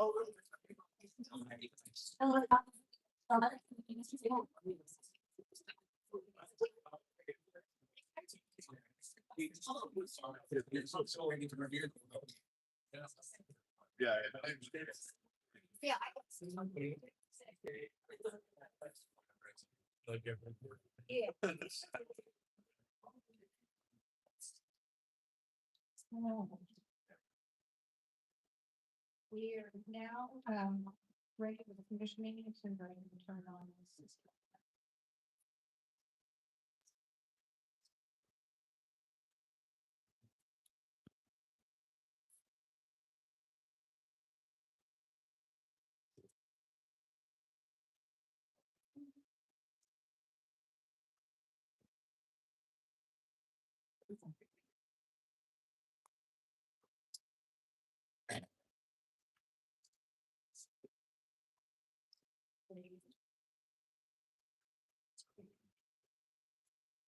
Yeah. Yeah. We are now ready for the commission meeting, so we're going to turn on the system.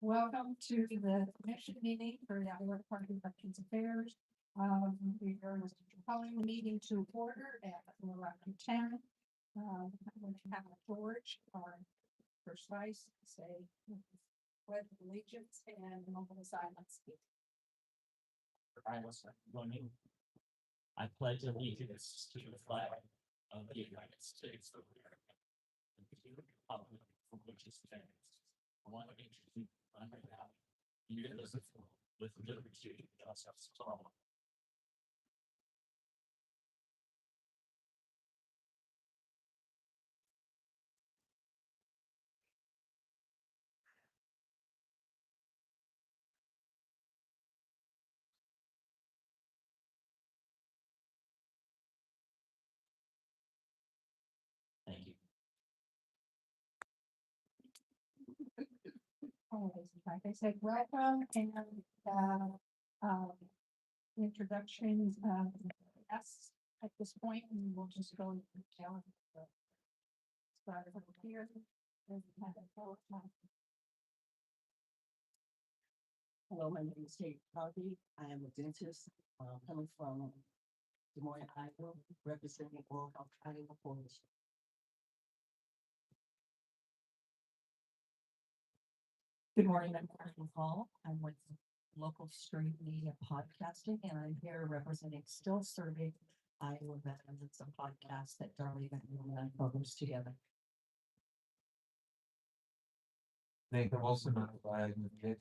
Welcome to the commission meeting for the Iowa Department of Veterans Affairs. We are calling the meeting to order at 11:10. I'm going to have George, our first vice, say pledge of allegiance and moment of silence. I pledge allegiance to the flag of the United States of America, and to the republic for which it stands, one nation under God, indivisible, with liberty and justice for all. Thank you. Like I said, welcome and introductions. Yes, at this point, and we'll just go and tell. Start over here. Hello, my name is Heidi. I am a dentist, coming from Des Moines, Iowa, representing Oral Health Iowa Coalition. Good morning, I'm Marshall Hall. I'm with Local Street Media Podcasting, and I'm here representing Still Serving Iowa Veterans. It's a podcast that Darlene and I published together. Nathan Wilson, I get.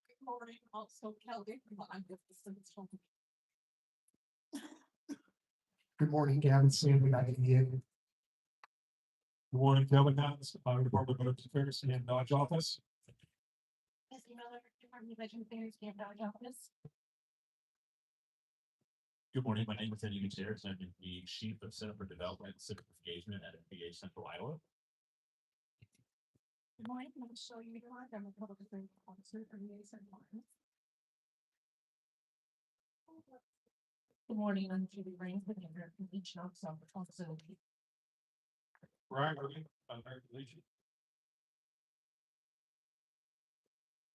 Good morning, also Kelly. I'm with the Citizens. Good morning, Gavin Sandy, Good morning, Kevin Hans, Iowa Department of Veterans Affairs and Dodge Office. Mr. Miller, Department of Veterans Affairs, Camp Dodge Office. Good morning, my name is Eddie Gutierrez. I'm the Chief of Center for Development and Civic Engagement at FBA Central Iowa. Good morning, I'm going to show you Todd. I'm a public affairs officer for the St. Martin. Good morning, I'm Judy Rains, the American Legion Officer. Gregory, American Legion.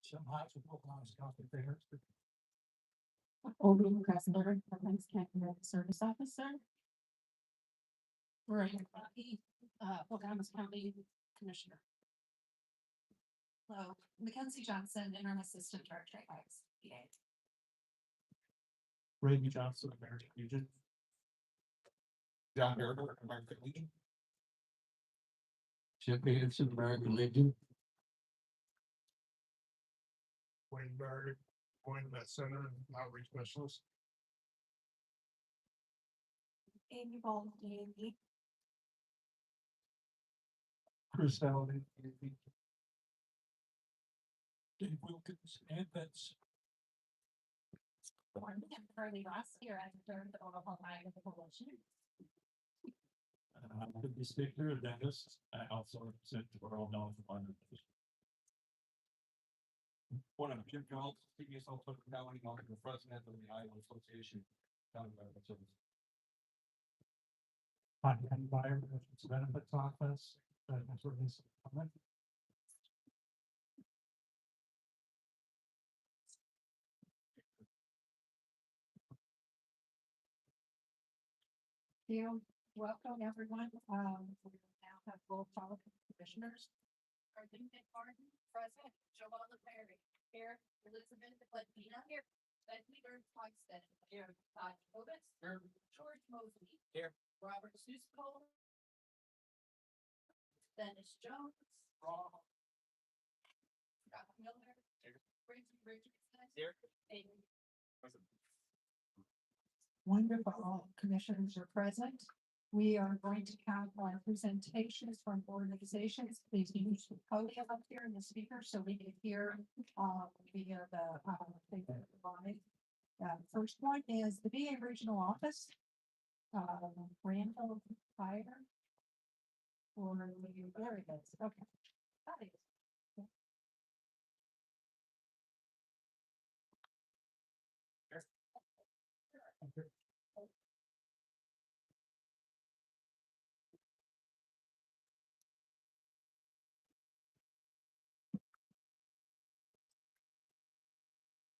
Some heights of both lines, coffee fairs. Oldham Crestberg, Heath, Service Officer. Right, Becky, Pocahontas County Commissioner. Hello, Mackenzie Johnson, Interim Assistant Director at Haugsted. Randy Johnson, American Legion. John Gerber, American Legion. Chip Anderson, American Legion. Wayne Barrett, Met Center, Outreach Specialist. Amy Baldwin, Chris Allen, Dave Wilkins, and Vets. Early last year, I served the Oral Iowa Coalition. I'm the speaker, a dentist. I also represent the Oral Health Department. One of Jim Jones, previous also county, the president of the Iowa Association. County Medical Services. I'm Beyer, Benefits Office. That's what this comment. you. Welcome, everyone. We now have roll call of commissioners. Darlene McMartin, present. Joella Beyer, here. Elizabeth Ledvina, here. Becky, Dirks, Haugsted, here. Todd, Jacobus, here. George Mosby, Here. Robert Suesakul, Dennis Jones, Scott Miller, Here. Richardson, Here. Amy. Wonderful, all commissioners are present. We are going to count on presentations from organizations. Please use the podium up here in the speaker so we can hear via the live. First one is the VA Regional Office. Randall Beyer. Or there it is. Okay. That is.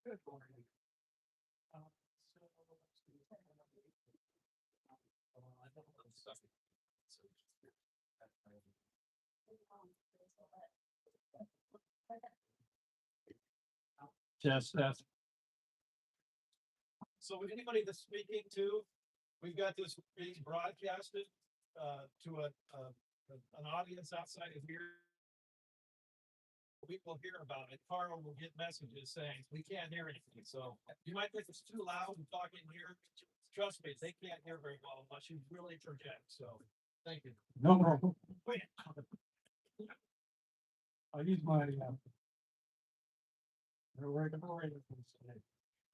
Good morning. Just that's So with anybody that's speaking to, we've got this being broadcasted to an audience outside of here. People hear about it. Carl will get messages saying, we can't hear anything. So you might think it's too loud and talking here. Trust me, they can't hear very well unless you really project. So thank you. no more. Wait. I'll use my. All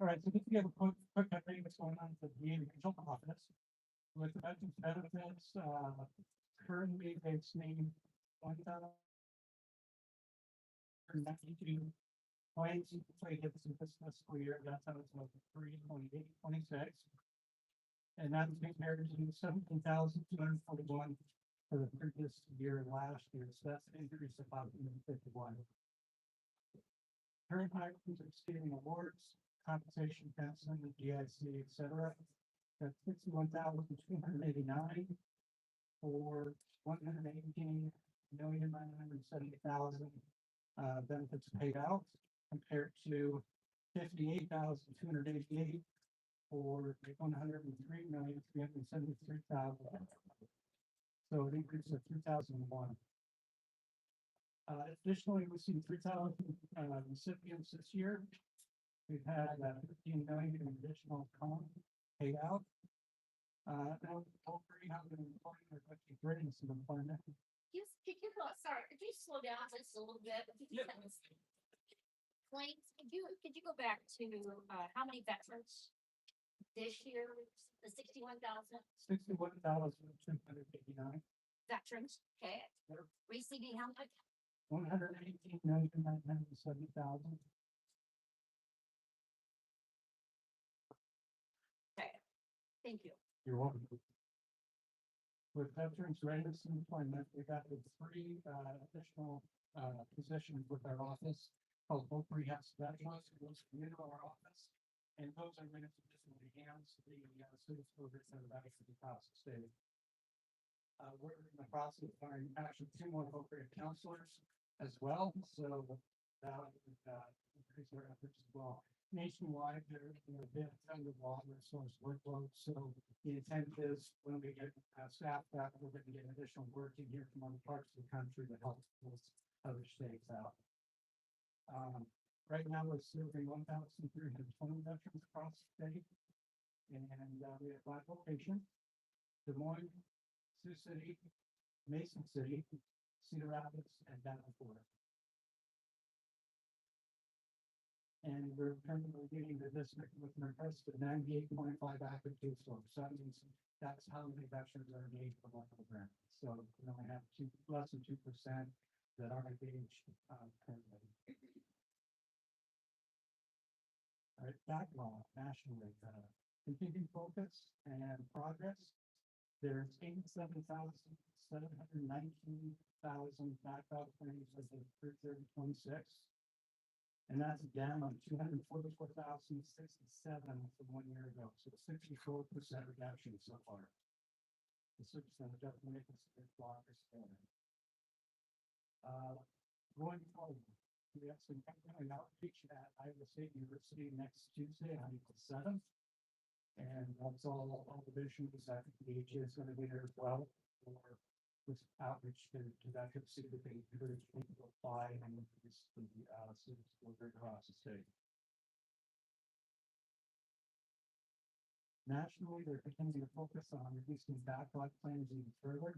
right, so just to give a quick update what's going on with the regional office. With the veterans benefits, currently it's named 1,092 claims completed this fiscal year. That's how it's like 3/28/26. And that's compared to 17,241 for the previous year last year. So that's an increase of about 51. Current hires are exceeding awards, compensation, counseling, GIC, et cetera. That's 61,289 for 118,970,000 benefits paid out compared to 58,288 for 103,373,000. So an increase of 2,001. Additionally, we've seen 3,000 recipients this year. We've had 15 million in additional comp paid out. Now, all three have been employing or bringing some employment. Sorry, could you slow down just a little bit? Claims, could you go back to, how many veterans this year, the 61,000 61,289. veterans, okay? Receiving how much? 118,970,000. Okay, thank you. You're welcome. With veterans readiness and employment, we got the three additional positions with our office called both rehab specialists who goes into our office. And those are going to position the hands of the students who are actually across the state. We're in the process of hiring actually 2 more appropriate counselors as well. So that would increase our efforts as well. Nationwide, there's been a ton of water source workload. So the intent is when we get staff back, we're going to get additional work in here from other parts of the country to help those other states out. Right now, we're serving 1,320 veterans across the state. And we have 5 locations: Des Moines, Sioux City, Mason City, Cedar Rapids, and Davenport. And we're currently getting the district with an request of 98.5 active case loads. So that means that's how many veterans are engaged with our program. So we only have less than 2% that are engaged currently. All right, backlog nationally, continuing focus and progress. There's 87,719,000 backlog claims as of 3/30/26. And that's down on 244,067 from 1 year ago. So 64% reduction so far. the service center definitely makes it blockers there. Going forward, we have some an outreach at Iowa State University next Tuesday on April 7th. And that's all the visions that the AG is going to be there as well for this outreach to that could see that they encourage people to apply and increase the students who are across the state. Nationally, they're continuing to focus on reducing backlog claims even further.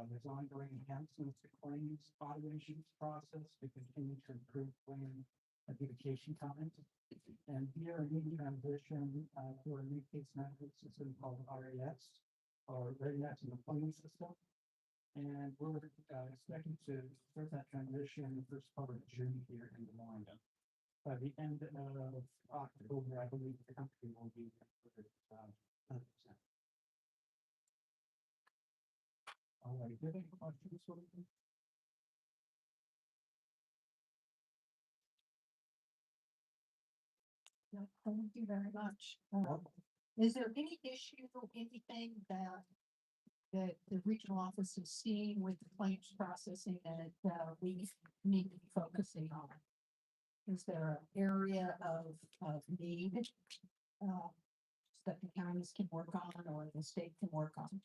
There's ongoing enhancements to claims automations process to continue to improve claim adjudication times. And VR&E transition to a new case management system called RAS, or Readiness and Employment System. And we're expecting to start that transition in the first part of June here in Des Moines. By the end of October, I believe the country will be 100%. All right, do you have any questions for me? No, thank you very much. Is there any issue, anything that the regional office is seeing with the claims processing that we need to be focusing on? Is there an area of need that the counties can work on or the state can work on?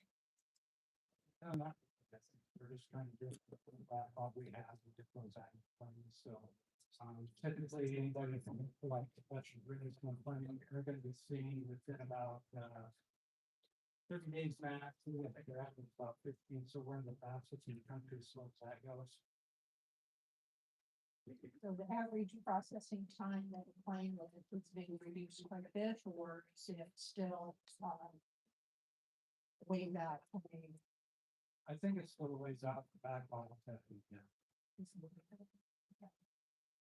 We're just trying to do the backlog we have with those items. So typically anybody from like professional really is going to plan, they're going to be seeing within about 30 days max. I think they're having about 15. So we're in the fastest in the country as far as that goes. So the average processing time that a claim is being reduced quite a bit, or is it still way back? I think it's still a ways out the backlog. Yeah.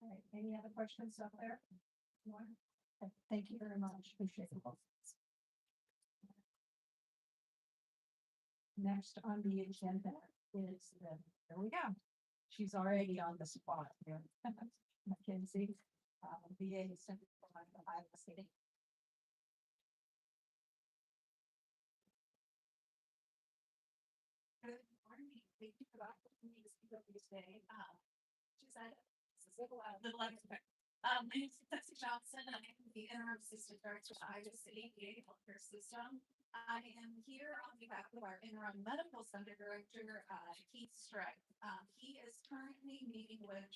All right, any other questions out there? No? Okay, thank you very much, appreciate it. Next on the agenda is there we go. She's already on the spot here. Mackenzie, VA Center for Iowa City. Good morning. Thank you for the opportunity to speak up here today. She said, my name is Becky Johnson, and I am the interim assistant director of Iowa City VA Healthcare System. I am here on behalf of our interim medical center director, Heath Streck. He is currently meeting with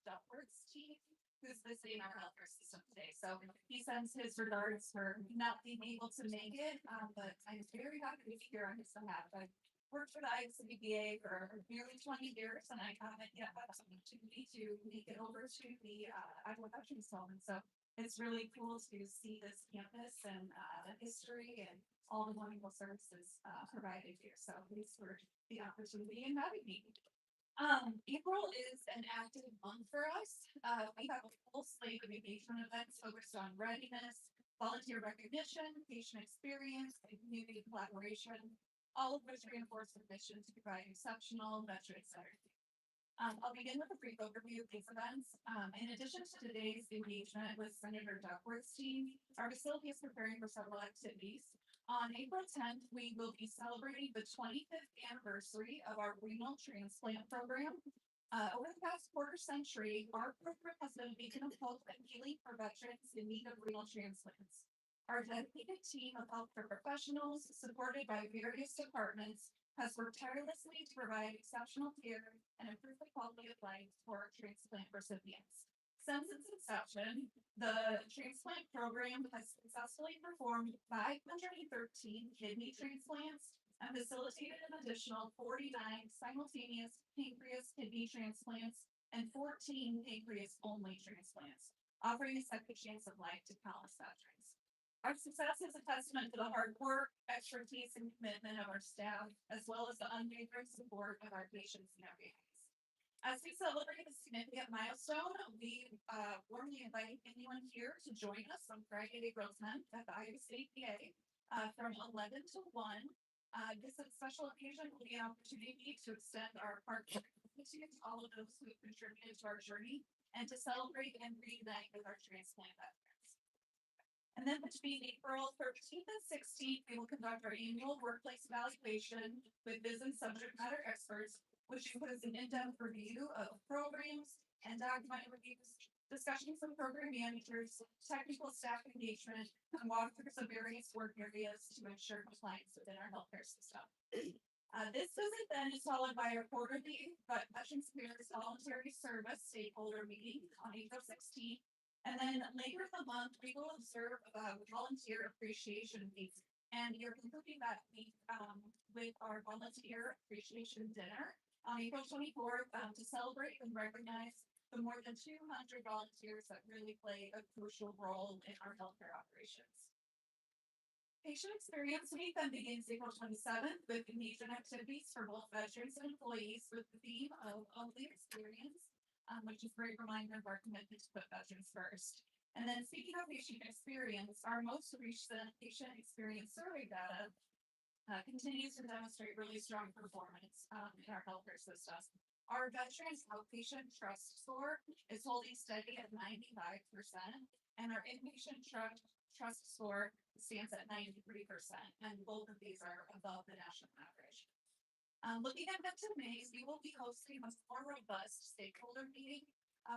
Duckworth's team, who's visiting our healthcare system today. So he sends his regards for not being able to make it, but I'm very happy to be here on his behalf. I've worked for the Iowa City VA for nearly 20 years, and I haven't yet had the opportunity to make it over to the Iowa Veterans Home. And so it's really cool to see this campus and the history and all the wonderful services provided here. So thanks for the opportunity and having me. April is an active month for us. We have a full slate of engagement events focused on readiness, volunteer recognition, patient experience, and community collaboration, all of which reinforce the mission to provide exceptional veteran centered. I'll begin with a brief overview of these events. In addition to today's engagement with Senator Duckworth's team, our facility is preparing for several activities. On April 10th, we will be celebrating the 25th anniversary of our renal transplant program. Over the past quarter century, our program has been a beacon of hope and healing for veterans in need of renal transplants. Our dedicated team of healthcare professionals, supported by various departments, has worked tirelessly to provide exceptional care and improve the quality of life for transplant recipients. Since its inception, the transplant program has successfully performed 513 kidney transplants and facilitated an additional 49 simultaneous pancreas kidney transplants and 14 pancreas-only transplants, offering a second chance of life to countless veterans. Our success is a testament to the hard work, expertise, and commitment of our staff, as well as the unwavering support of our patients and their families. As we celebrate this significant milestone, we warmly invite anyone here to join us on Friday, April 10th at the Iowa State VA from 11 to 1. This special occasion will be an opportunity to extend our partnership to all of those who have contributed to our journey and to celebrate and reunite with our transplant veterans. And then between April 13th and 16th, we will conduct our annual workplace evaluation with business subject matter experts, which includes an in-depth review of programs and document reviews, discussions with program managers, technical staff engagement, and walkthroughs of various work areas to ensure compliance within our healthcare system. This visit then is followed by our quarterly Veterans Affairs Voluntary Service Stakeholder Meeting on April 16th. And then later in the month, we will observe Volunteer Appreciation Week. And you're concluding that week with our Volunteer Appreciation Dinner on April 24th to celebrate and recognize the more than 200 volunteers that really play a crucial role in our healthcare operations. Patient Experience Week then begins April 27th with engagement activities for both veterans and employees with the theme of the experience, which is a great reminder of our commitment to put veterans first. And then speaking of patient experience, our most recent patient experience survey data continues to demonstrate really strong performance in our healthcare system. Our veterans outpatient trust score is holding steady at 95%, and our inpatient trust score stands at 93%, and both of these are above the national average. Looking ahead to May, we will be hosting a more robust stakeholder meeting.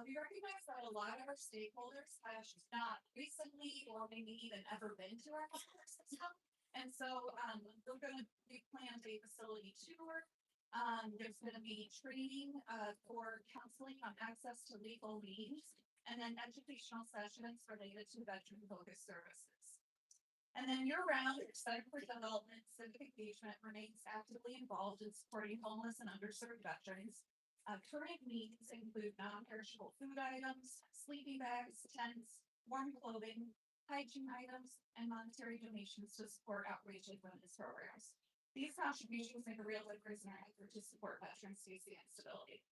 We recognize that a lot of our stakeholders have not recently or maybe even ever been to our healthcare system. And so we're going to be planned a facility tour. There's going to be training for counseling on access to legal means, and then educational sessions related to veteran-focused services. And then year-round, Center for Development Civic Engagement remains actively involved in supporting homeless and underserved veterans. Current needs include non-perishable food items, sleeping bags, tents, warm clothing, hygiene items, and monetary donations to support outreach and women's programs. These contributions make a real difference in our effort to support veterans' safety and stability.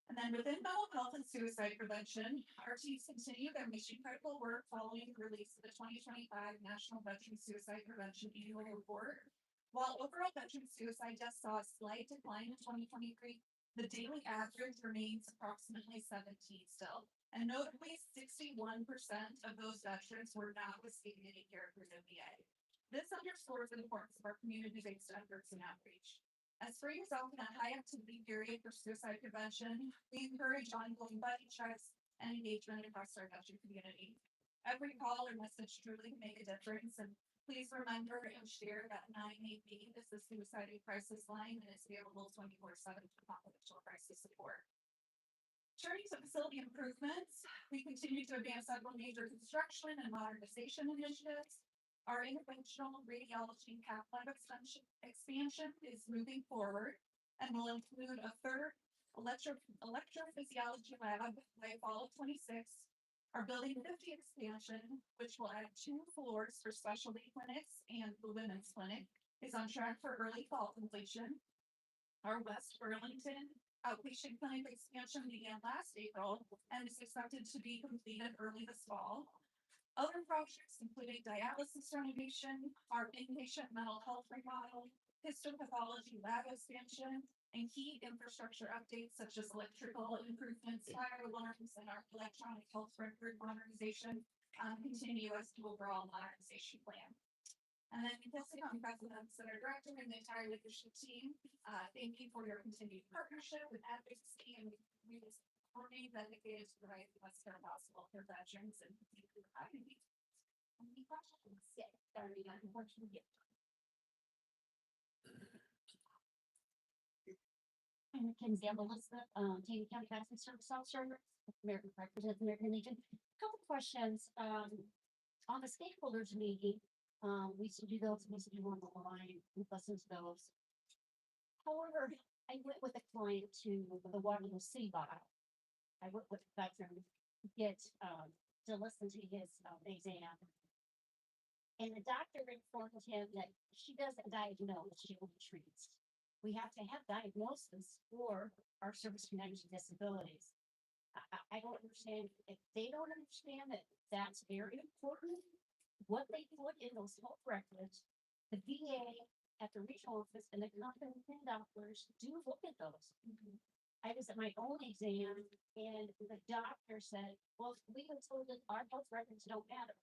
And then within mental health and suicide prevention, our teams continue their mission critical work following the release of the 2025 National Veteran Suicide Prevention Annual Report. While overall veteran suicide deaths saw a slight decline in 2023, the daily average remains approximately 17 still. And notably, 61% of those veterans were not receiving any care through the VA. This underscores the importance of our community-based efforts and outreach. As spring is often a high activity period for suicide prevention, we encourage ongoing buddy checks and engagement across our veteran community. Every call or message truly can make a difference, and please remember and share that 988 is the suicide crisis line and is available 24/7 for confidential crisis support. Turning to facility improvements, we continue to advance several major construction and modernization initiatives. Our interventional radiology cath lab expansion is moving forward and will include a third electrophysiology lab by fall of 26. Our Building 50 expansion, which will add 2 floors for specialty clinics and the women's clinic, is on track for early fall completion. Our West Burlington outpatient clinic expansion began last April and is expected to be completed early this fall. Other projects including dialysis renovation, our inpatient mental health remodel, histopathology lab expansion, and key infrastructure updates such as electrical improvements, fire alarms, and our electronic health record modernization continue as the overall modernization plan. And then passing on presidents and our director and the entire leadership team, thank you for your continued partnership with advocacy, and we remain dedicated to provide the best care possible for veterans, and thank you for having me. Any questions? Yes, Darlene, unfortunately. I'm Mackenzie Elizabeth, Taney County Veteran Service Officer, American Representative, American Legion. Couple questions. On the stakeholders meeting, we used to do those, we used to do on the line, and listen to those. However, I went with a client to the Whitehill City Bottle. I went with a veteran to get to listen to his exam. And the doctor informed him that she doesn't diagnose, she only treats. We have to have diagnosis for our service-connected disabilities. I don't understand, if they don't understand that that's very important, what they put in those health records, the VA at the regional office and the company doctors do look at those. I was at my own exam and the doctor said, well, we were told that our health records don't matter.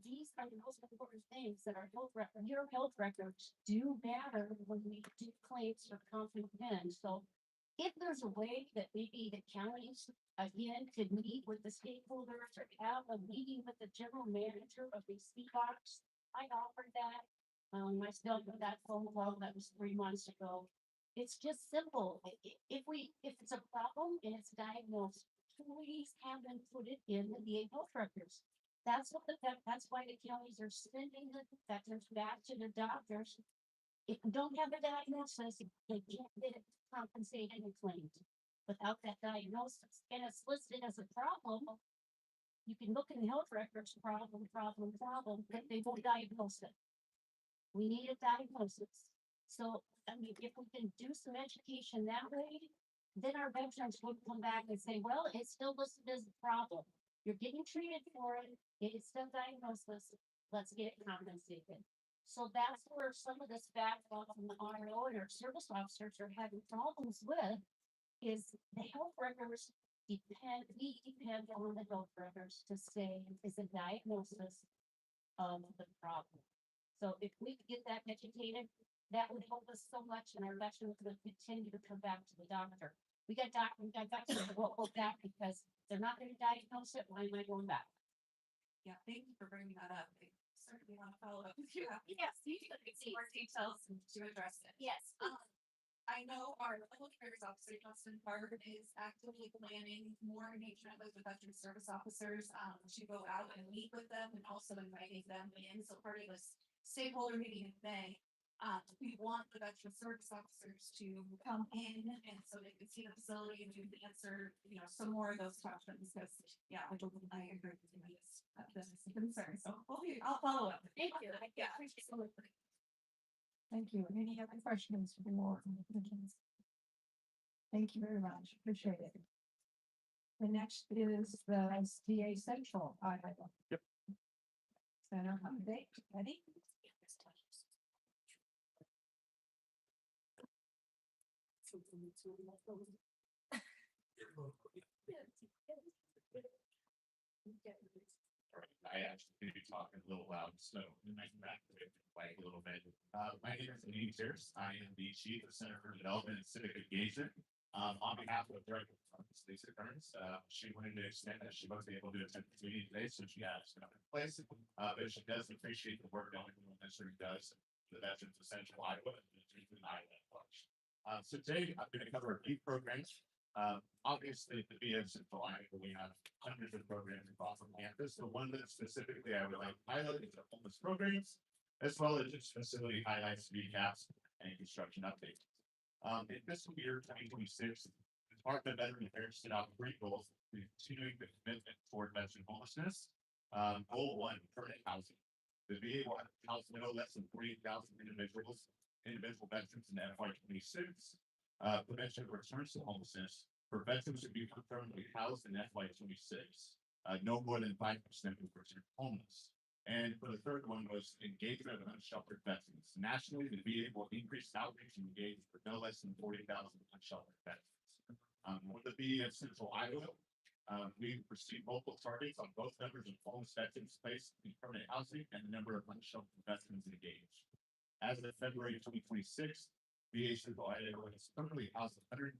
these are the most important things that our health record, your health records do matter when we do claims for comprehend. So if there's a way that maybe the counties again could meet with the stakeholders or have a meeting with the general manager of these speakoffs, I offered that. I still got that phone call that was 3 months ago. It's just simple. If it's a problem and it's diagnosed, please have them put it in the VA health records. That's that's why the counties are sending the veterans back to the doctors. If you don't have a diagnosis, they can't get it compensated and claimed without that diagnosis. And it's listed as a problem. You can look in the health records, problem, but they won't diagnose it. We need a diagnosis. So, I mean, if we can do some education that way, then our veterans would come back and say, well, it's still listed as a problem. You're getting treated for it. It's still diagnosis. Let's get it compensated. So that's where some of this backlog from the RO and our service officers are having problems with is the health records we depend on the health records to say is a diagnosis of the problem. So if we could get that educated, that would help us so much and our veterans would continue to come back to the doctor. We got doctors that won't go back because they're not going to diagnose it. Why am I going back? Yeah, thank you for bringing that up. I certainly want to follow up with you. Yes, you should get some more details to address it. Yes. I know our public affairs officer, Justin Park, is actively planning more engagement with the veteran service officers, to go out and meet with them and also inviting them in. So part of this stakeholder meeting in May, we want the veteran service officers to come in and so they can see the facility and we can answer, some more of those questions because, yeah, I agree with you. This is a concern. So I'll follow up. Thank you. Yeah, appreciate it. Thank you. Any other questions for more? Thank you very much. Appreciate it. The next is the DA Central. Yep. Center update. Ready? I actually do talk a little loud, so we might back it quite a little bit. My name is Dirks. I am the Chief of Center for Development and Civic Engagement. On behalf of Director Lisa Kearns, she wanted to extend that she wasn't able to attend the meeting today, so she asked to come in place. But she does appreciate the work that everyone that does. The Veterans of Central Iowa and the Veterans of Iowa. So today I'm going to cover a few programs. Obviously, the VA Central Iowa, we have hundreds of programs across the campus. The one that specifically I would like to highlight is the homeless programs, as well as its facility highlights, recaps, and construction updates. In fiscal year 2026, the Department of Veteran Affairs set out 3 goals, continuing the commitment toward veteran homelessness. Goal 1, permanent housing. The VA will house no less than 48,000 individual veterans in FY26. Prevention of returns to homelessness for veterans to be permanently housed in FY26. No more than 5% will return homeless. And for the third one was engagement of unsheltered veterans. Nationally, the VA will increase outreach and engage for no less than 40,000 unsheltered veterans. With the VA of Central Iowa, we received multiple targets on both numbers of homeless veterans placed in permanent housing and the number of unsheltered veterans engaged. As of February 2026, VA Central Iowa has currently housed 114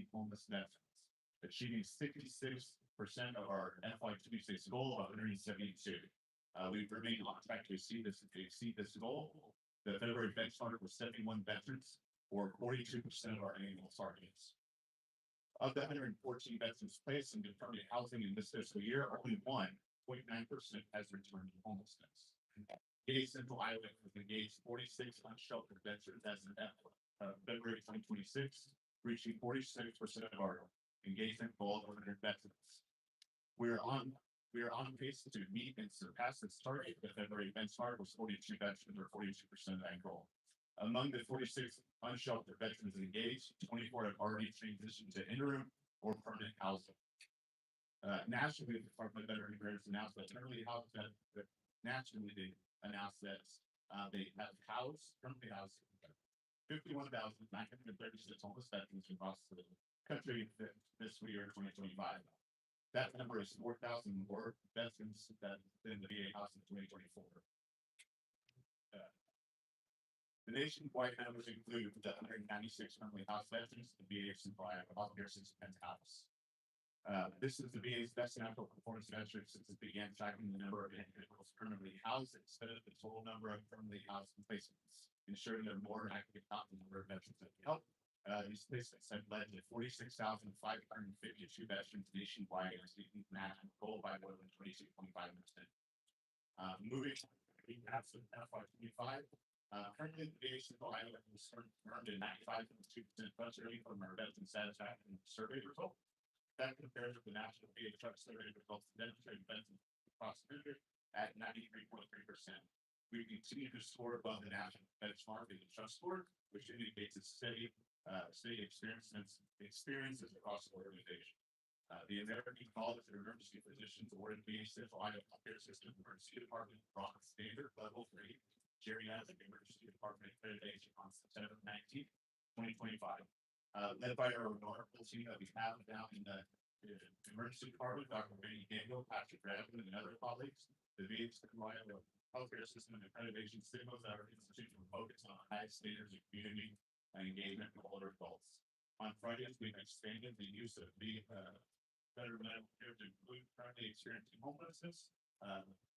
homeless veterans, achieving 66% of our FY26 goal of 172. We've remained on track to exceed this goal. The February benchmark was 71 veterans, or 42% of our annual targets. Of the 114 veterans placed in permanent housing in this fiscal year, only 1.9% has returned to homelessness. VA Central Iowa has engaged 46 unsheltered veterans as of February 2026, reaching 46% of our engagement goal of 100 veterans. We are on pace to meet and surpass this target. The February benchmark was 42 veterans, or 42% of that goal. Among the 46 unsheltered veterans engaged, 24 have already transitioned to interim or permanent housing. Nationally, the Department of Veteran Affairs announced that they have currently housed 51,936 homeless veterans across the country in fiscal year 2025. That number is 4,000 more veterans than the VA house in 2024. The nationwide numbers include the 196 currently house veterans, the VA supply of healthcare since House. This is the VA's best natural performance metric since it began tracking the number of individuals permanently housed instead of the total number of permanently housed placements, ensuring that more accurate count the number of veterans that we help. These placements have led to 46,552 veterans nationwide, exceeding the national goal by more than 22.5%. Moving to FY25. Currently, the VA supply has earned a 95.2% plus rating from our veteran satisfaction survey result. That compares with the National VA Truck Survey results demonstrating veterans across the country at 93.3%. We continue to score above the national benchmark in the trust score, which indicates a steady experiences across the organization. The American College of Emergency Physicians awarded VA Central Iowa Healthcare System Emergency Department bronze standard level 3 geriatric emergency department accreditation on September 19th, 2025. Led by our wonderful team that we have down in the emergency department, Dr. Becky, Patrick Reginald, and other colleagues. The VA Central Iowa Healthcare System accreditation signals that our institution will focus on high standards of community and engagement with older adults. On Fridays, we've expanded the use of the better medical care to include currently experiencing homelessness.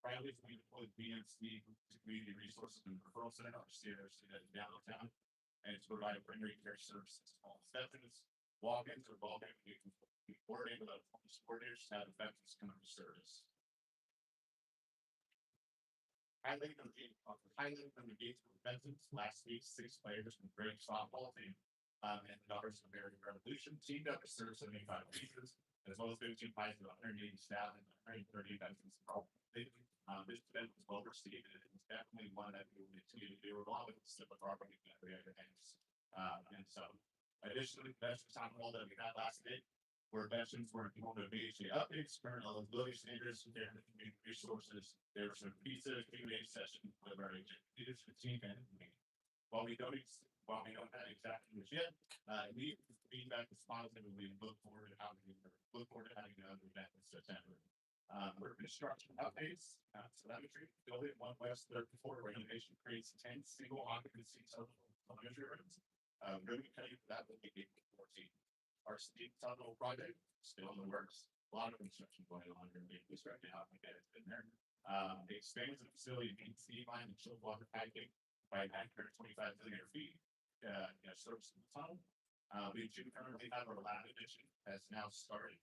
Fridays, we deployed BNC to community resources and referral center, our CRC at downtown, and to provide primary care services to all veterans, walk-ins or bulk-in. We coordinate with our homeless coordinators to have veterans come into service. Highlight from the gates for veterans. Last week, 6 players from Gregory softball team and the Daughters of American Revolution teamed up to serve 75 pieces, as well as 15 pies of 180 staff and 130 veterans. This event was well received, and it was definitely one that we will continue to do along with the civic property that we have hands. And so, additionally, the veterans town hall that we had last night, where veterans were informed of VHA updates, current eligibility standards, and community resources. There was some pizza Q&A session with our leadership team and me. While we don't have exact news yet, feedback is positive, and we look forward to having another event in September. For construction updates, telemetry, building 1 West 3rd floor renovation creates 10 single occupancy telemetry rooms. Really excited for that will be 14. Our steam tunnel project still in the works. A lot of construction going on here in Vegas right now. It's been there. The expansion of the facility meets steam line and chilled water piping by 925 linear feet. Service in the tunnel. We do currently have our lab edition has now started.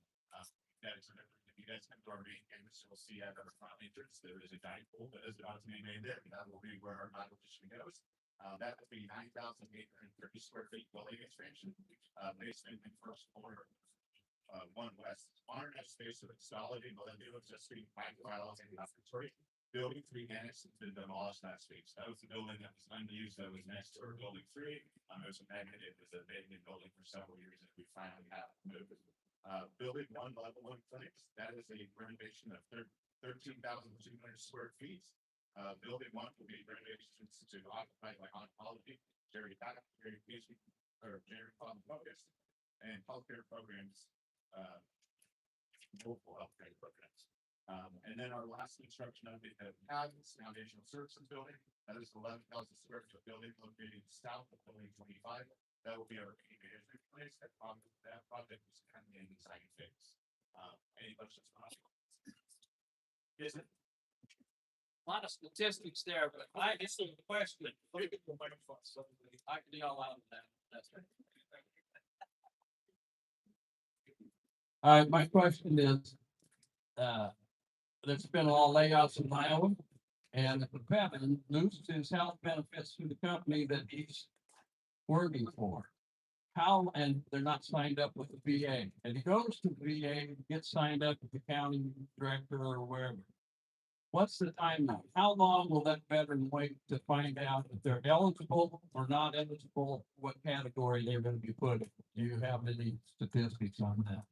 If you guys come to our main campus, you'll see at our front entrance there is a giant pool that is about to be made there. That will be where our lab edition goes. That will be 9,830 square feet building expansion. Basement and first floor. 1 West. Modern space of consolidating Ledvina existing files in the Auditorium. Building 3 annex has been demolished that space. That was the building that was unused that was next to our building 3. It was abandoned. It was a vacant building for several years, and we finally have moved. Building 1 level 1 clinics. That is a renovation of 13,200 square feet. Building 1 will be renovations to occupied by oncology, focus, and healthcare programs, multiple healthcare programs. And then our last construction update that we have is foundational services building. That is 11,000 square foot building located south of building 25. That will be our key management place. That project is currently in design phase. Any questions? Yes. A lot of statistics there, but I just have a question. I can yell out that. That's right. All right, my question is, there's been a lot of layoffs in Iowa, and the veteran loses his health benefits to the company that he's working for. How, and they're not signed up with the VA, and he goes to the VA, gets signed up with the county director or wherever. What's the timeline? How long will that veteran wait to find out if they're eligible or not eligible, what category they're going to be put in? Do you have any statistics on that?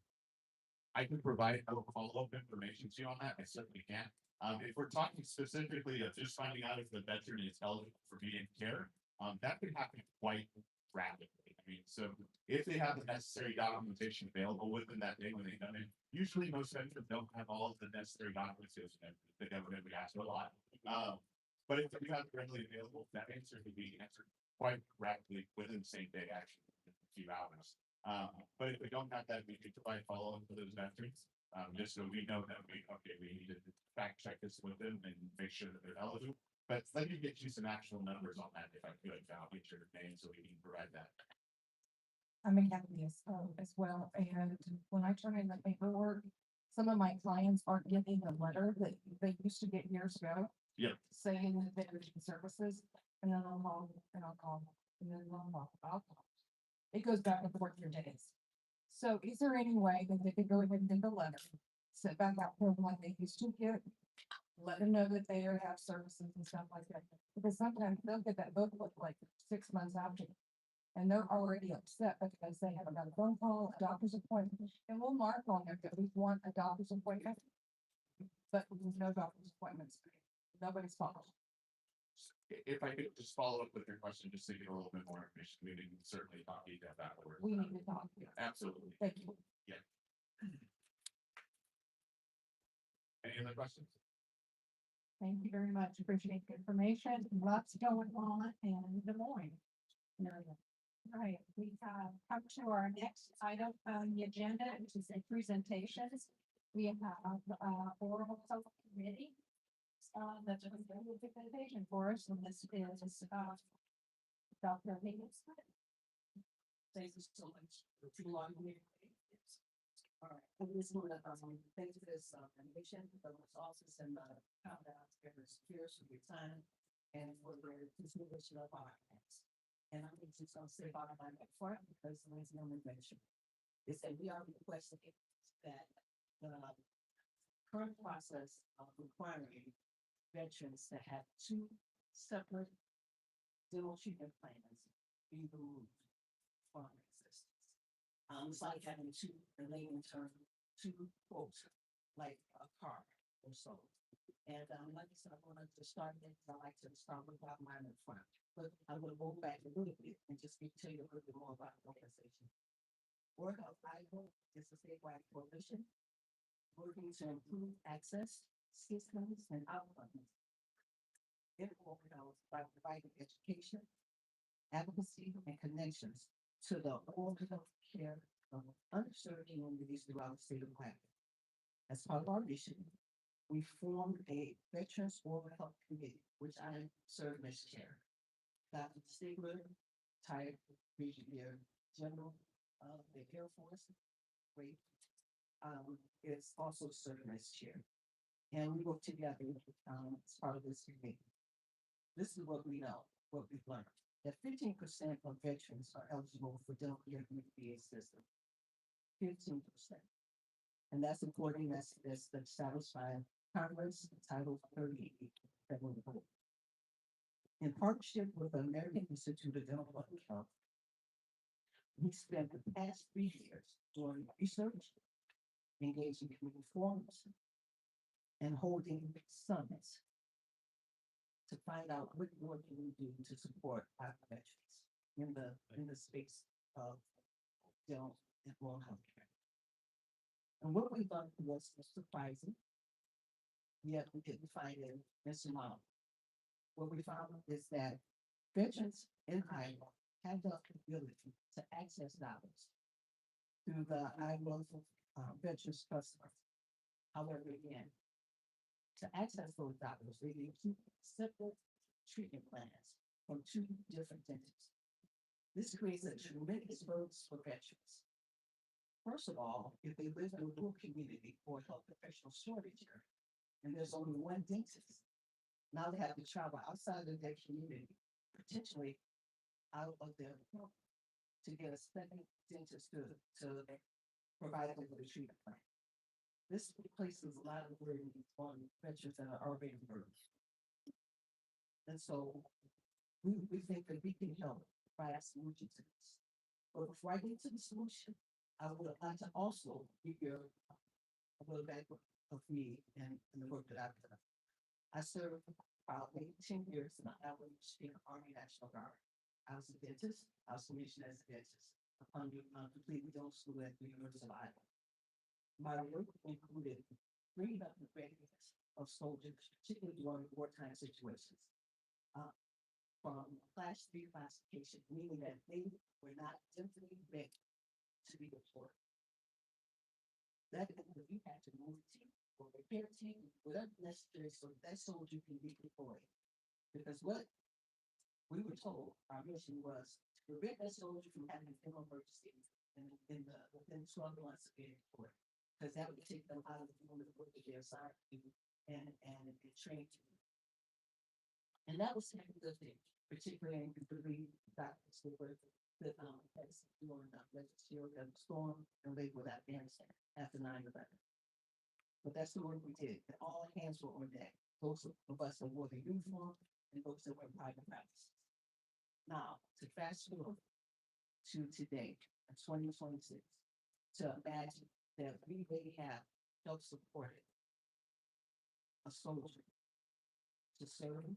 I can provide a follow-up information to you on that. I certainly can. If we're talking specifically of just finding out if the veteran is eligible for VA care, that could happen quite rapidly. I mean, so if they have the necessary documentation available within that day when they done it, usually most veterans don't have all of the necessary documentation that the government would ask for a lot. But if you have it readily available, that answer can be answered quite rapidly within the same day, actually, in a few hours. But if we don't have that, we could provide follow-up for those veterans. Just so we know that we need to fact check this with them and make sure that they're eligible. But let me get you some actual numbers on that if I could. I'll get your name so we can provide that. I'm a Catholic as well, and when I turn in the paperwork, some of my clients aren't getting the letter that they used to get years ago. Yep. Saying that they're in services, and then I'll call, and I'll call, and then I'll call. It goes back and forth for days. So is there any way that they could go ahead and get the letter, sit back out for them like they used to get? Let them know that they have services and stuff like that, because sometimes they'll get that booklet like 6 months after. And they're already upset because they haven't got a phone call, a doctor's appointment, and we'll mark on there that we want a doctor's appointment. But no doctor's appointments, nobody's fault. If I could just follow up with your question, just to get a little bit more information, we can certainly talk to you afterwards. We need to talk. Absolutely. Thank you. Any other questions? Thank you very much. Appreciate the information. Lots going on in Des Moines. Right, we have come to our next item on the agenda, which is a presentations. We have oral health committee. That's a very good presentation for us, and this is Dr. Higgins. Thank you so much for too long. All right, and this one, thanks for this, admission, but it's also some, countdown, here's for your time and for the consideration of our acts. And I'm just gonna say bottom line up front because there's no mention. Is that we are requesting that the current process of requiring veterans to have 2 separate dental treatment plans be removed from existence. It's like having 2, in layman term, 2 quotes, like a car or so. And like I said, I wanted to start it, I like to start with bottom line up front. But I'm gonna go back a little bit and just tell you a little bit more about the organization. Work of IGO is a statewide coalition working to improve access, systems, and outcomes. It organized by providing education, advocacy, and connections to the oral health care of underserved communities throughout the state of Ohio. As part of our mission, we formed a Veterans Oral Health Committee, which I serve as chair. Dr. Stigler, retired Brigadier General of the Air Force, great, is also serving as chair. And we work together as part of this committee. This is what we know, what we've learned, that 15% of veterans are eligible for dental care in the VA system. 15%. And that's according, that's established by Congress, Title 38, Federal Code. In partnership with the American Institute of Dental Health, we spent the past 3 years doing research, engaging community forums, and holding summits to find out what more can we do to support our veterans in the space of dental and oral health care. And what we thought was surprising, yet we didn't find it insurmountable. What we found is that veterans in Iowa have the ability to access dollars through the Iowa Veterans Trust Fund. However, again, to access those dollars, they need 2 separate treatment plans from 2 different dentists. This creates a tremendous burden for veterans. First of all, if they live in a rural community or a health professional shortage area, and there's only 1 dentist, now they have to travel outside of their community, potentially out of their home, to get a second dentist to provide them with a treatment plan. This places a lot of burden on veterans that are already burdened. And so we think that we can help provide a solution to this. But before I get to the solution, I would like to also give you a little background of me and the work that I've done. I served about 18 years in the Army National Guard. I was a dentist. I was commissioned as a dentist. Upon completing dental school at the University of Iowa. My work included bringing up the readiness of soldiers, particularly during wartime situations. From class 3 classification, meaning that they were not definitely ready to be deployed. That meant that we had to move a team or repair team, whatever necessary, so that soldier can be deployed. Because what we were told our mission was to prevent that soldier from having an emergency within 12 months of being deployed. Because that would take them out of the field of work that they're assigned to and trained to. And that was a good thing, particularly in the doctors that were that's doing registry of the storm and they were Afghanistan after 9/11. But that's the work we did. And all hands were on deck. Those of us that wore the uniform and those that were private practice. Now, to fast forward to today, 2026, to imagine that we may have help supported a soldier to serve,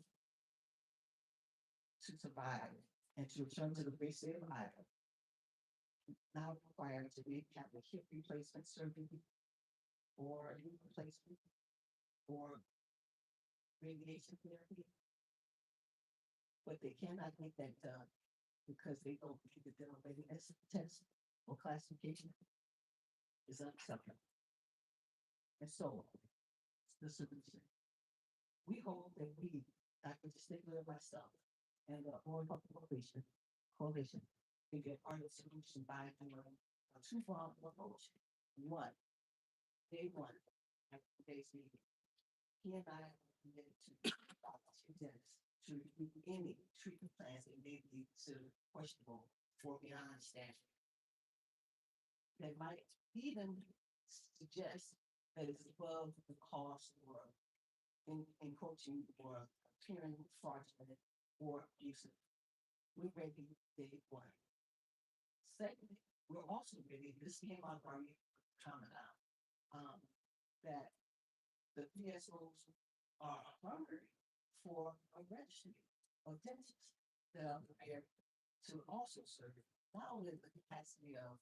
to survive, and to return to the base state of Iowa. Now required to have a hip replacement surgery or a knee replacement or radiation therapy. But they cannot get that done because they don't meet the dental readiness test or classification is unacceptable. And so, the solution. We hope that we, Dr. Stigler and myself, and the Oral Health Coalition, can get part of the solution by doing a two-pronged approach. One, day one, after today's meeting, he and I are committed to dentists to review any treatment plans that may be considered questionable or beyond standard. They might even suggest that it's above the cost or encroaching or appearing fraudulent or abusive. We're ready day one. Secondly, we're also ready, this came out of our comment out, that the PSOs are primary for a registry of dentists that are prepared to also serve not only the capacity of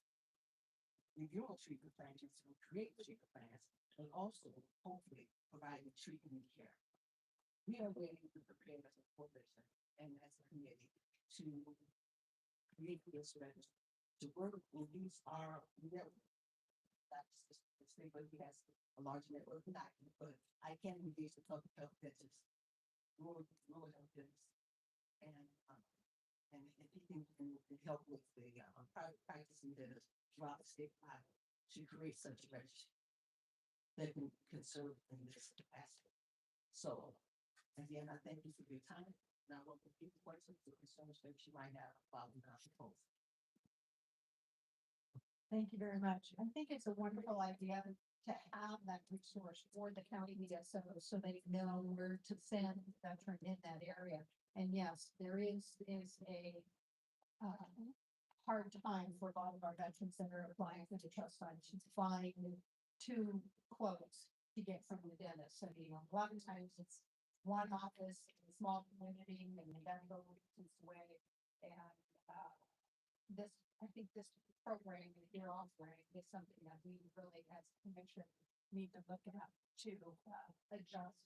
reviewing treatment plans to create treatment plans, but also hopefully providing treatment and care. We are waiting to prepare as a coalition and as a committee to create this registry, to work and use our network. The state has a large network of doctors, but I can engage the public health dentists, rural health dentists, and he can help with the private practicing dentists throughout the state of Iowa to create such a registry that can serve in this capacity. So, again, I thank you for your time. Now, what would be questions or concerns that you might have about the proposal? Thank you very much. I think it's a wonderful idea to have that resource for the county DSO so they know where to send the veteran in that area. And yes, there is a hard time for a lot of our veterans that are applying for the trust fund to find 2 quotes to get from the dentist. So, a lot of times it's one office, in a small community, and you gotta go this way. And I think this program that you're offering is something that we really, as a commission, need to look at to adjust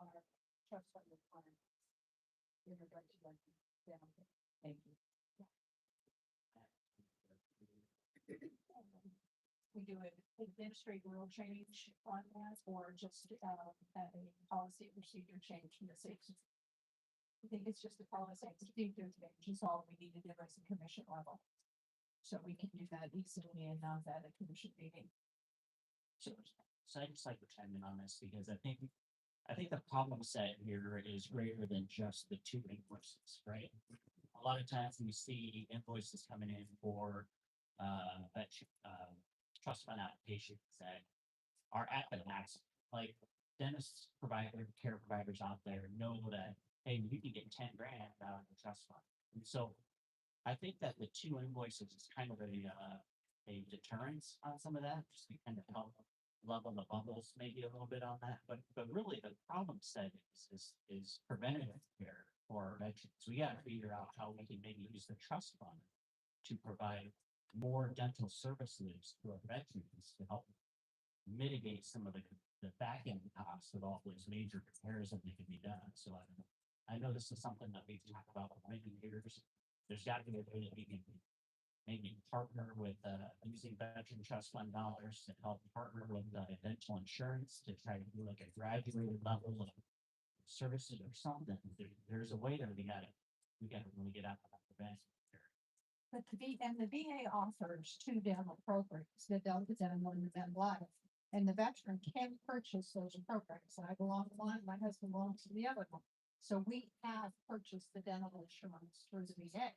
our trust fund requirements in regard to like down. Thank you. We do an administrative rule change on that, or just a policy procedure change in the city. I think it's just a policy procedure change is all we need to do as a commission level. So we can do that easily and not at a commission meeting. So I'd just like to chime in on this because I think the problem set here is greater than just the 2 invoices, right? A lot of times we see invoices coming in for trust fund applications that are at the max. Like dentist care providers out there know that, hey, you can get 10 grand out of the trust fund. And so I think that the 2 invoices is kind of a deterrence on some of that, just to kind of help level the bubbles maybe a little bit on that, but really the problem set is preventative care for veterans. We gotta figure out how we can maybe use the trust fund to provide more dental services to our veterans to help mitigate some of the back end costs of all those major repairs that need to be done. So I know this is something that we've talked about for many years. There's got to be a way that we can maybe partner with, using veteran trust fund dollars to help partner with, dental insurance to try to do like a graduated level of services or something. There's a way that we gotta really get out of that prevention care. But the VA offers 2 dental programs, the Delta Dental and the Dental Life. And the veteran can purchase those programs. I belong to one, my husband belongs to the other one. So we have purchased the dental insurance through the VA.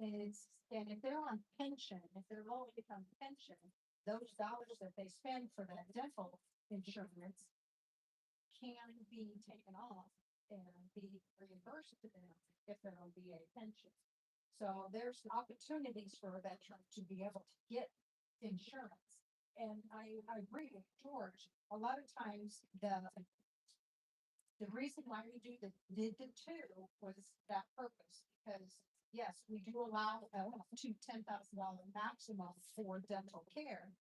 And if they're on pension, if they're low income pension, those dollars that they spend for that dental insurance can be taken off and be reimbursed to them if they're on VA pension. So there's opportunities for a veteran to be able to get insurance. And I agree with George, a lot of times the reason why we did the 2 was that purpose, because yes, we do allow up to $10,000 maximum for dental care.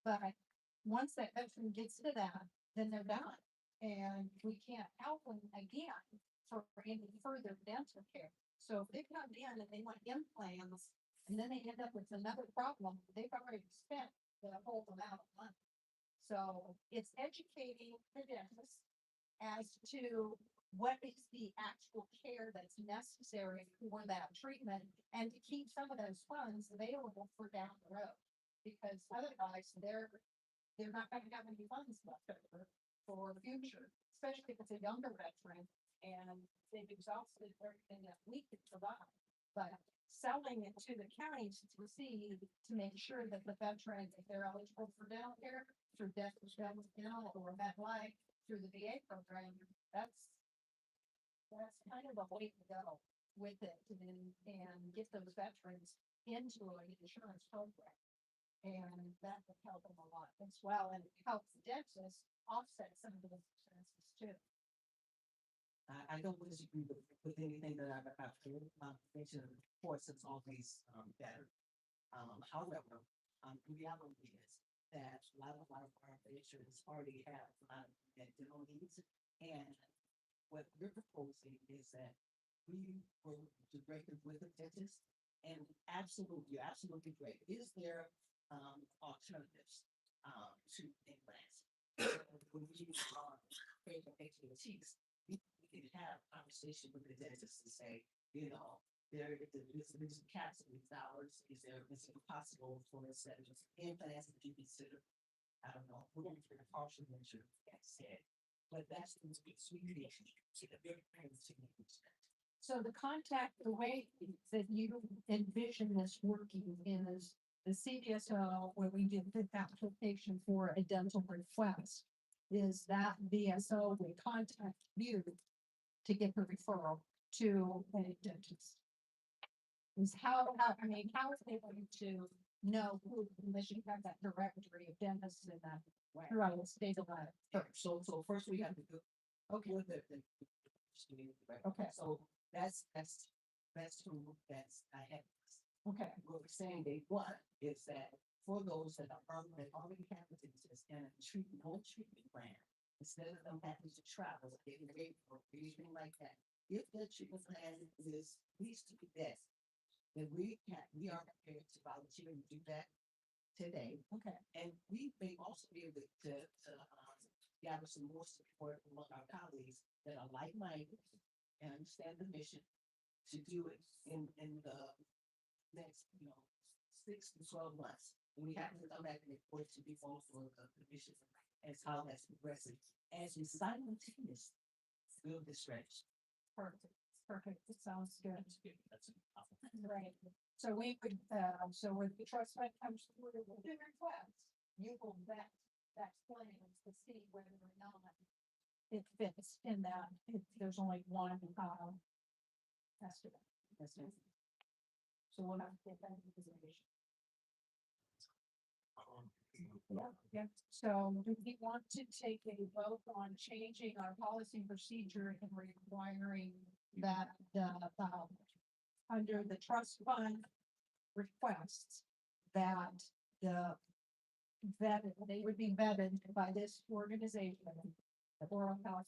But once that veteran gets to that, then they're done. And we can't help them again for any further dental care. So if they come in and they want implants, and then they end up with another problem, they've already spent the whole amount of money. So it's educating the dentist as to what is the actual care that's necessary for that treatment, and to keep some of those funds available for down the road. Because otherwise they're not gonna have any funds left over for the future, especially if it's a younger veteran and they've exhausted everything that we could provide. But selling it to the counties to see, to make sure that the veteran, if they're eligible for dental care through dental or MetLife through the VA program, that's kind of the way to go with it, and get those veterans into an insurance program. And that would help them a lot as well, and it helps the dentist offset some of those expenses too. I don't disagree with anything that I've heard, mentioned before, since always, better. However, the reality is that a lot of our patients already have a lot of dental needs, and what we're proposing is that we will direct them with a dentist, and absolutely, great. Is there, alternatives, to implants? When we are making the teeth, we can have a conversation with the dentist to say, you know, there's caps in these dollars. Is it possible for a set of implants that you consider? I don't know, we're going to a partial measure, said, but that's the sweet to the very significant. So the way that you envision this working is the CDSO, where we did the application for a dental request, is that VSO will contact you to get the referral to a dentist. Is how is they going to know who, unless you have that directory of dentists in that throughout the state of Iowa? So first we have to do, okay, Okay. so that's who I have. Okay. What we're saying they want is that for those that already have the dentist and a treatment plan, instead of them having to travel, getting ready or anything like that, if the treatment plan needs to be best, then we are prepared to volunteer and do that today. Okay. And we may also be able to gather some more support among our colleagues that are like-minded and understand the mission to do it in the next, 6 to 12 months. And we have to come back and report to be for the mission as how that's progressing, as we simultaneously build the stretch. Perfect. It sounds good. That's Right. So we would, so when the trust fund comes through with the request, you will vet that plan to see whether or not it fits in that, if there's only one, estimate. So we'll have to get that information. Yeah, so do we want to take a vote on changing our policy procedure and requiring that under the trust fund requests that they would be vetted by this organization, the Oral Health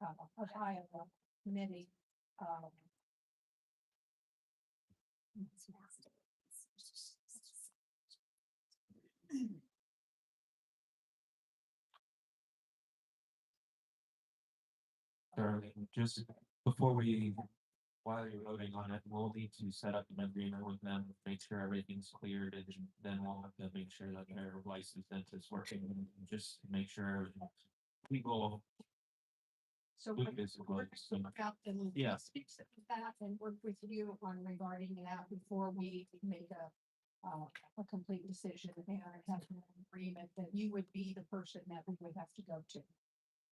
of Iowa Committee. Darlene, just before while you're voting on it, we'll need to set up an agreement with them, make sure everything's cleared, and then we'll have to make sure that their licensed dentist working, and just make sure people. So We we're can we're so- gonna look out and Yeah. speak to that and work with you on regarding that before we make a complete decision and have an agreement that you would be the person that we would have to go to.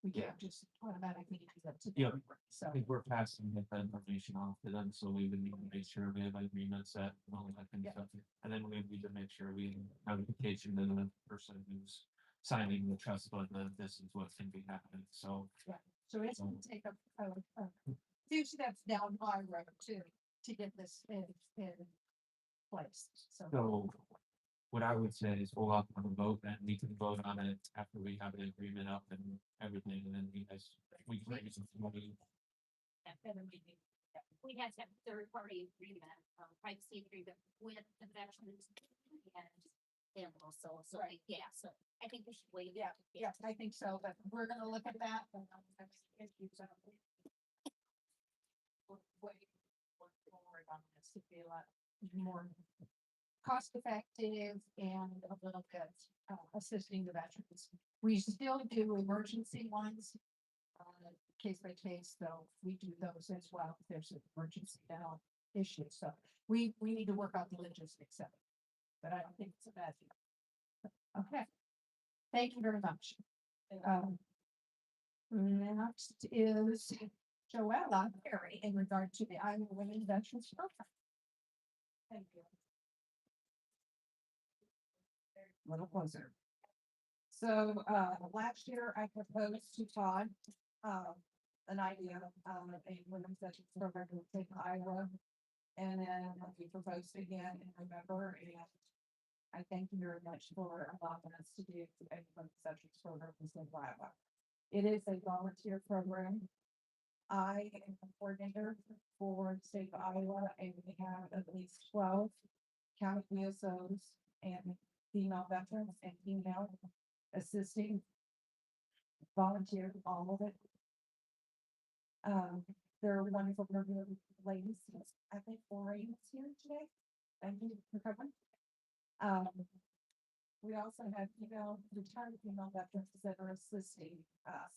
We can't just automatically do that to Yeah. them. So, I think we're passing that information off to them, so we would need to make sure we have agreements set and all that kind of stuff. And then we need to make sure we have notification to the person who's signing the trust fund that this is what's gonna be happening, so. so it's gonna take a few steps down my road to get this in place. So what I would say is hold off on the vote, and we can vote on it after we have the agreement up and everything, and then we can bring some money. We had to have third party agreement, privacy agreement with the veterans. And also, so Right. yeah, so I think we should wait. Yeah, yes, I think so, but we're gonna look at that. And issues out there. Way forward on this to be a lot more cost effective and a little bit assisting the veterans. We still do emergency ones, case by case, though, we do those as well, if there's an emergency now issue, so we need to work out the logistics of it. But I don't think it's a bad thing. Okay, thank you very much. Next is Joella Perry in regard to the Iowa Women Veterans Program. Thank you. Little closer. So, last year I proposed to Todd, an idea, a women's veterans program in the state of Iowa. And then we proposed again in November, and I thank you very much for allowing us to do a women's veterans program in the state of Iowa. It is a volunteer program. I am the coordinator for the state of Iowa, and we have at least 12 county VSOs and female veterans and female assisting volunteer, all of it. They're wonderful ladies. I think Maureen is here today. Thank you for coming. We also have retired female veterans that are assisting us.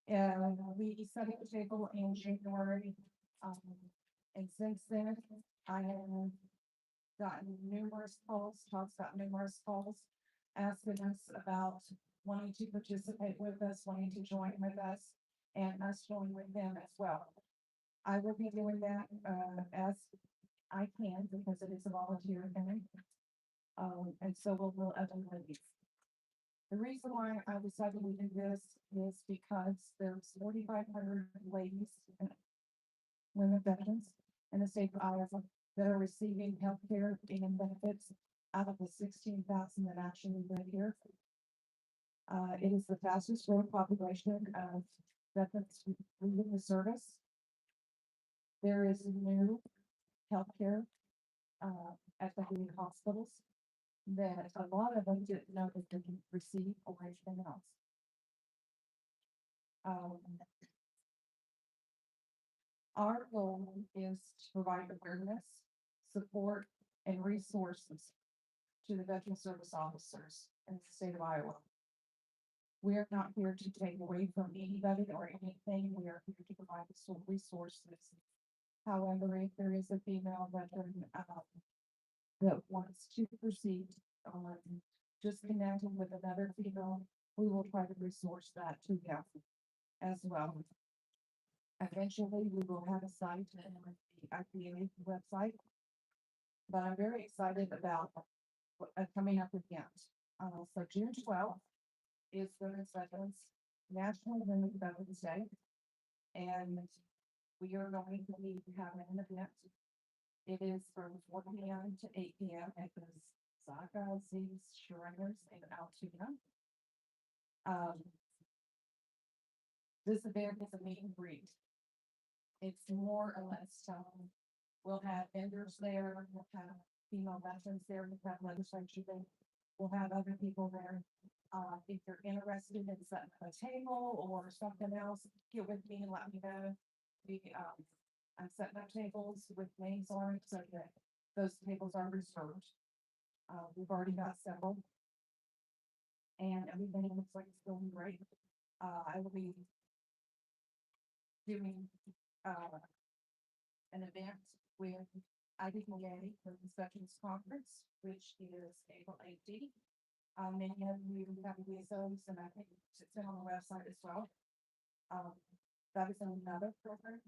And we set up a table in January. And since then, I have gotten numerous calls, Todd's got numerous calls asking us about wanting to participate with us, wanting to join with us, and us join with them as well. I will be doing that as I can because it is a volunteer thing. And so will other ladies. The reason why I decided to do this is because there's 4,500 ladies and women veterans in the state of Iowa that are receiving health care and benefits out of the 16,000 that actually live here. It is the fastest growing population of veterans leaving the service. There is new healthcare at the Heath hospitals that a lot of them didn't know that they can receive or anything else. Our goal is to provide awareness, support, and resources to the veteran service officers in the state of Iowa. We are not here to take away from anybody or anything. We are here to provide some resources. However, if there is a female veteran that wants to proceed on just connecting with another female, we will try to resource that to them as well. Eventually, we will have a site on the IPA website. But I'm very excited about coming up again. So June 12th is Women's Veterans, National Women's Veterans Day. And we are going to be having an event. It is from 4 p.m. to 8 p.m. at the Suesakul Shriners in Altoona. This event is a meet and greet. It's more or less, we'll have vendors there, we'll have female veterans there, we'll have legislature there, we'll have other people there. If you're interested in setting up a table or something else, get with me and let me know. I'm setting up tables with names on it so that those tables are reserved. We've already got several. And everything looks like it's going great. I will be doing an event with Heidi for the Veterans Conference, which is April 18th. Many of you have those, and I think it's been on the website as well. That is another program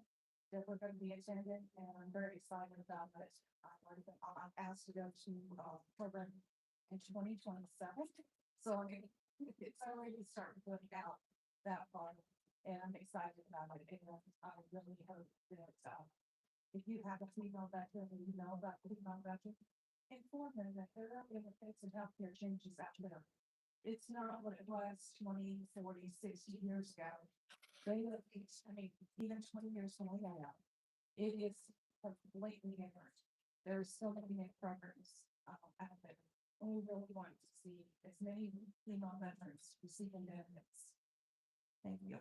that we're going to be attending, and I'm very excited about it. I'm asked to go to a program in 2027, so it's already starting to look out that far, and I'm excited about it. And I really hope that if you have a female veteran and you know about the female veteran, inform them that there are benefits and healthcare changes out there. It's not what it was 20, 40, 60 years ago. Even 20 years from now, it is completely different. There's so many new programs out there. And we really want to see as many female veterans receiving benefits. Thank you.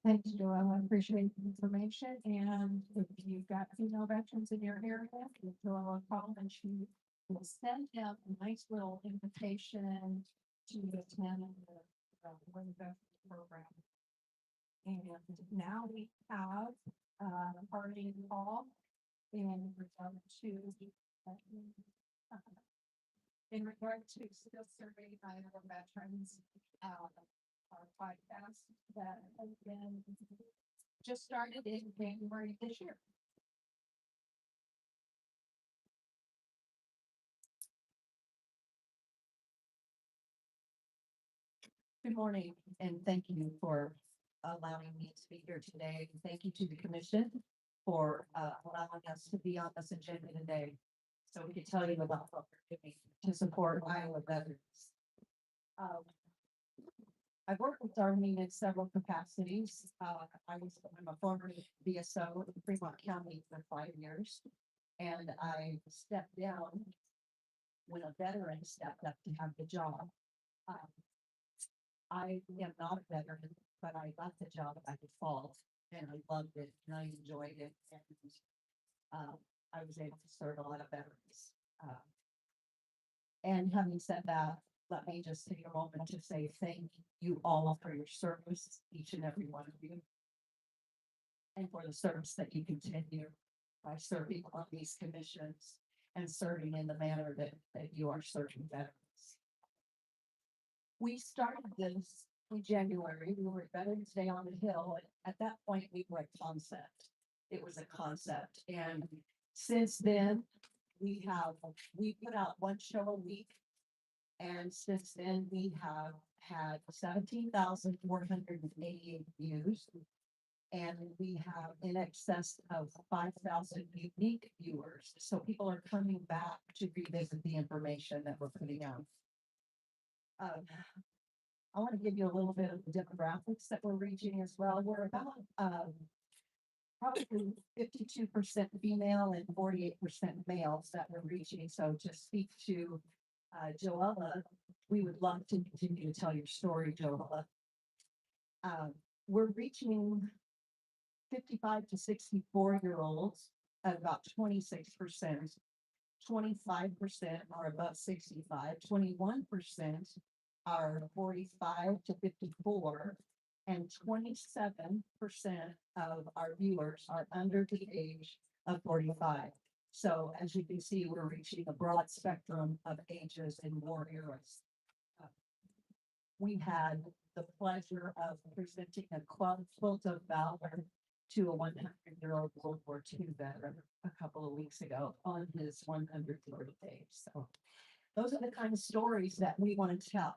Thank you, Joella. I appreciate the information. And if you've got female veterans in your area, give Joella a call and she will send out a nice little invitation to attend the Women's Veterans Program. And now we have party call in regard to still surveying our veterans. Our podcast that has been just started in January this year. Good morning, and thank you for allowing me to be here today. Thank you to the commission for allowing us to be on this agenda today, so we can tell you about what we're doing to support Iowa veterans. I've worked with Darlene in several capacities. I'm a former VSO in Fremont County for 5 years, and I stepped down when a veteran stepped up to have the job. I am not a veteran, but I got the job by default, and I loved it, and I enjoyed it, and I was able to serve a lot of veterans. And having said that, let me just take a moment to say thank you all for your service, each and every one of you, and for the service that you continue by serving on these commissions and serving in the manner that you are serving veterans. We started this in January. We were at Veterans Day on the Hill. And at that point, we were a concept. It was a concept. And since then, we put out one show a week. And since then, we have had 17,488 views. And we have in excess of 5,000 unique viewers. So people are coming back to revisit the information that we're putting out. I want to give you a little bit of the demographics that we're reaching as well. We're about probably 52% female and 48% males that we're reaching. So to speak to Joella, we would love to continue to tell your story, Joella. We're reaching 55 to 64-year-olds at about 26%. 25% are above 65, 21% are 45 to 54, and 27% of our viewers are under the age of 45. So as you can see, we're reaching a broad spectrum of ages and war eras. We had the pleasure of presenting a quilt of valor to a 100-year-old World War II veteran a couple of weeks ago on his 100th birthday. So those are the kind of stories that we want to tell.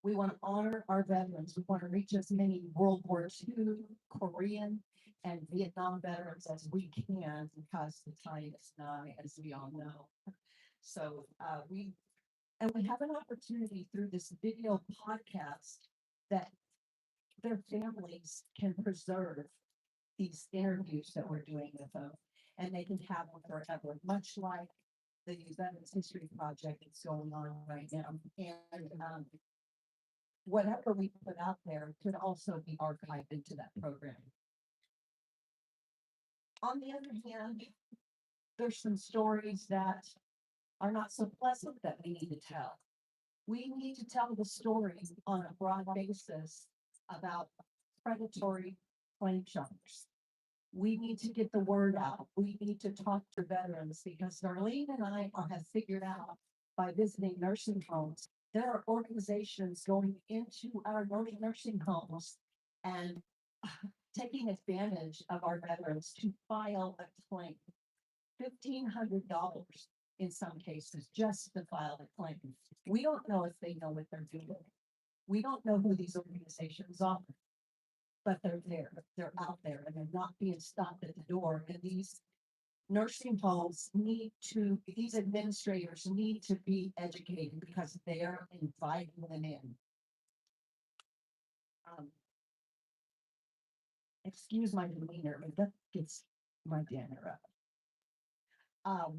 We want to honor our veterans. We want to reach as many World War II, Korean, and Vietnam veterans as we can because the time is nigh, as we all know. So we have an opportunity through this video podcast that their families can preserve these interviews that we're doing with them, and they can have them forever, much like the Veterans History Project that's going on right now. And whatever we put out there could also be archived into that program. On the other hand, there's some stories that are not so pleasant that we need to tell. We need to tell the story on a broad basis about predatory claim sharks. We need to get the word out. We need to talk to veterans because Darlene and I have figured out by visiting nursing homes, there are organizations going into our nursing homes and taking advantage of our veterans to file a claim. $1,500 in some cases just to file a claim. We don't know if they know what they're doing. We don't know who these organizations are, but they're there. They're out there and they're not being stopped at the door. And these nursing homes these administrators need to be educated because they are inviting them in. Excuse my demeanor, but that gets my dinner up.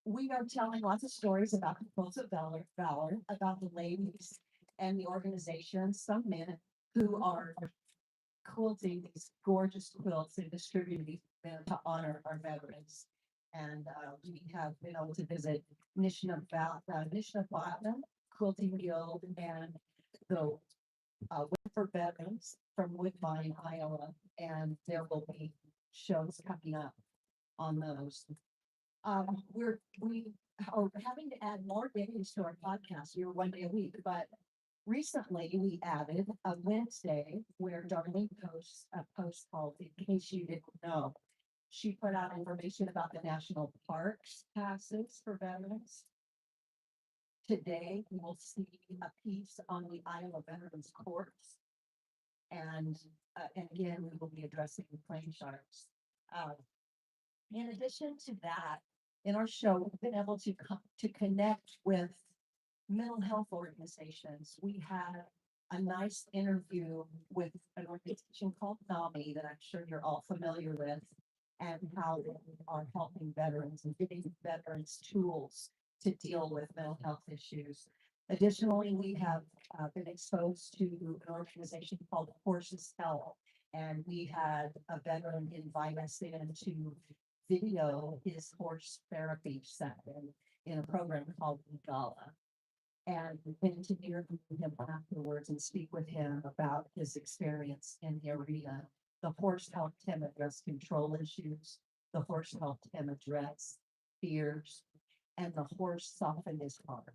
We are telling lots of stories about the quilts of valor, about the ladies and the organizations, some men who are quilting these gorgeous quilts and distributing them to honor our veterans. And we have been able to visit Nishnabotna Quilting Guild and the for veterans from Woodbine, Iowa, and there will be shows coming up on those. We are having to add more days to our podcast. You're 1 day a week, but recently we added a Wednesday where Darlene posts a post called "In Case You Didn't Know." She put out information about the national parks passes for veterans. Today, we will see a piece on the Iowa Veterans Courts. And again, we will be addressing the claim sharks. In addition to that, in our show, we've been able to connect with mental health organizations. We had a nice interview with an organization called NAMI that I'm sure you're all familiar with, and how they are helping veterans and giving veterans tools to deal with mental health issues. Additionally, we have been exposed to an organization called Horses Health, and we had a veteran invite us in to video his horse therapy session in a program called Gala. And we went to hear from him afterwards and speak with him about his experience in the arena. The horse helped him address control issues. The horse helped him address fears, and the horse softened his heart.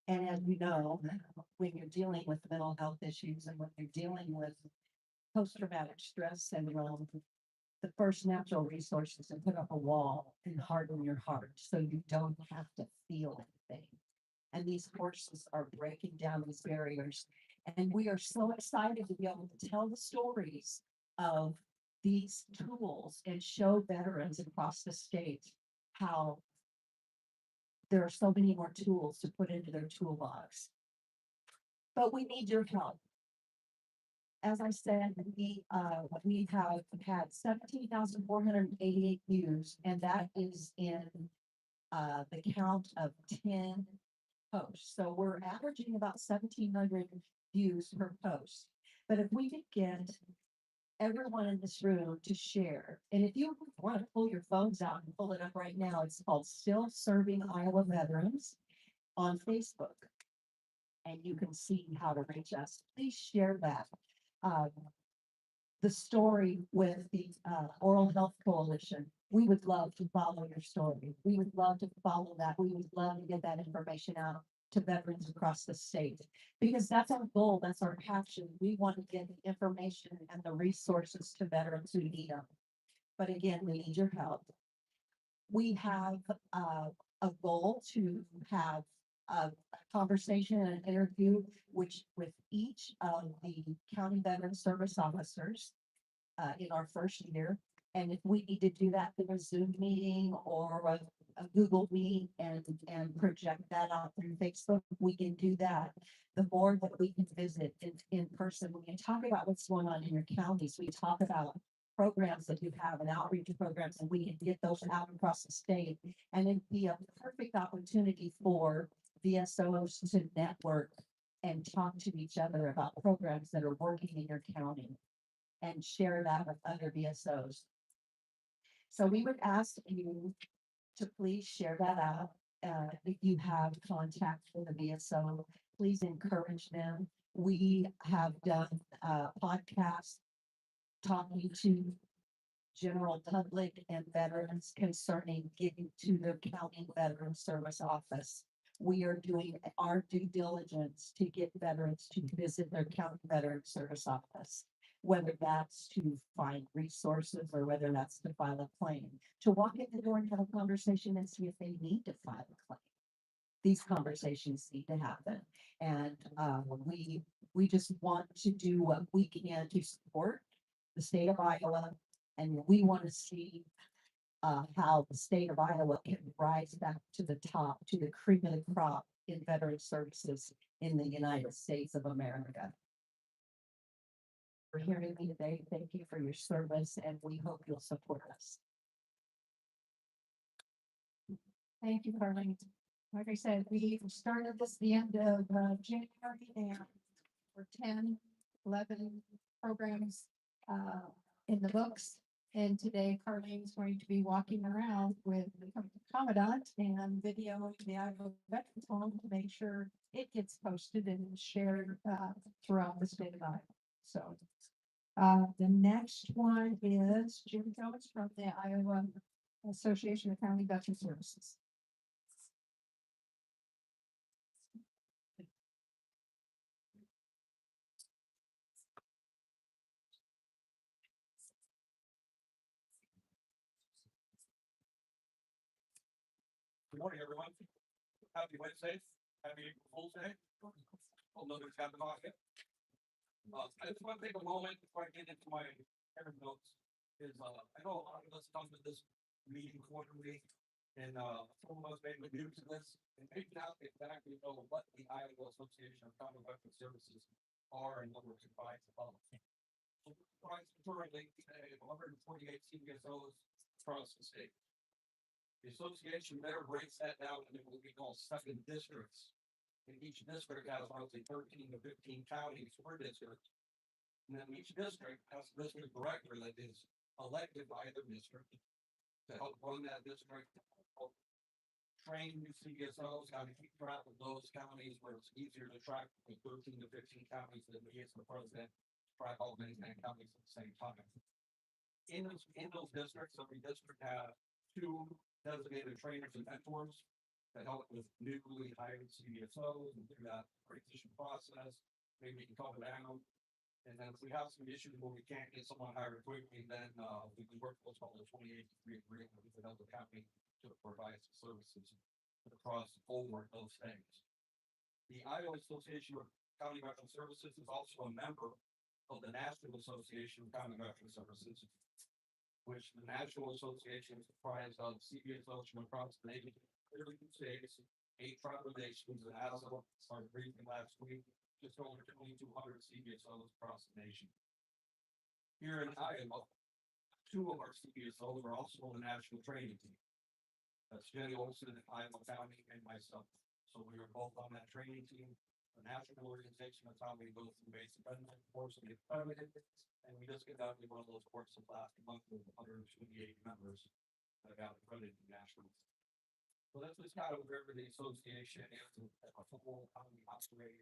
And as you know, when you're dealing with mental health issues and when you're dealing with post-traumatic stress syndrome, the first natural resource is to put up a wall and harden your heart so you don't have to feel anything. And these horses are breaking down these barriers. And we are so excited to be able to tell the stories of these tools and show veterans across the state how there are so many more tools to put into their toolbox. But we need your help. As I said, we have had 17,488 views, and that is in the count of 10 posts. So we're averaging about 1,700 views per post. But if we could get everyone in this room to share, and if you want to pull your phones out and pull it up right now, it's called Still Serving Iowa Veterans on Facebook. And you can see how to reach us. Please share that. The story with the Oral Health Coalition. We would love to follow your story. We would love to follow that. We would love to get that information out. to veterans across the state. Because that's our goal, that's our passion. We want to get the information and the resources to veterans who need them. But again, we need your help. We have a goal to have a conversation and an interview which with each of the county veteran service officers in our first year. And if we need to do that through a Zoom meeting or a Google Meet and project that out through Facebook, we can do that. The more that we can visit in person, we can talk about what's going on in your counties. We talk about programs that you have and outreach programs, and we can get those out across the state. And it'd be a perfect opportunity for VSOs to network and talk to each other about programs that are working in your county and share that with other VSOs. So we would ask you to please share that out. If you have contact with a VSO, please encourage them. We have done podcasts talking to general public and veterans concerning getting to the county veteran service office. We are doing our due diligence to get veterans to visit their county veteran service office, whether that's to find resources or whether that's to file a claim, to walk in the door and have a conversation and see if they need to file a claim. These conversations need to happen. And we just want to do what we can to support the state of Iowa. And we want to see how the state of Iowa can rise back to the top, to the cream of the crop in veteran services in the United States of America. For hearing me today, thank you for your service, and we hope you'll support us. Thank you, Darlene. Like I said, we started this the end of January, and for 10, 11 programs in the books. And today Carlene is going to be walking around with the commandant and videoing the Iowa Veterans Home to make sure it gets posted and shared throughout the state of Iowa. So the next one is Jim Jones from the Iowa Association of County Veteran Services. Good morning, everyone. Happy Wednesday. Happy April Fool's Day. Although there's happy market. I just want to take a moment before I get into my errand notes. I know a lot of us come to this meeting quarterly, and some of us may be new to this, and maybe not exactly know what the Iowa Association of County Veteran Services are and what we're comprised of. So we're comprised currently of 148 CVSOs across the state. The association better breaks that down into what we call second districts. And each district has roughly 13 to 15 counties per district. And then each district has a district director that is elected by the district to help run that district, help train new CVSOs, how to keep track of those counties where it's easier to track the 13 to 15 counties than it is the president to track all many counties at the same time. In those districts, every district has 2 designated trainers and mentors that help with newly hired CVSOs and through that transition process. Maybe we can calm it down. And then if we have some issues where we can't get someone hired quickly, then we can work what's called a 2083 agreement with another county to provide some services across over those things. The Iowa Association of County Veteran Services is also a member of the National Association of County Veteran Services, which the National Association is comprised of CVSOs from across the nation, 32 states, 8 tribal nations, and as of our briefing last week, just over 2,200 CVSOs across the nation. Here in Iowa, 2 of our CVSOs are also on the national training team. That's Jenny Olson in Iowa County and myself. So we are both on that training team. The national organization, that's how we go through basic benefit course and get accredited. And we just conducted one of those courses last month with 128 members that got accredited nationally. So that's just kind of where the association is as a whole, how we operate.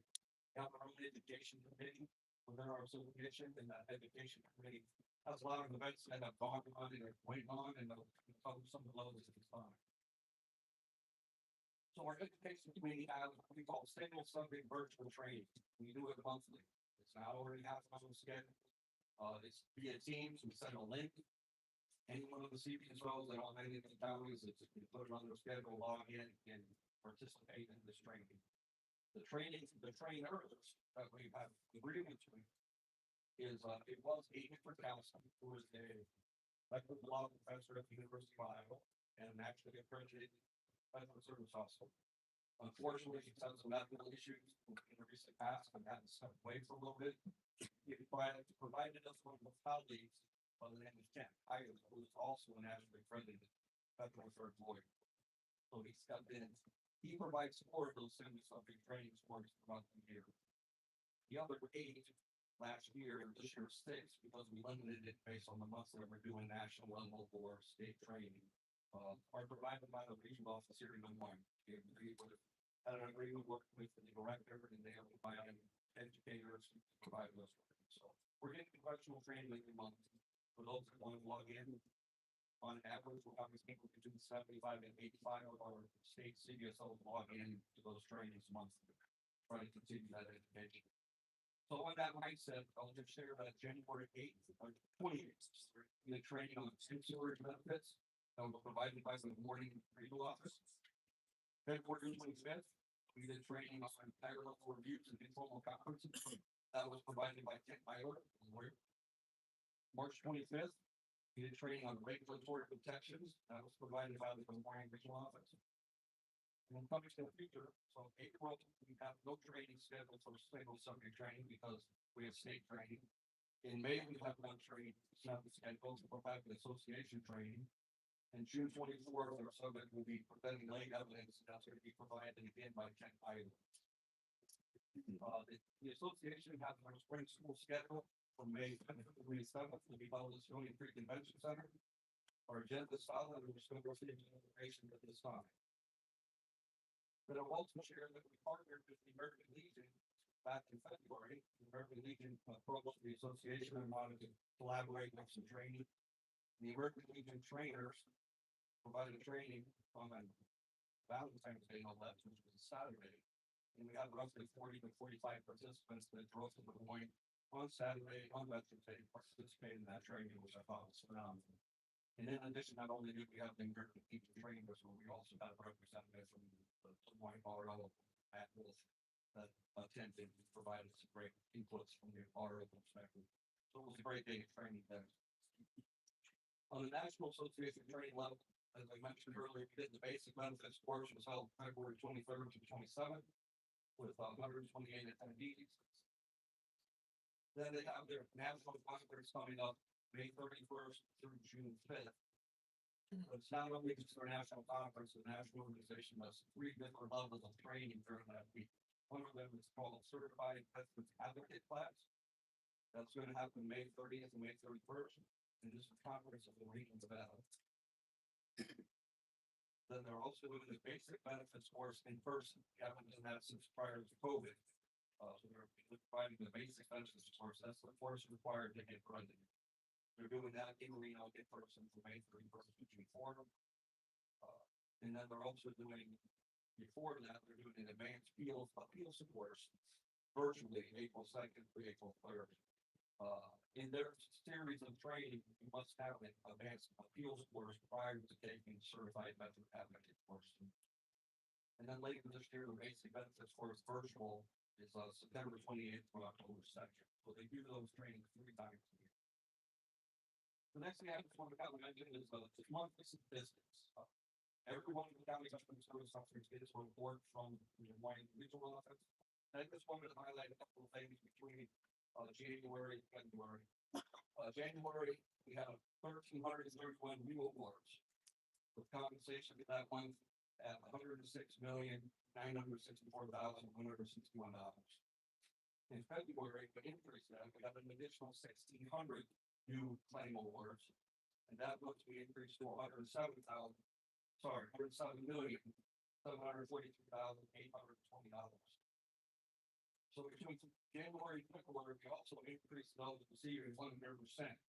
We have our own education committee within our association, and that education committee has a lot of events that have gone on and are going on, and they'll cover some of those at this time. So our education committee has what we call single subject virtual training. We do it monthly. It's not already happening on the schedule. It's via Teams. We send a link. Anyone on the CPSOs that on any of the counties, it's you put it on their schedule, log in and participate in this training. The trainers that we have agreements with is, it was Amy Perkowski, who is a lecturer law professor at the University of Iowa and actually accredited federal service officer. Unfortunately, she's had some medical issues in the recent past and had to step away for a little bit. He provided us one of the colleagues by the name of Ken Heidi, who is also a nationally accredited federal third lawyer. So he stepped in. He provides support of those single subject training courses throughout the year. The other 8 last year, and this year 6, because we limited it based on the months that we're doing national level or state training, are provided by the regional office here in Des Moines. We would have had an agreement working with the director, and they have provided educators to provide those. So we're getting professional training every month. For those that want to log in, on average, we're having people between 75 and 85 of our state CBSOs log in to those trainings monthly, try to continue that education. So on that mindset, I'll just share that January 8th or 28th, the training on storage benefits that was provided by the morning legal office. February 25th, we did training on higher level reviews and informal conferences. That was provided by Ken Beyer, lawyer. March 25th, we did training on regulatory protections. That was provided by the Des Moines regional office. And then coming to the future, so April, we have no training scheduled for single subject training because we have state training. In May, we have one training scheduled to provide the association training. And June 24th, our subject will be presenting late evidence. That's going to be provided again by Ken Heidi. The association has our spring school schedule from May 27th will be held at the Stony Creek Convention Center. Our agenda is solid, and we're still receiving information at this time. But I'll also share that we partnered with the American Legion back in February. The American Legion approached the association and wanted to collaborate with some training. The American Legion trainers provided training on Valentine's Day, no less, which was a Saturday. And we had roughly 40 to 45 participants that drove to Des Moines on Saturday, on Veterans Day, participate in that training, which I thought was phenomenal. And in addition, not only did we have the American Legion trainers, but we also had a representative from the Des Moines, Colorado, at Wolf that attended and provided some great inputs from the Colorado perspective. So it was a great day of training there. On the National Association training level, as I mentioned earlier, we did the basic benefits course, was held February 23rd to 27th with 128 attendees. Then they have their national conference coming up May 31st through June 5th. It's not only just their national conference, the national organization has 3 different levels of training during that week. One of them is called Certified Veterans Advocate class. That's going to happen May 30th and May 31st. And this is a conference of the region development. Then they're also doing the basic benefits course in person. We haven't done that since prior to COVID. So they're providing the basic benefits course. That's the course required to get funded. They're doing that in Reno in person for May 31st to June 4th. And then they're also doing, before that, they're doing an advanced appeal course virtually April 2nd through April 3rd. In their series of training, you must have an advanced appeals course prior to taking certified veteran advocate course. And then later this year, the basic benefits course virtual is September 28th through October 2nd. So they do those trainings 3 times a year. The next thing I just want to mention is the monthly statistics. Every one of the county veteran service officers gets a report from the White regional office. And I just wanted to highlight a couple of things between January and February. January, we have 1,331 new awards with compensation for that month at $106,964,161. In February, we increased that. We have an additional 1,600 new claim awards, and that month we increased to $107,743,820. So between January and February, we also increased those receiving 100%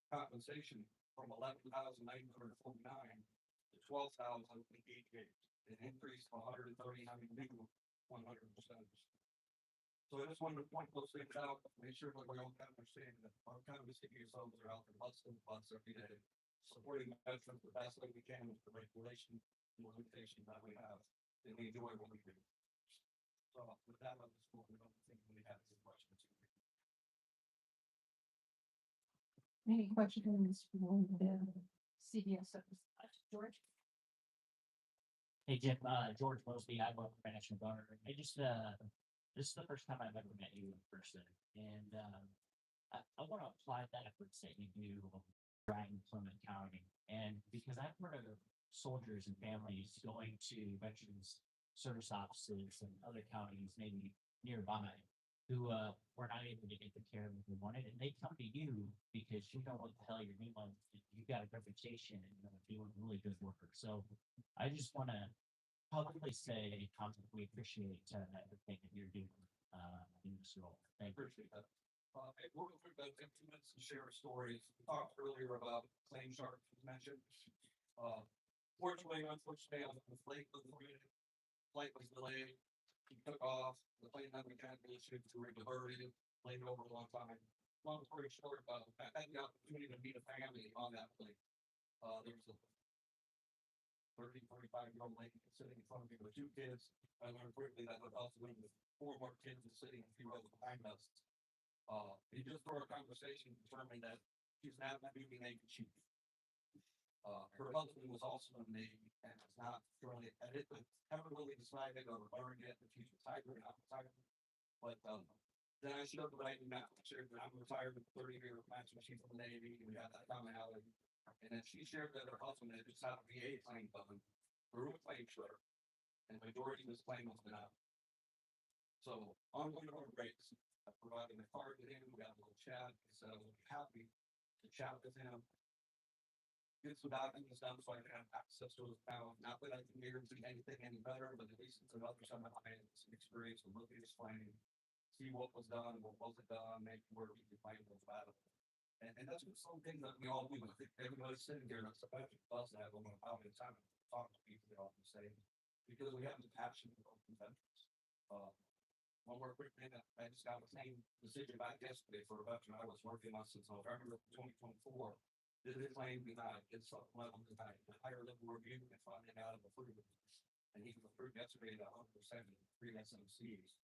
compensation from $11,949 to $12,088. an increase of 139 new 100%. So I just wanted to point those things out, make sure that we all kind of understand that our kind of city yourselves are out there busting butts every day, supporting veterans the best way we can with the regulation and limitations that we have, and we enjoy what we do. So with that, I'm just moving on to think we have some questions. Any questions for the CDS? George? Hey, Jim, George Mosby, I work for National Guard. I just, this is the first time I've ever met you in person, and, I want to apply that efforts that you do around Plymouth County. And because I've heard of soldiers and families going to veterans service offices and other counties, maybe nearby, who, were not able to get the care that they wanted, and they come to you because you know what the hell you're doing. You got a reputation and you're doing really good work. So I just want to publicly say how much we appreciate everything that you're doing in this role. Thank you. Appreciate that. We're going through about 2 minutes to share stories. We talked earlier about claim sharks was mentioned. Fortunately, unfortunately, on the flight was delayed. He took off. The plane had mechanical issues. We were diverted. Plane over a long time. Long story short, I had the opportunity to meet a family on that plane. There was a 45-year-old lady sitting in front of me with 2 kids. I learned quickly that was also with 4 more kids sitting a few rows behind us. He just through our conversation determined that she's not a Navy chief. Her husband was also in the Navy and was not really, and it was never really decided or learned yet if he's retired or not retired. But then I showed what I do now. I shared that I'm retired with 30-year master chief of the Navy. We had that commonality. And then she shared that her husband had just had a VA claim done through a claim shredder, and the majority of his claim was denied. So on one of our breaks, I provided a card to him. We got a little chat. He said I would be happy to chat with him. Get some documents done so I can have access to his account. Not that I can guarantee anything any better, but at least it's another time I had some experience with looking at his claim, see what was done, what wasn't done, make where we can find those battles. And that's just something that we all do. I think everybody's sitting here, that's the passion for us to have a little how many times talk to people that all the same, because we have the passion for open veterans. One more quick thing, I just got the same decision back yesterday for a veteran I was working on since November of 2024. Did his claim denied, it's supplemental denied, the higher level review and finding out of approval. And he was approved yesterday at 100% in 3 SMCs.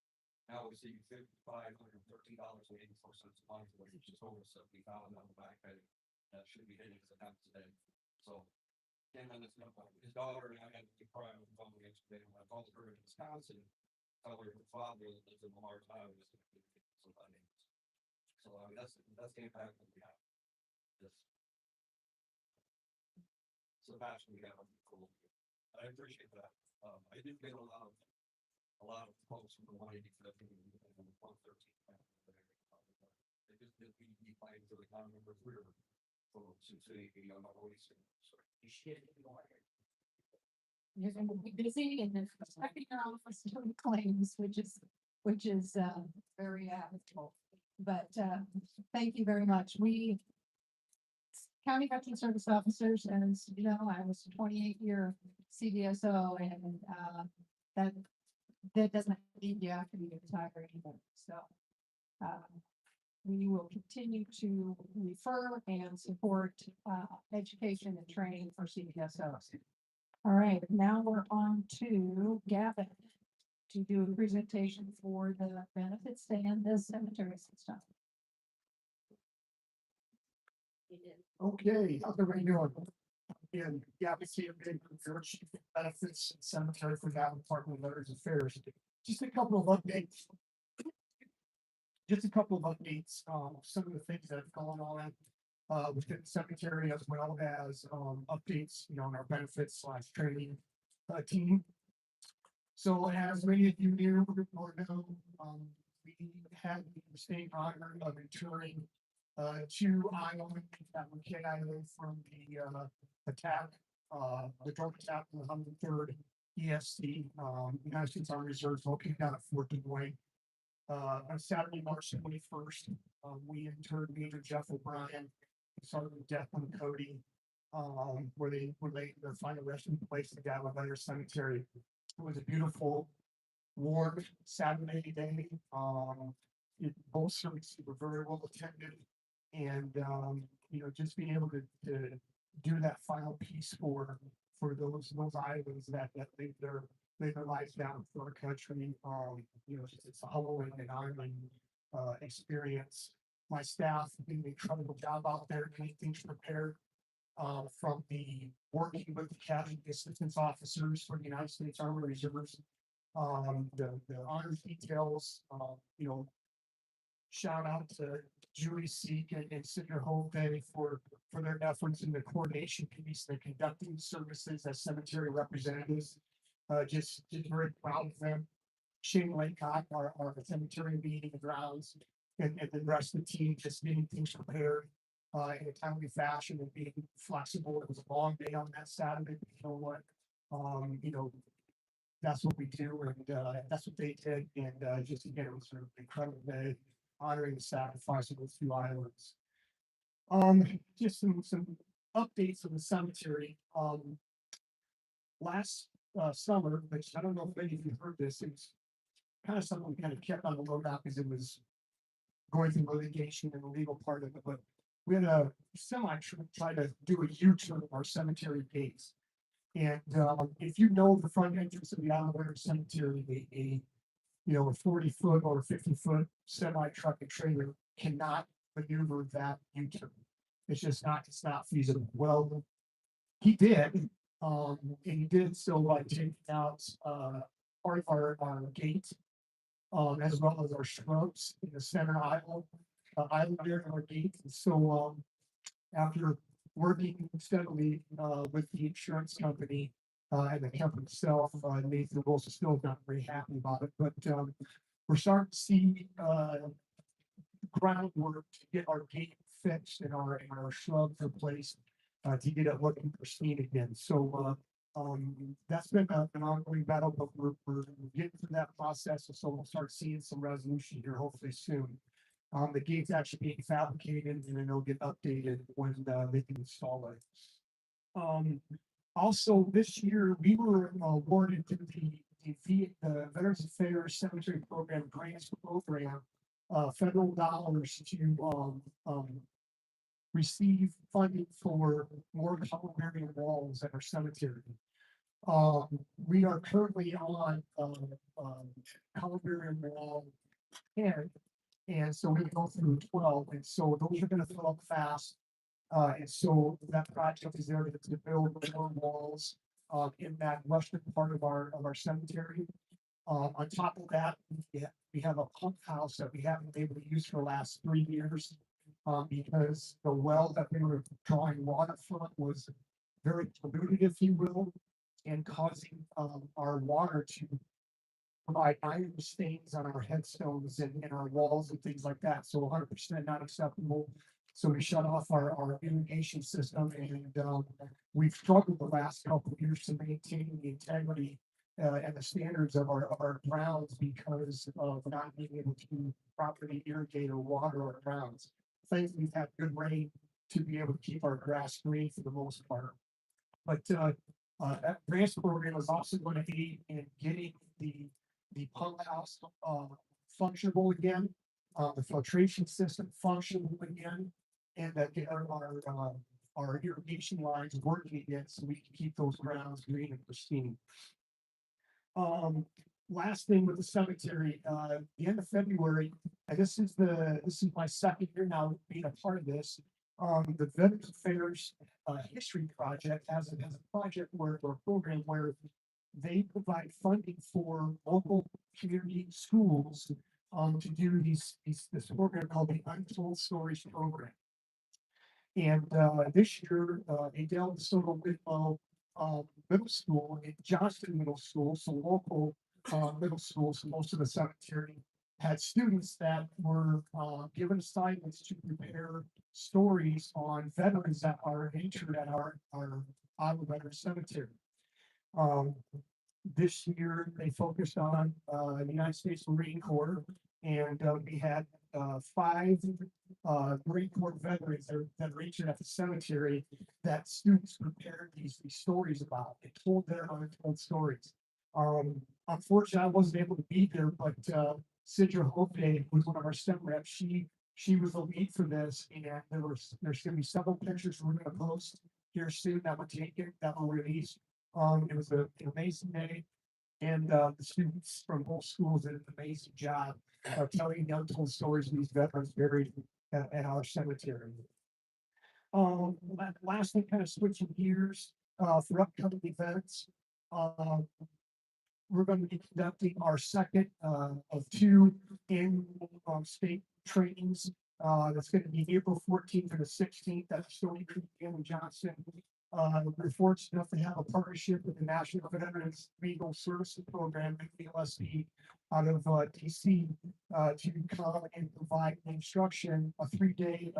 Now we see $513.84 a month, which is over 70,000 on the back pay. That should be hitting his account today. So, again, his daughter and I had to cry on the phone yesterday. When I called her in Wisconsin, tell her her father lives in Lamar, Iowa. Somebody. So I mean, that's the impact that we have. This. So that's we have. Cool. I appreciate that. I do get a lot of folks from the 185 and 113. They just did be playing for the common members. We're from Suesakul, always. You should be more. You're going to be busy and then expecting your office doing claims, which is very applicable. But thank you very much. We County Veteran Service Officers, as you know, I was a 28-year CVSO, and that doesn't mean you have to be retired either. So we will continue to refer and support education and training for CVSOs. All right, now we're on to Gavin to do a presentation for the benefits and the cemetery system. Okay, how's everybody doing? And yeah, we see a big benefits and cemetery for that Department of Veterans Affairs. Just a couple of updates. Some of the things that have gone on within the cemetery, as well as updates, on our benefits / training team. So as many of you knew or know, we had the distinct honor of interring 2 islands that were KIA from the attack, the drone attack on the 103rd ESC, United States Army Reserve, located down at Fort Duquesne. On Saturday, March 21st, we interred Major Jeff O'Brien, Sergeant Declan Cody, where they're finding a resting place to gather Beyer Cemetery. It was a beautiful, warm Saturday day. Both services were very well attended, and just being able to do that final piece for those islands that laid their lives down for our country. It's a humbling and honoring experience. My staff did an incredible job out there, getting things prepared. From the working with the casualty assistance officers for the United States Army Reserves, the honors details, shout out to Julie Seek and Senator Haugsted for their efforts in the coordination piece. They're conducting services as cemetery representatives. Just very proud of them. Shane Laycock, our cemetery meeting grounds, and the rest of the team just getting things prepared in a timely fashion and being flexible. It was a long day on that Saturday, but you know what? That's what we do, and that's what they did. And just again, it was an incredible day, honoring the sacrifice of those two islands. Just some updates on the cemetery. Last summer, which I don't know if many of you heard this, it was kind of something we kind of kept on the lookout because it was going through litigation and the legal part of it, but we had a try to do a U-turn of our cemetery gates. And if you know the front entrance of the Auditorium Cemetery, a 40-foot or 50-foot semi truck and trailer cannot maneuver that U-turn. It's not feasible. Well, he did, and he did so by taking out part of our gate, as well as our shrubs in the center aisle there in our gate. And so after working steadily with the insurance company and the company itself, Nathan Wilson still not very happy about it, but we're starting to see groundwork to get our gate fixed and our shrubs replaced to get it looking pristine again. So that's been an ongoing battle, but we're getting through that process, so we'll start seeing some resolution here hopefully soon. The gate's actually being fabricated, and then it'll get updated when they can install it. Also, this year we were awarded to the Veterans Affairs Cemetery Program Grants Program federal dollars to receive funding for more columbarium walls at our cemetery. We are currently on columbarium wall 10. And so we go through 12, and so those are going to fill up fast. And so that project is there to build more walls in that western part of our cemetery. On top of that, we have a pump house that we haven't been able to use for the last 3 years because the well that we were drawing water from was very polluted, if you will, and causing our water to provide iron stains on our headstones and our walls and things like that. So 100% not acceptable. So we shut off our irrigation system, and we've struggled the last couple of years to maintain the integrity and the standards of our grounds because of not being able to properly irrigate or water our grounds. Thankfully, we've had good rain to be able to keep our grass green for the most part. But that grants program is also going to aid in getting the pump house functionable again, the filtration system functionable again, and that get our irrigation lines working again so we can keep those grounds green and pristine. Last thing with the cemetery, the end of February, and this is my second year now being a part of this. The Veterans Affairs History Project has a project or a program where they provide funding for local community schools to do this program called the Untold Stories Program. And this year, Adele DeSoto Whitlow Middle School and Johnston Middle School, so local middle schools, most of the cemetery had students that were given assignments to prepare stories on veterans that are interred at our Iowa Veterans Cemetery. this year they focused on, the United States Marine Corps. And, we had, five, Marine Corps veterans that reached at the cemetery that students prepared these stories about. They told their untold stories. Unfortunately, I wasn't able to be there, but, Sidra Hope was one of our STEM reps. She was the lead for this, and there's gonna be several pictures we're gonna post here soon that were taken, that were released. It was an amazing day, and the students from both schools did an amazing job of telling the untold stories of these veterans buried at our cemetery. Lastly, kind of switching gears for upcoming events. We're going to be conducting our second of two annual state trainings. That's going to be April 14th and the 16th. That's Stony Creek and Johnson. We're fortunate enough to have a partnership with the National Veterans Legal Services Program, NVLSE, out of DC, to come and provide instruction, a 3-day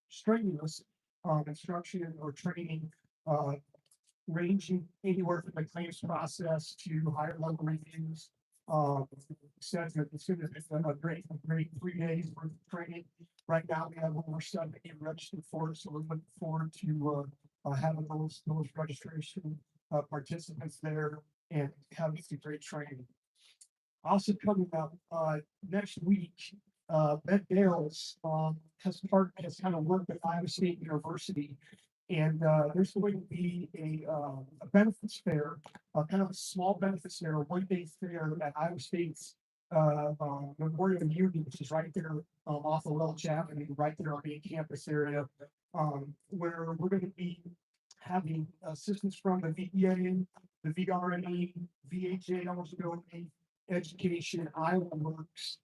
strenuous instruction or training, ranging anywhere from the claims process to higher level reviews. It's a great 3 days worth of training. Right now, we have over 70 registered for it, so we're looking forward to having those registration participants there and having some great training. Also coming up next week, Beth Dales has kind of worked with Iowa State University. And there's going to be a benefits fair, kind of a small benefits fair, a 1-day fair at Iowa State's Memorial Union, which is right there off of Welch Avenue, right there on the campus area, where we're going to be having assistance from the VEA, the VR&E, VHA eligibility, education, Iowa Works,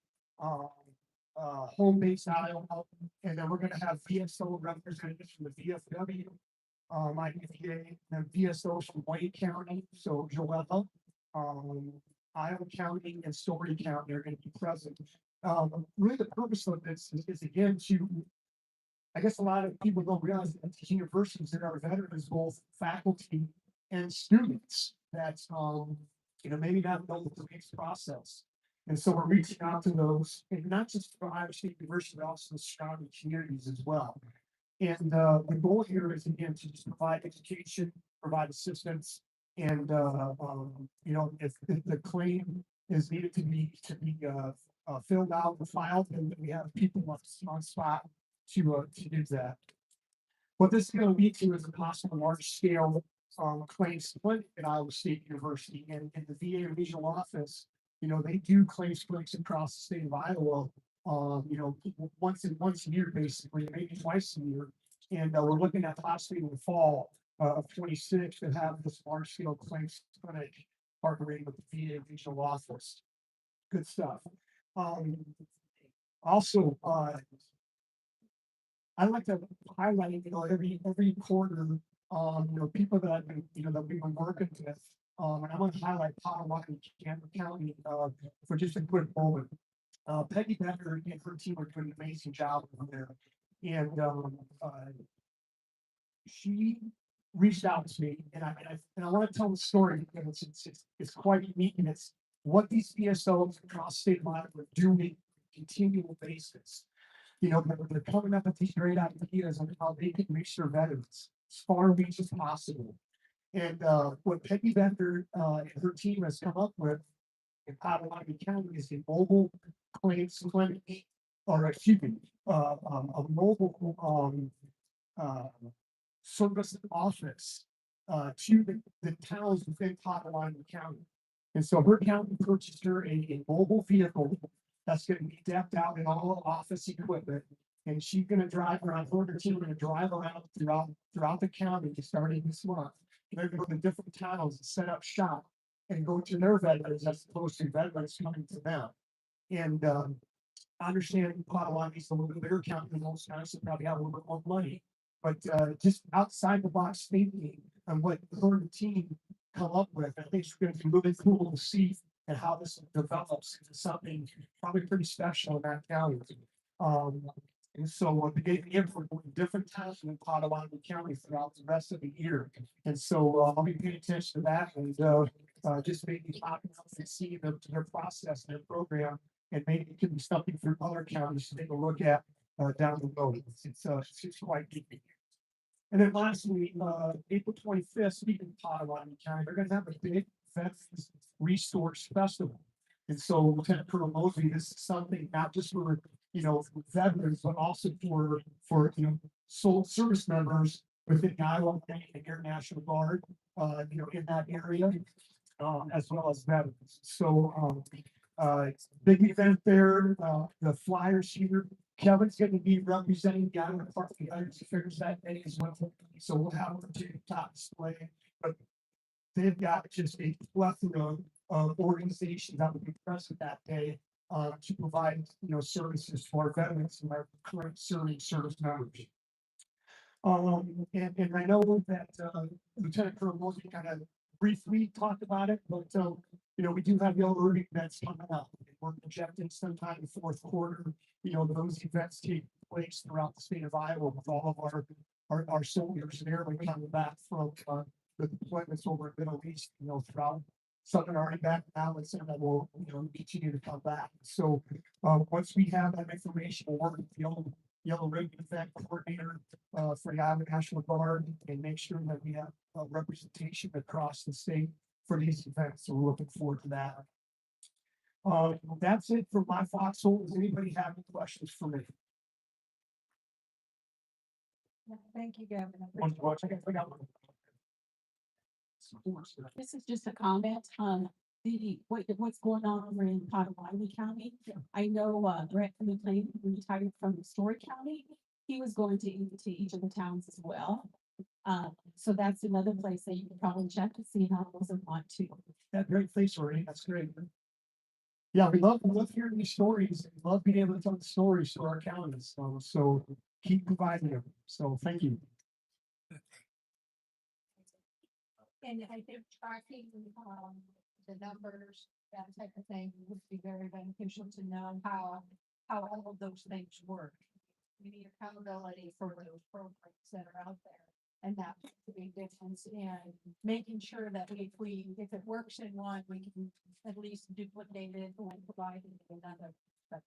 home-based Iowa, and then we're going to have VSO representatives from the VFW, IDVA, and VSOs from Wayne County, so Joella, Iowa County, and Story County are going to be present. Really, the purpose of this is again to, I guess a lot of people don't realize that the universities that are veterans, both faculty and students, that maybe not know the police process. And so we're reaching out to those, and not just for Iowa State University, but also the surrounding communities as well. And the goal here is again to just provide education, provide assistance, and if the claim is needed to be filled out and filed, and we have people on spot to do that. What this is going to lead to is a possible large scale claim split at Iowa State University, and the VA regional office. They do claim splits across the state of Iowa, once a year, basically, maybe twice a year. And we're looking at possibly in the fall of 26 to have this large scale claims clinic partnering with the VA regional office. Good stuff. Also, I'd like to highlight, every quarter, people that I've been, that we've been working with. And I want to highlight Paulline and Camden County for just a quick moment. Peggy Becker and her team are doing an amazing job over there. And she reached out to me, and I want to tell the story because it's quite unique, and it's what these PSOs across state line are doing on a continual basis. They're coming up with these great ideas on how they can reach their veterans as far reach as possible. And what Peggy Becker and her team has come up with in Potawatomi County is a mobile claims clinic, or excuse me, a mobile service office to the towns within Potawatomi County. And so her county purchased her a mobile vehicle that's going to be decked out in all office equipment. And she's going to drive around, her team are going to drive around throughout the county starting this month. They're going to go to different towns and set up shop and go to their veterans as opposed to veterans coming to them. And I understand Potawatomi is a little bit bigger county than most counties, so probably have a little bit more money. But just outside the box thinking and what her and the team come up with, I think it's going to be really cool to see and how this develops into something probably pretty special in that county. And so they gave me input on different towns in Potawatomi County throughout the rest of the year. And so I'll be paying attention to that and just maybe talking and seeing their process, their program, and maybe it can be something for other counties to take a look at, down the road. It's quite neat. And then lastly, April 25th, speaking of Paulline County, they're gonna have a big Veterans Resource Festival. And so Lieutenant Colonel Mosby, this is something not just for, veterans, but also for, service members within the Iowa and Air National Guard, in that area, as well as veterans. So, big event there, the flyers here. Kevin's going to be representing the Iowa Department of Veterans Affairs that day as well. So we'll have them to top display. But they've got just a plethora of organizations that will be present that day to provide, services to our veterans and our current serving service members. And I know that Lieutenant Colonel Mosby kind of briefly talked about it, but we do have yellow ribbon events coming up. We're projecting sometime in the fourth quarter. Those events take place throughout the state of Iowa with all of our soldiers and airmen coming back from the deployments over in the Middle East, throughout. Some are already back now, and some that will, continue to come back. So once we have that information, we'll work with the yellow ribbon event coordinator for the Iowa National Guard and make sure that we have representation across the state for these events. So we're looking forward to that. That's it for my foxhole. Does anybody have any questions for me? Thank you, Gavin. This is just a comment on what's going on over in Potawatomi County. I know Brett McLean retired from Story County. He was going to each of the towns as well. So that's another place that you can probably check to see how those are want to. That great place, Ray. That's great. Yeah, we love hearing these stories. We love being able to tell the stories to our counties. So keep providing them. So thank you. And I think tracking, the numbers, that type of thing would be very beneficial to know how all of those things work. We need accountability for those programs that are out there. And that's the big difference in making sure that if it works in one, we can at least duplicate it and provide it in another. But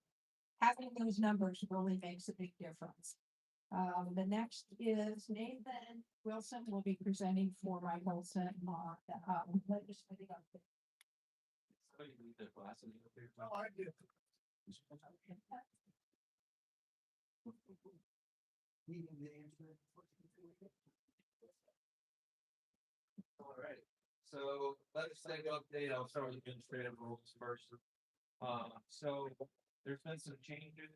having those numbers really makes a big difference. The next is Nathan Wilson will be presenting for my Wilson legislative update. Somebody leave their glasses up here. Well, I do. All right, so legislative update, I'll start with administrative rules first. So there's been some changes,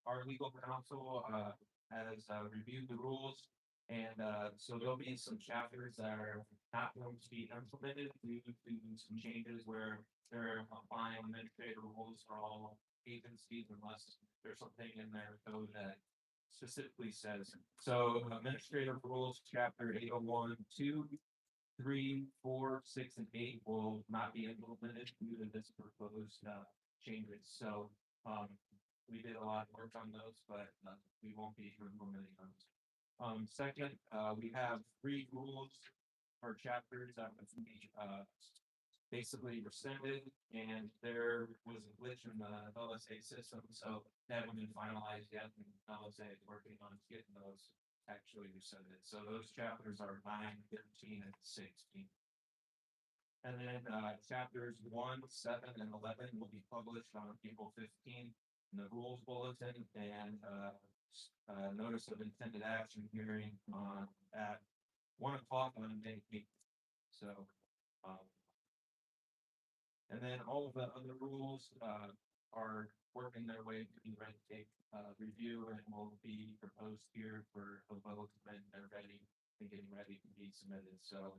our legal counsel, has, reviewed the rules. And, so there'll be some chapters that are not going to be implemented due to some changes where they're applying administrative rules for all agencies unless there's something in their code that specifically says. So administrative rules, chapter 801, 2, 3, 4, 6, and 8 will not be implemented due to this proposed changes. So we did a lot of work on those, but we won't be implementing those. Second, we have 3 rules or chapters that would be basically rescinded, and there was a glitch in the LSA system, so that hasn't been finalized yet, and LSA is working on getting those actually rescinded. So those chapters are 9, 13, and 16. And then chapters 1, 7, and 11 will be published on April 15th in the rules bulletin, and notice of intended action hearing on at 1 o'clock on May 8th. So and then all of the other rules are working their way to be ready to take review and will be proposed here for a vote when they're ready and getting ready to be submitted. So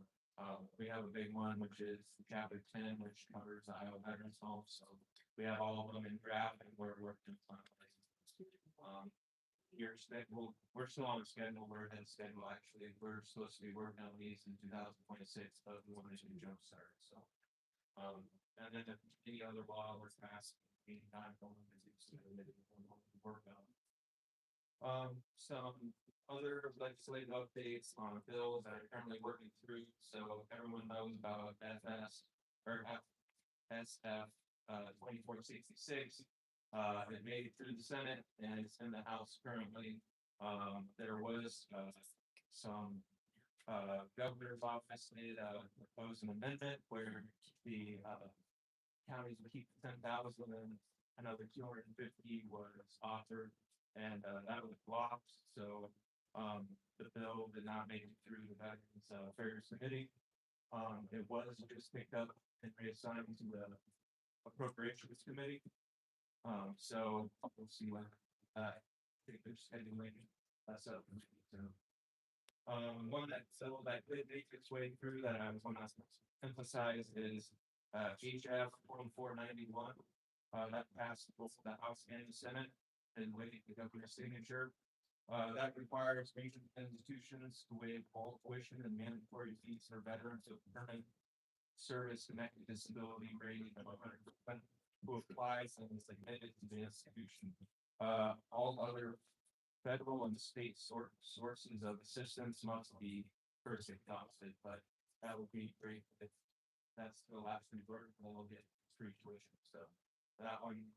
we have a big one, which is chapter 10, which covers the Iowa Veterans Home. So we have all of them in draft, and we're working on your schedule. We're still on the schedule. We're ahead of schedule. Actually, we're supposed to be working on these in 2026, but we wanted to jumpstart. So, and then if any other law was passed, anytime, work on. Some other legislative updates on bills that are currently working through, so everyone knows about FS or SF 2466. It made it through the Senate and it's in the House currently. There was some governor's office made proposed an amendment where the counties would keep 10,000 and another 250 was offered, and that was blocked. So the bill did not make it through the Veterans Affairs Committee. It was just picked up and reassigned to the Appropriations Committee. So we'll see what I think they're scheduling. So one that did make its way through that I was want to emphasize is HF 1491. That passed both the House and the Senate and waiting the governor's signature. That requires major institutions to waive all tuition and mandatory fees for veterans of permanent service connected disability rating of 100% who applies and is admitted to the institution. All other federal and state sources of assistance must be first exhausted, but that would be great if that's the last resort, and we'll get free tuition. So that one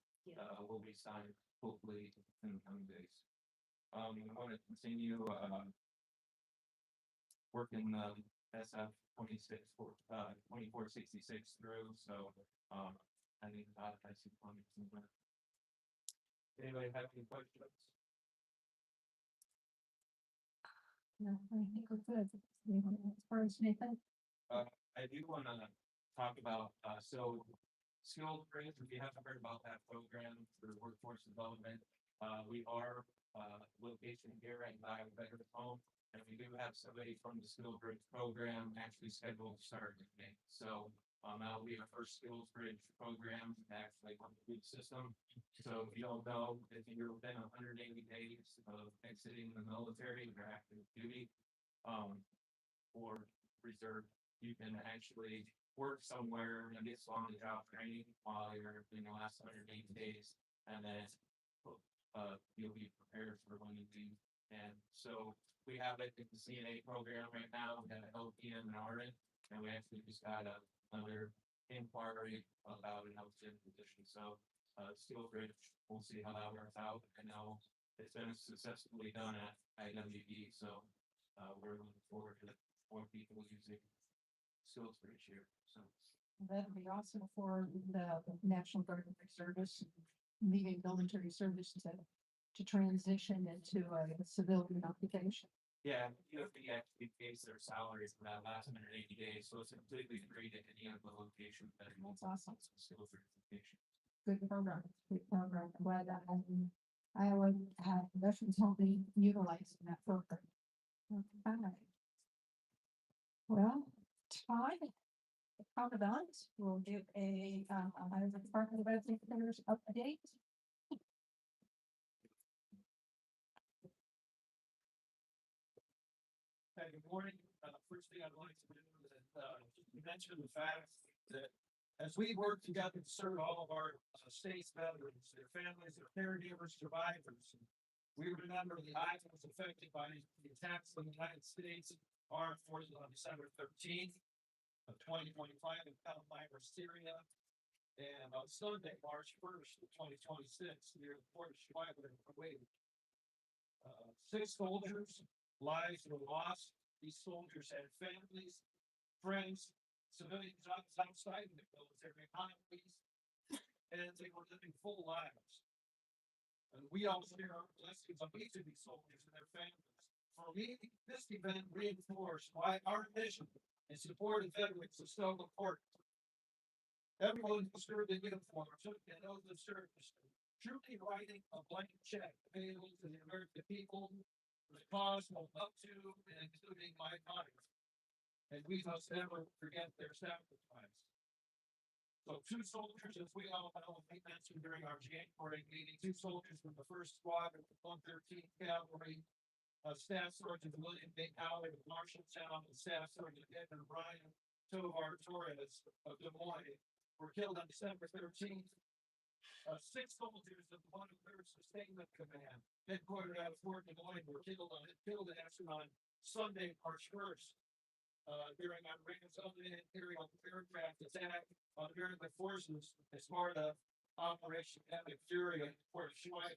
will be signed hopefully in the coming days. I want to continue working SF 2466 through. So I think I see comments in that. Anybody have any questions? No, I think we're good. As far as Nathan, I do want to talk about so skilled trades. If you haven't heard about that program for workforce development, we are location here at the Veterans Home, and we do have somebody from the skilled bridge program actually scheduled to start in May. So that'll be our first skills bridge program to actually come through the system. So if you don't know, if you're within 180 days of exiting the military or active duty, or reserve, you can actually work somewhere and get on the job training while you're in the last 180 days, and then you'll be prepared for when you leave. And so we have it in the CNA program right now. We have an LPN and RN, and we actually just got another inquiry about an Haugsted position. So Steel Bridge, we'll see how that works out. I know it's been successfully done at IWD, so we're looking forward to more people using Steel Bridge here. So that'd be awesome for the National Guard service, leaving military service to transition into a civilian occupation. yeah, UFB actually pays their salaries for that last 180 days, so it's completely free to any of the locations that are That's awesome. Steel Bridge location. Good program, good program. Glad that I would have veterans only utilizing that program. Okay. Well, Todd, the commandant will give a Department of Veterans Affairs update. Good morning. First thing I'd like to do is mention the fact that as we work together to serve all of our state's veterans, their families, their caregivers, survivors, we remember the items affected by the attacks on the United States Armed Forces on December 13th of 2025 in Paulline, Syria, and on Sunday, March 1st of 2026, near the port of Schweiber in Kuwait. 6 soldiers' lives were lost. These soldiers had families, friends, civilian jobs outside of the military economies, and they were living full lives. And we all share our blessings on each of these soldiers and their families. For me, this event reinforced why our mission in support of veterans is so important. Everyone who served in uniform and those who served truly writing a blank check payable to the American people for the cause of up to and including my life. And we must never forget their sacrifice. So 2 soldiers, as we all know, we mentioned during our January meeting, 2 soldiers from the 1st Squadron of 113th Cavalry, Staff Sergeant William B. Howard of Marshalltown, and Staff Sergeant Edmund Ryan, 2 of our Auditorium of Des Moines, were killed on December 13th 6 soldiers of the 103rd Sustainment Command, headquartered out of Fort Des Moines, were killed in action on Sunday, March 1st. During Iran's unmanned aerial aircraft attack on American forces as part of Operation Epic Fury in Fort Schreiber.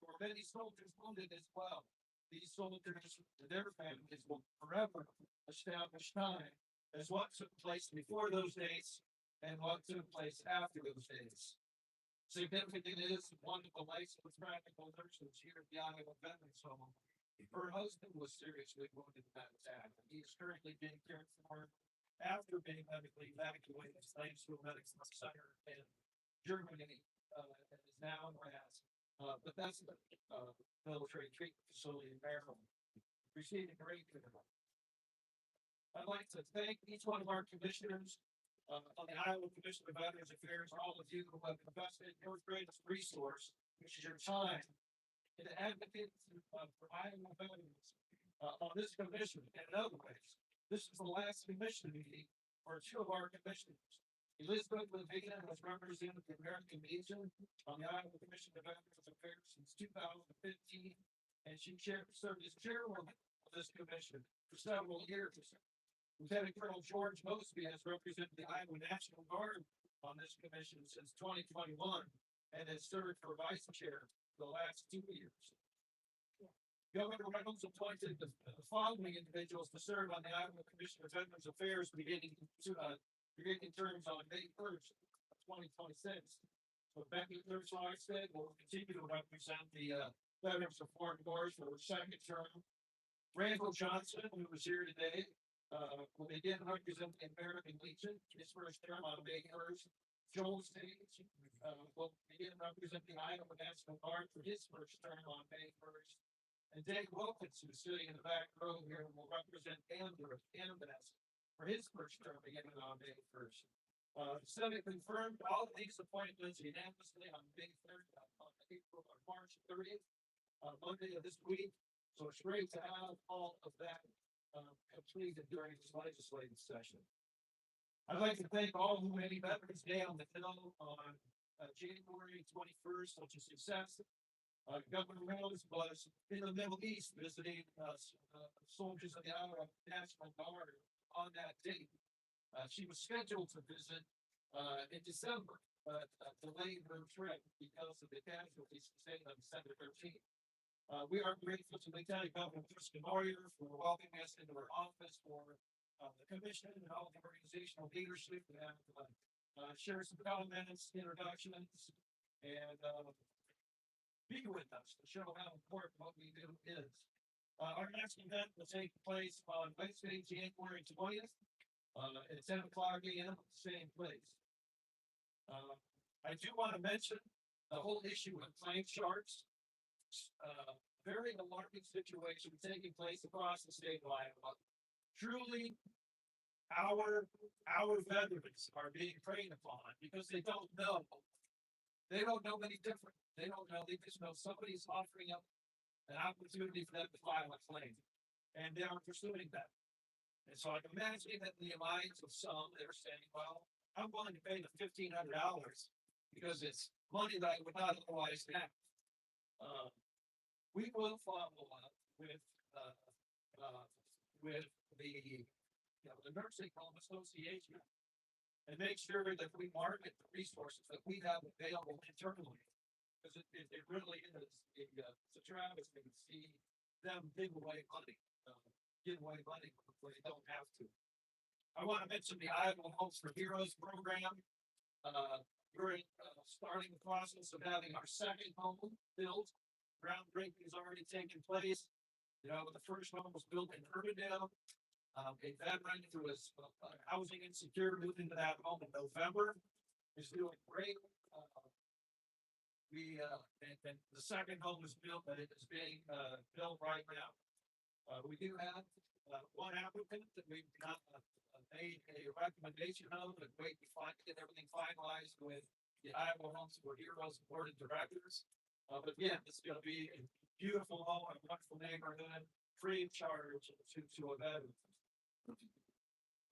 There were many soldiers wounded as well. These soldiers and their families will forever establish time as what took place before those days and what took place after those days. Significant is one of the licensed practical nurses here at the Iowa Veterans Home. Her husband was seriously wounded in that attack. He is currently being cared for after being medically evacuated thanks to a medical center in Germany, and is now in RAS. But that's the military treatment facility in Maryland. Receiving great care. I'd like to thank each one of our commissioners on the Iowa Commission of Veterans Affairs, all of you who have invested your greatest resource, which is your time, in advocating for Iowa veterans on this commission and in other ways. This is the last commission meeting for 2 of our commissioners. Elizabeth Ledvina has represented the American Legion on the Iowa Commission of Veterans Affairs since 2015, and she served as chairwoman of this commission for several years. Lieutenant Colonel George Mosby has represented the Iowa National Guard on this commission since 2021 and has served for vice chair the last 2 years. Governor Reynolds appointed the following individuals to serve on the Iowa Commission of Veterans Affairs beginning terms on May 1st of 2026. So Becky Haugsted will continue to represent the Veterans of Foreign Wars for her 2nd term. Randall Johnson, who was here today, will begin representing the American Legion, his 1st term on May 1st. Joel Stage will begin representing the Iowa National Guard for his 1st term on May 1st. And Dave Wilkins, who's sitting in the back row here, will represent Ambas for his 1st term beginning on May 1st. The Senate confirmed all of these appointments unanimously on May 3rd, on March 30th, Monday of this week. So it's great to have all of that completed during this legislative session. I'd like to thank all who made Veterans Day on the Hill on January 21st, such a success. Governor Rhodes was in the Middle East visiting soldiers of the Iowa National Guard on that date. She was scheduled to visit in December, but delayed her trip because of the casualties sustained on December 13th. We are grateful to Lieutenant Governor Beyer for welcoming us into her office, for the commission and all the organizational leadership that have share some comments, introductions, and be with us to show how important what we do is. Our next event will take place on Wednesday, January 20th, at 10 o'clock a.m. at the same place. I do want to mention the whole issue of claim charts. Very alarming situation taking place across the state of Iowa. Truly, our veterans are being preyed upon because they don't know. They don't know any different. They don't know. They just know somebody's offering up an opportunity for them to file a claim, and they are pursuing that. And so I'm imagining that in the minds of some, they're saying, "Well, I'm willing to pay the $1,500 because it's money that I would not otherwise have." We will follow up with the Nursing Home Association and make sure that we market the resources that we have available internally. Because it really is it's a travesty to see them give away money when they don't have to. I want to mention the Iowa Homes for Heroes program. We're starting the process of having our 2nd home built. Groundbreaking has already taken place. The first home was built in Urbandale. A veteran who was housing insecure moved into that home in November. He's doing great. And the 2nd home was built, but it is being built right now. We do have one applicant that we've got made a recommendation of, and wait to get everything finalized with the Iowa Homes for Heroes Board of Directors. But again, this is going to be a beautiful home, a wonderful neighborhood, free of charge to a veteran.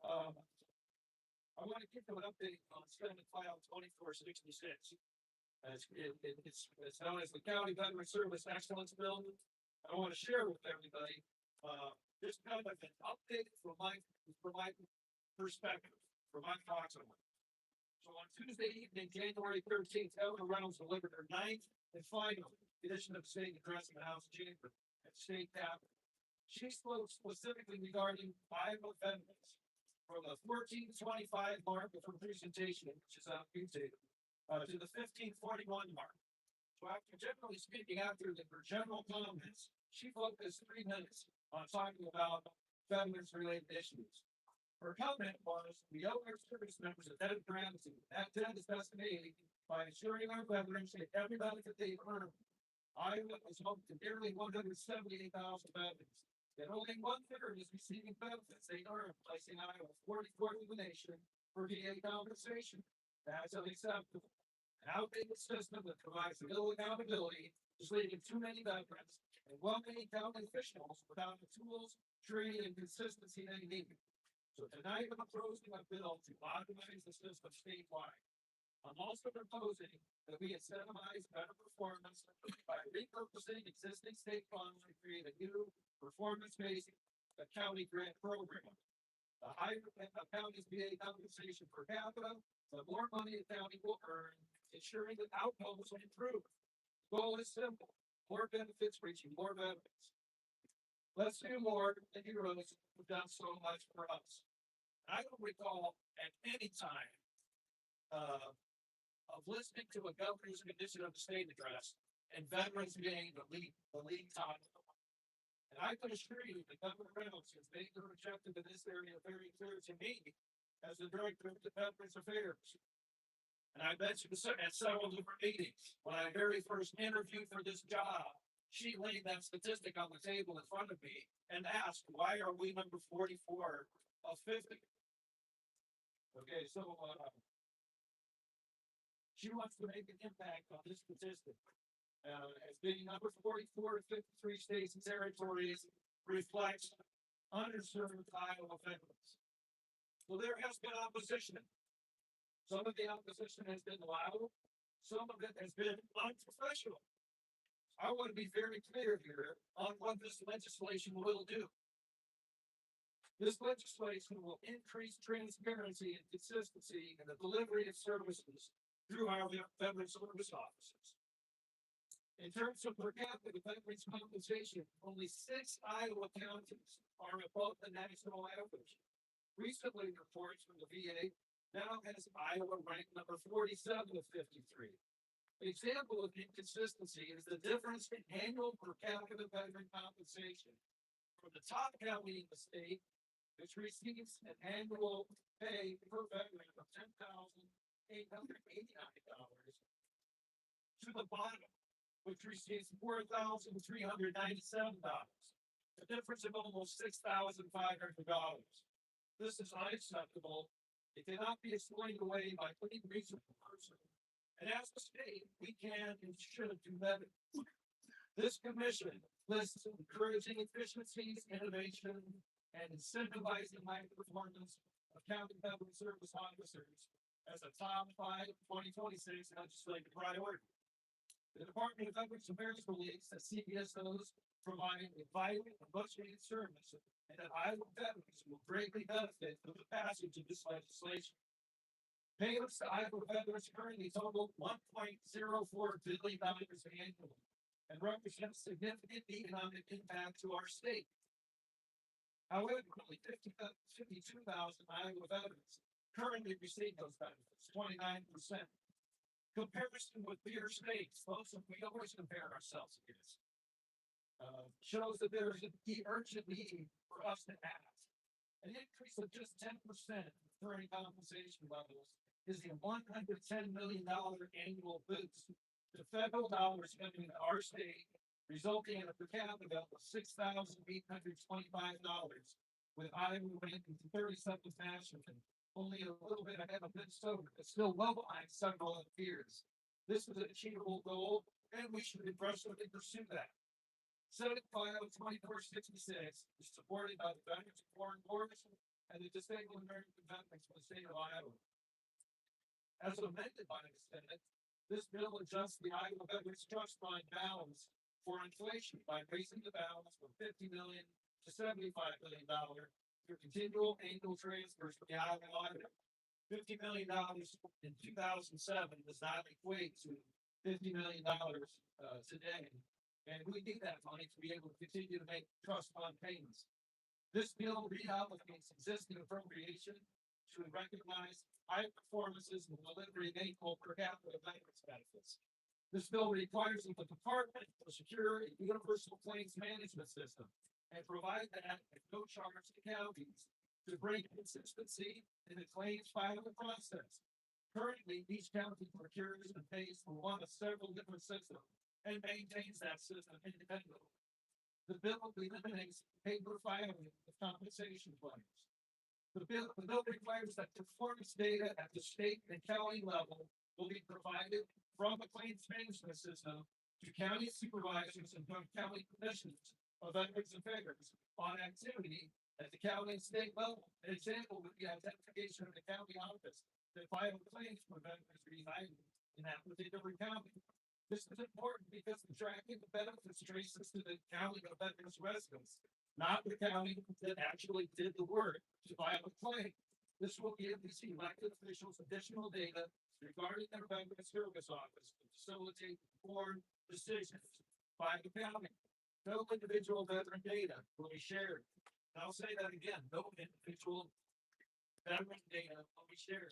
I want to give you an update on Senate File 2466. It's known as the County Veteran Service Excellence Bill. I want to share with everybody, just kind of an update from my perspective, from my thoughts on it. So on Tuesday evening, January 13th, Governor Reynolds delivered her ninth and final edition of the state address in the House Chamber at the state capitol. She spoke specifically regarding Iowa veterans from the 1425 mark of her presentation, which is on YouTube, to the 1541 mark. So after generally speaking, after her general comments, she focused 3 minutes on talking about veterans-related issues. Her comment was, we owe our service members a debt of gratitude. That debt is best made by ensuring our veterans get every benefit they earn. Iowa is home to nearly 178,000 veterans. Yet only 1/3 is receiving benefits they earn, placing Iowa 44th in the nation for VA compensation. That's unacceptable. An outdated system that provides little accountability is leading too many veterans and well-paid county officials without the tools, training, and consistency they need. So tonight I'm proposing a bill to modernize the system statewide. I'm also proposing that we incentivize better performance by repurposing existing state funds to create a new performance-based county grant program. The higher a county's VA compensation per capita, the more money the county will earn, ensuring that outcomes will improve. The goal is simple: more benefits reaching more veterans. Let's do more than heroes who've done so much for us. I don't recall at any time of listening to a governor's condition of the state address and veterans being the lead topic. And I can assure you that Governor Reynolds has made her objective in this area very clear to me as the director of the Veterans Affairs. And I mentioned at several different meetings, when I very first interviewed for this job, she laid that statistic on the table in front of me and asked, why are we number 44 of 50? Okay, so she wants to make an impact on this statistic. As being number 44 of 53 states and territories reflects underserved Iowa veterans. So there has been opposition. Some of the opposition has been loud. Some of it has been unprofessional. I want to be very clear here on what this legislation will do. This legislation will increase transparency and consistency in the delivery of services through our veteran service offices. In terms of per capita veterans compensation, only 6 Iowa counties are above the national average. Recently, reports from the VA now has Iowa ranked number 47 of 53. An example of inconsistency is the difference in annual per capita veteran compensation from the top county in the state, which receives an annual pay per veteran of $10,889, to the bottom, which receives $4,397, a difference of almost $6,500. This is unacceptable. It cannot be explained away by any reasonable person. And as a state, we can and should do better. This commission lists encouraging efficiencies, innovation, and incentivizing high performance of county veteran service officers as a top 5 2026 legislative priority. The Department of Veterans Affairs believes that CVSOs provide a vital and much-needed service, and that Iowa veterans will greatly benefit from the passage of this legislation. Payments to Iowa veterans currently total $1.04 billion annually and represent significant economic impact to our state. However, only 52,000 Iowa veterans currently receive those benefits, 29%. Comparison with peer states, folks, we always compare ourselves against, shows that there is an urgent need for us to act. An increase of just 10% in current compensation levels is a $110 million annual boost to federal dollars coming into our state, resulting in a per capita of $6,825, with Iowa ranking 37th nationally, only a little bit ahead of Minnesota, but still well behind several other peers. This is an achievable goal, and we should aggressively pursue that. Senate File 2466 is supported by the Veterans of Foreign Wars and the Disabled American Veterans for the state of Iowa. As amended by the Senate, This bill adjusts the Iowa Veterans Trust Fund balance for inflation by raising the balance from 50 million to $75 million through continual annual transfers from the Iowa auditor. $50 million in 2007 does not equate to $50 million today. And we need that money to be able to continue to make trust fund payments. This bill reallocates existing appropriation to recognize high performances in delivery of equal per capita veterans benefits. This bill requires the department to secure a universal claims management system and provide that at no charge to counties to bring consistency in the claims filing process. Currently, each county procures and pays for one of several different systems and maintains that system independently. The bill eliminates paper filing of compensation claims. The bill requires that performance data at the state and county level will be provided from the claims management system to county supervisors and county commissioners of veterans affairs on activity at the county and state level. An example would be identification of the county office that filed claims for veterans residing in that particular county. This is important because the tracking of benefits traces to the county of veterans residents, not the county that actually did the work to file a claim. This will give these elected officials additional data regarding their veterans service office to facilitate informed decisions by the county. No individual veteran data will be shared. And I'll say that again, no individual veteran data will be shared.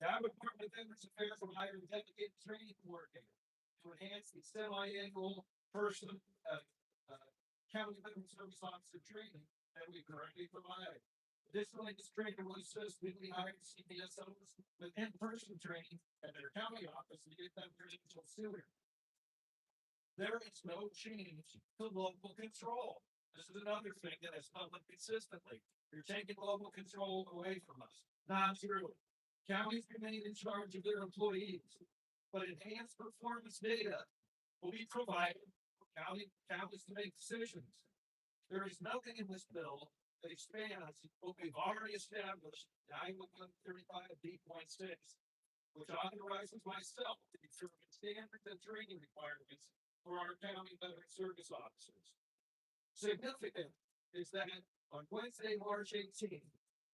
The Iowa Department of Veterans Affairs will hire a dedicated training coordinator to enhance the semi-annual person county veterans service officer training that we currently provide. Additionally, this trainer will assist newly hired CPSOs with in-person training at their county office to get them credentialed sooner. There is no change to local control. This is another thing that has come up consistently. You're taking local control away from us. Not true. Counties remain in charge of their employees, but enhanced performance data will be provided for counties to make decisions. There is nothing in this bill that expands what we've already established in Iowa Code 35B.6, which authorizes myself to determine standards and training requirements for our county veteran service officers. Significant is that on Wednesday, March 18th,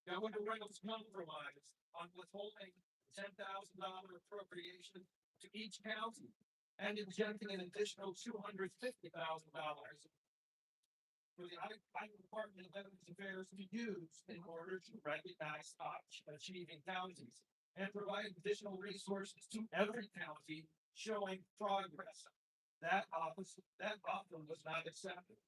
Governor Reynolds compromised on withholding $10,000 appropriation to each county and injecting an additional $250,000 for the Iowa Department of Veterans Affairs to use in order to recognize top-achieving counties and provide additional resources to every county showing progress. That offer was not accepted.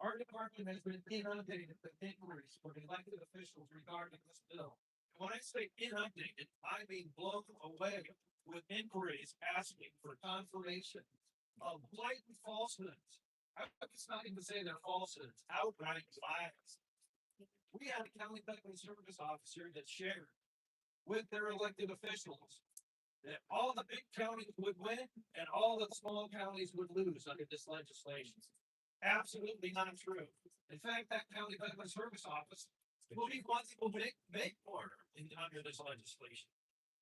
Our department has been inundated with inquiries from elected officials regarding this bill. And when I say inundated, I mean blown away with inquiries asking for confirmation of blatant falsehoods. I was not even say they're falsehoods, outright lies. We had a county veteran service officer that shared with their elected officials that all the big counties would win and all the small counties would lose under this legislation. Absolutely not true. In fact, that county veteran service office will be one that will make more under this legislation.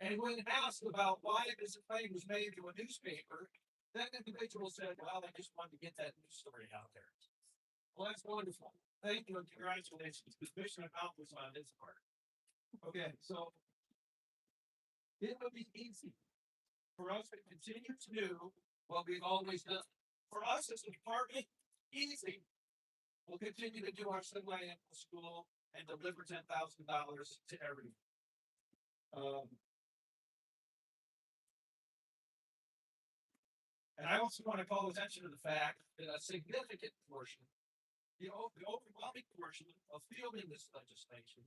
And when asked about why this claim was made to a newspaper, that individual said, well, I just wanted to get that news story out there. Well, that's wonderful. Thank you and congratulations. The mission accomplished on this part. Okay, so it would be easy for us to continue to do what we've always done. For us as a department, easy. We'll continue to do our semi-annual school and deliver $10,000 to everyone. And I also want to call attention to the fact that a significant portion, the overwhelming portion of fielding this legislation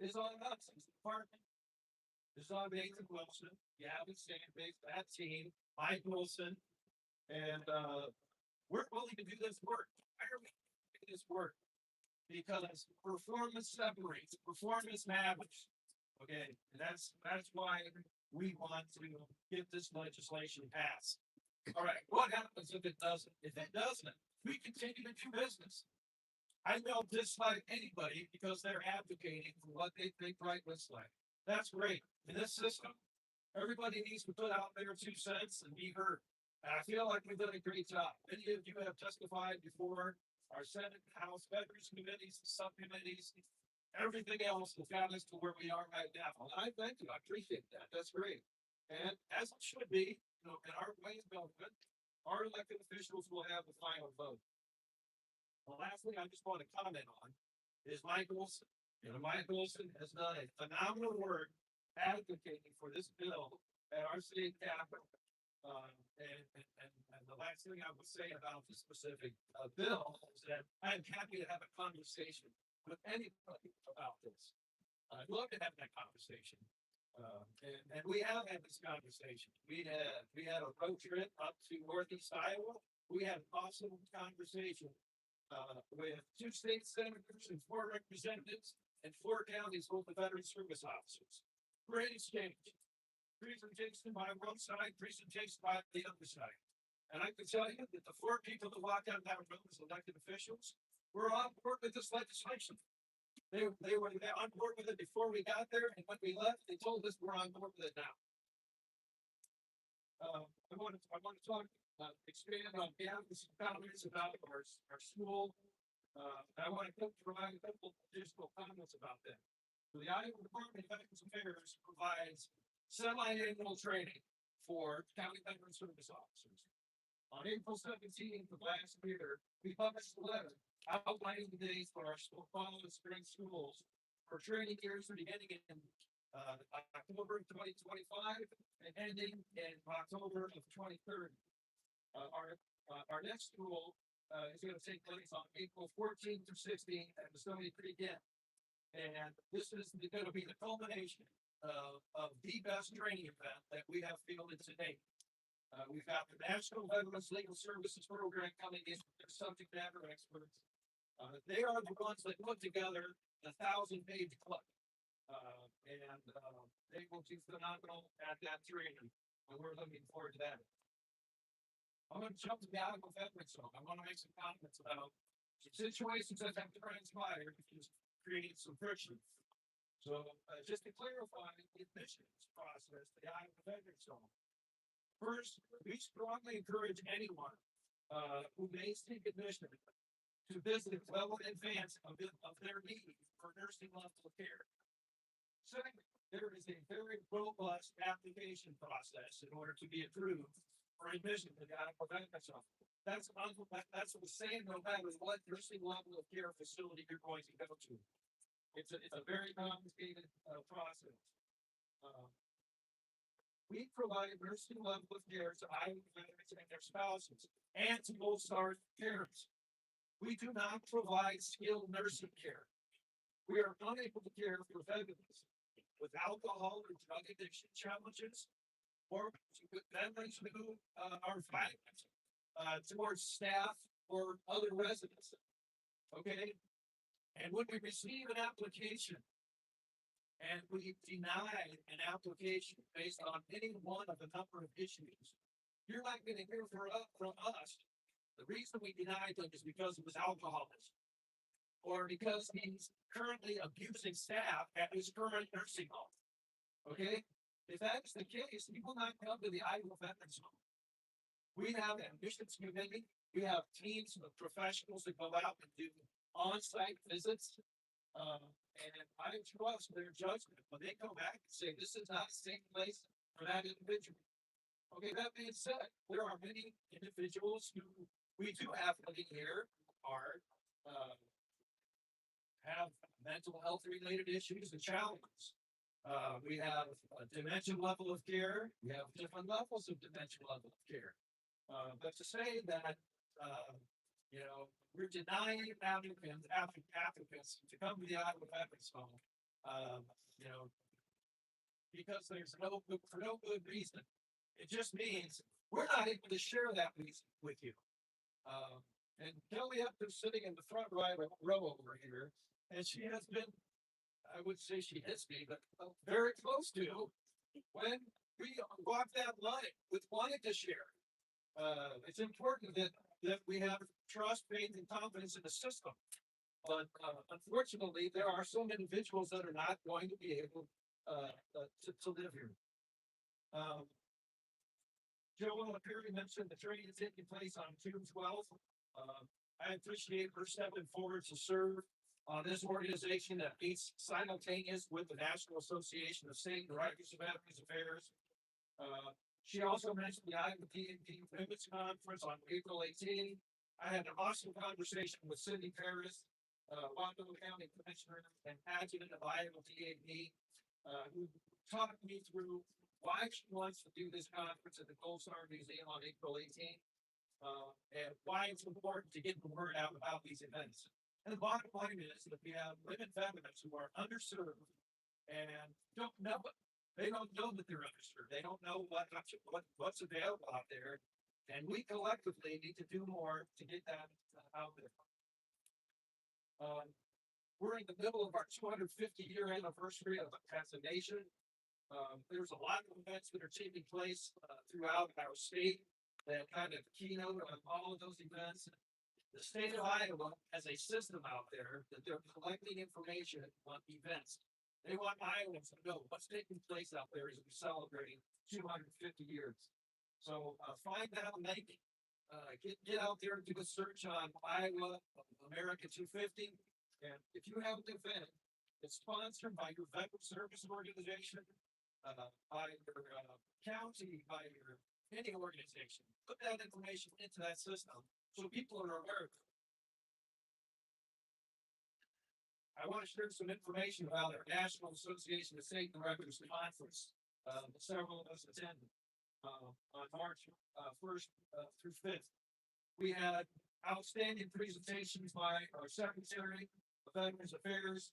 is on us as a department. It's on Nathan Wilson, Gavin Sandbase, that team, Mike Wilson, and we're willing to do this work. Why are we doing this work? Because performance separates, performance matters. Okay, and that's why we want to get this legislation passed. All right, what happens if it doesn't? If it doesn't, we continue to do business. I don't dislike anybody because they're advocating for what they think right looks like. That's great. In this system, Everybody needs to put out their 2 cents and be heard. And I feel like we've done a great job. Many of you have testified before our Senate and House Veterans Committees, subcommittees, everything else that got us to where we are right now. And I thank you. I appreciate that. That's great. And as it should be, in our way of government, our elected officials will have the final vote. The last thing I just want to comment on is Mike Wilson. Mike Wilson has done a phenomenal work advocating for this bill at our state capitol. And the last thing I would say about the specific bill is that I'm happy to have a conversation with anybody about this. I'd love to have that conversation. And we have had this conversation. We had a road trip up to Northeast Iowa. We had an awesome conversation with 2 state senators and 4 representatives and 4 counties with the veteran service officers. Great exchange. Presentation by one side, presentation by the other side. And I can tell you that the 4 people that walked out that room as elected officials were on board with this legislation. They were on board with it before we got there, and when we left, they told us we're on board with it now. I want to talk, expand on some comments about our school. I want to provide a couple additional comments about that. So the Iowa Department of Veterans Affairs provides semi-annual training for county veteran service officers. On April 17th of last year, we published a letter outlining the dates for our fall and spring schools for training years beginning in October of 2025 and ending in October of 2030. Our next school is going to take place on April 14th through 16th at Stony Creek Inn. And this is going to be the culmination of the best training event that we have fielded to date. We've got the National Veterans Legal Services Program coming in with their subject matter experts. They are the ones that put together the 1,000-page club. They will do phenomenal at that training. And we're looking forward to that. I'm going to jump to the Iowa Veterans Home. I want to make some comments about some situations that have transpired, which is creating some friction. So just to clarify the admissions process, the Iowa Veterans Home. First, we strongly encourage anyone who may seek admission to visit well in advance of their need for nursing level care. Second, there is a very robust application process in order to be approved for admission to the Iowa Veterans Home. That's the same no matter what nursing level of care facility you're going to go to. It's a very complicated process. We provide nursing level of care to Iowa veterans and their spouses and to both STARS parents. We do not provide skilled nursing care. We are unable to care for veterans with alcohol or drug addiction challenges or with veterans who are violent towards staff or other residents. Okay? And when we receive an application and we deny an application based on any one of a number of issues, you're not going to hear from us. The reason we denied them is because of his alcoholism or because he's currently abusing staff at his current nursing home. Okay? If that is the case, he will not come to the Iowa Veterans Home. We have an admissions committee. We have teams of professionals that go out and do on-site visits, and I trust their judgment when they come back and say this is not a safe place for that individual. Okay, that being said, there are many individuals who we do have living here are have mental health related issues and challenges. We have a dementia level of care. We have different levels of dementia level of care. But to say that we're denying applicants to come to the Iowa Veterans Home, because there's for no good reason. It just means we're not able to share that reason with you. And Kelly up there sitting in the front right row over here, and she has been, I would say she hits me, but very close to when we walk that line with wanting to share. It's important that we have trust, faith, and confidence in the system. But unfortunately, there are some individuals that are not going to be able to live here. Joella Perry mentioned the training is taking place on June 12th. I appreciate her stepping forward to serve on this organization that meets simultaneous with the National Association of State Directors of Veterans Affairs. She also mentioned the Iowa DNP Women's Conference on April 18th. I had an awesome conversation with Cindy Paris, Whitehill County Commissioner and Adjutant of Iowa DNP, who talked me through why she wants to do this conference at the Gold Star Museum on April 18th, and why it's important to get the word out about these events. And the bottom line is that we have women veterans who are underserved and don't know it. They don't know that they're underserved. They don't know what's available out there. And we collectively need to do more to get that out there. We're in the middle of our 250-year anniversary as a nation. There's a lot of events that are taking place throughout our state that kind of keynote on all of those events. The state of Iowa has a system out there that they're collecting information on events. They want Iowans to know what's taking place out there as we're celebrating 250 years. So find out, get out there and do a search on Iowa America 250. And if you have an event that's sponsored by your veteran service organization, by your county, by your any organization, put that information into that system so people are aware of it. I want to share some information about our National Association of State Directors Conference that several of us attended on March 1st through 5th. We had outstanding presentations by our Secretary of Veterans Affairs,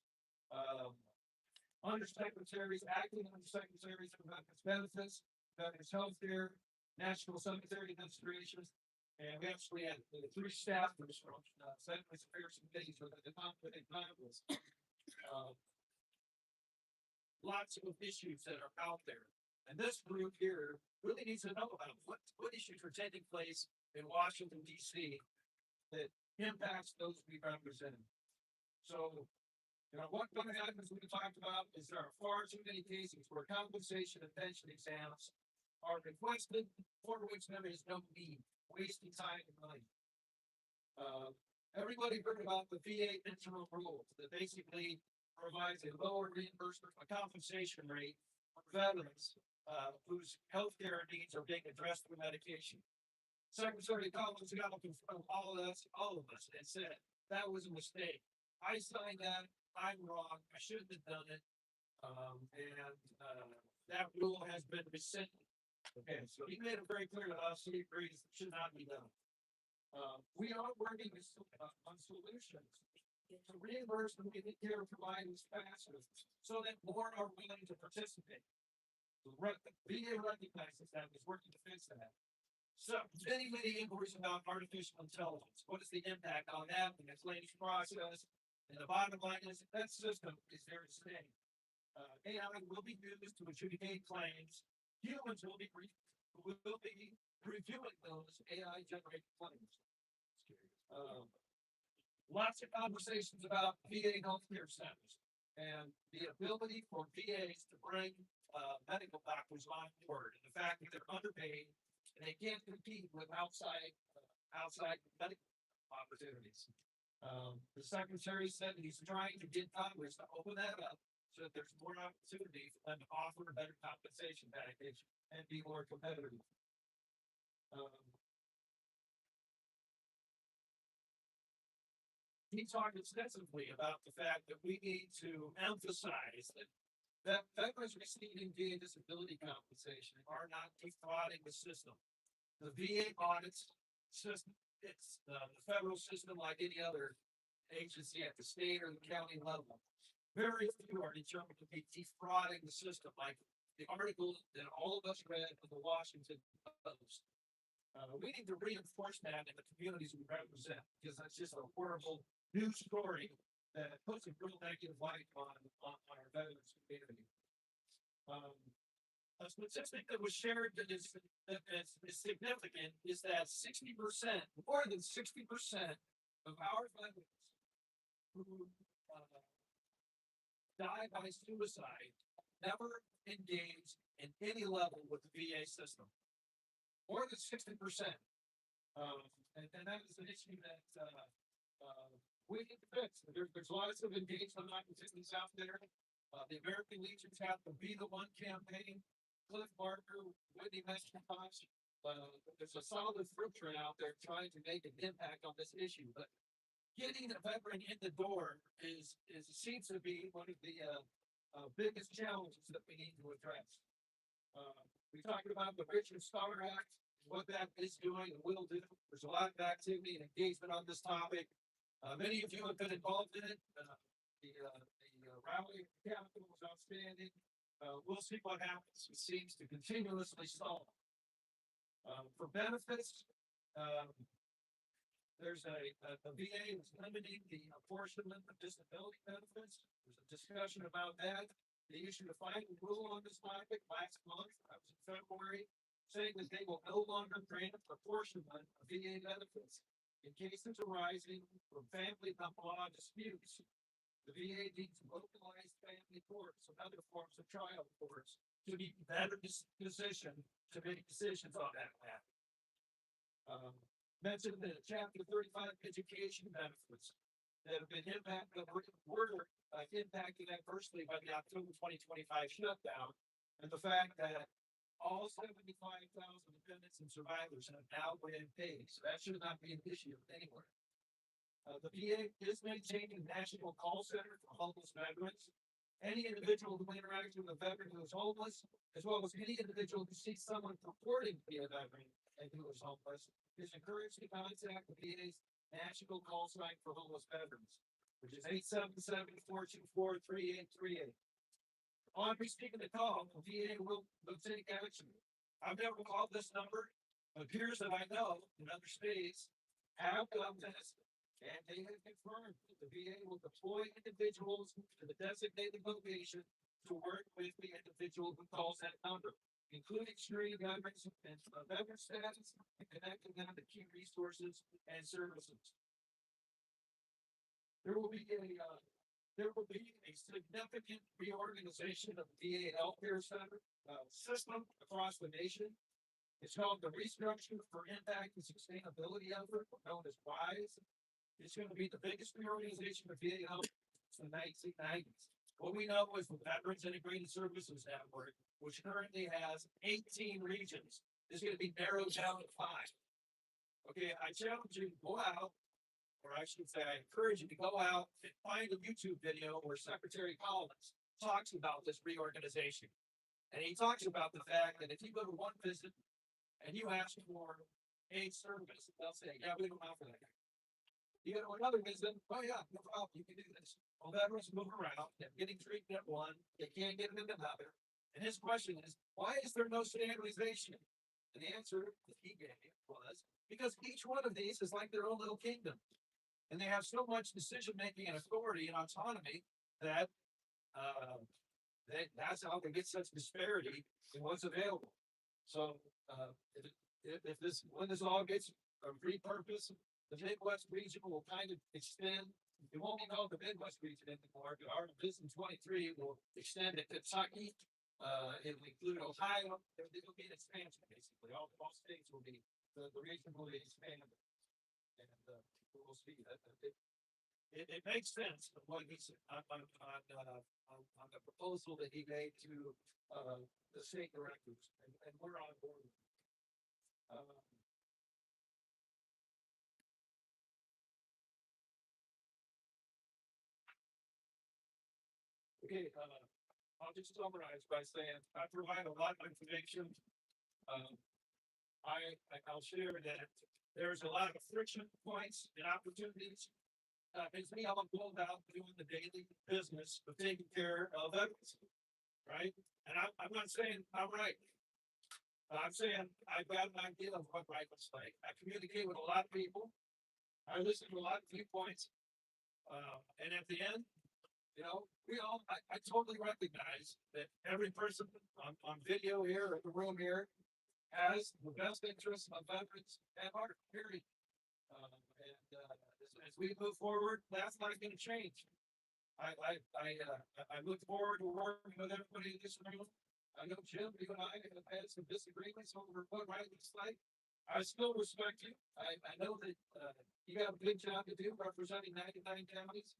undersecretaries, acting undersecretaries for Veterans Benefits, Veterans Healthcare, National Cemetery Administration, and we actually had 3 staffers from Veterans Affairs committees with the conference. Lots of issues that are out there. And this group here really needs to know about what issues are taking place in Washington, D.C. that impacts those we represent. So, one of the items we talked about is there are far too many cases where compensation and pension exams are requested for which there is no need, wasting time and money. Everybody heard about the VA internal rules that basically provides a lower reimbursement compensation rate for veterans whose healthcare needs are being addressed through medication. Secretary Collins got up in front of all of us and said that was a mistake. I signed that. I'm wrong. I shouldn't have done it. That rule has been rescinded. Okay, so he made it very clear to us he agrees it should not be done. We are working on solutions to reimburse the care providers faster so that more are willing to participate. The VA recognizes that and is working to fix that. So many inquiries about artificial intelligence. What is the impact on that and its latest process? And the bottom line is that system is there to stay. AI will be used to adjudicate claims. Humans will be reviewing those AI generated claims. Lots of conversations about VA healthcare centers and the ability for VAs to bring medical doctors on board, and the fact that they're underpaid and they can't compete with outside medical opportunities. The secretary said that he's trying to get Congress to open that up so that there's more opportunity for them to offer a better compensation package and be more competitive. He talked extensively about the fact that we need to emphasize that veterans receiving VA disability compensation are not defrauding the system. The VA audits system, it's the federal system like any other agency at the state or the county level. Very few are determined to be defrauding the system, like the article that all of us read in the Washington Post. We need to reinforce that in the communities we represent, because that's just a horrible news story that puts a real negative light on our veterans community. A statistic that was shared that is significant is that 60%, more than 60% of our veterans who die by suicide never engaged in any level with the VA system. More than 60%. And that is an issue that, we need to fix. There's lots of engagement opportunities out there. The American Legion's have to be the one campaign. Cliff Barker, Whitney McMartin, there's a solid fruit tree out there trying to make an impact on this issue, but getting a veteran in the door seems to be one of the, biggest challenges that we need to address. We talked about the Richard Star Act, what that is doing and will do. There's a lot of activity and engagement on this topic. Many of you have been involved in it. The rally capital was outstanding. We'll see what happens. It seems to continuously stall. For benefits, there's the VA is limiting the apportionment of disability benefits. There's a discussion about that. They issued a final rule on this topic last month. That was in February, saying that they will no longer grant apportionment of VA benefits in cases arising from family law disputes. The VA needs localized family courts and other forms of trial courts to be better positioned to make decisions on that matter. Mentioned the chapter 35 education benefits that have been impacted, were impacted adversely by the October 2025 shutdown, and the fact that all 75,000 dependents and survivors have now been paid. So that should not be an issue anywhere. The VA is maintaining a national call center for homeless veterans. Any individual who interacts with a veteran who is homeless, as well as any individual who sees someone purporting to be a veteran and who is homeless, is encouraged to contact the VA's national call sign for homeless veterans, which is 877-424-3838. On receiving the call, the VA will take action. I've never called this number. It appears that I know in other states have done this, and they have confirmed that the VA will deploy individuals to the designated location to work with the individual who calls that number, including screening veterans and veteran status and connecting them to key resources and services. There will be a significant reorganization of the VA healthcare center system across the nation. It's called the Restructure for Impact and Sustainability effort, known as WISE. It's going to be the biggest reorganization of VA health since the 1990s. What we know is the Veterans Integrated Services Network, which currently has 18 regions, is going to be narrowed down to 5. Okay, I challenge you to go out, or I should say, I encourage you to go out and find a YouTube video where Secretary Collins talks about this reorganization. And he talks about the fact that if you go to one visit and you ask for a service, they'll say, yeah, we don't offer that. You go to another visit, oh yeah, no problem, you can do this. Well, veterans move around, they're getting treated at one, they can't get it in another. And his question is, why is there no standardization? And the answer that he gave was, because each one of these is like their own little kingdom. And they have so much decision-making and authority and autonomy that that's how they get such disparity in what's available. So when this all gets repurposed, the Midwest region will kind of extend. It won't be called the Midwest region anymore. Our Vision 23 will extend it to Kentucky. It will include Ohio. It will be an expansion, basically. All states will be, the region will be expanded. And we'll see that. It makes sense what he's on the proposal that he made to the state directors, and we're on board. Okay, I'll just summarize by saying I provide a lot of information. I'll share that there's a lot of friction points and opportunities. It's me, I'm pulled out doing the daily business of taking care of veterans, right? And I'm not saying I'm right. I'm saying I've got an idea of what right looks like. I communicate with a lot of people. I listen to a lot of viewpoints. And at the end, you know, I totally recognize that every person on video here, in the room here, has the best interests of veterans at heart, period. As we move forward, that's not going to change. I look forward to working with everybody in this room. I know Jim, you and I have had some disagreements over what right looks like. I still respect you. I know that, you got a big job to do representing 99 counties.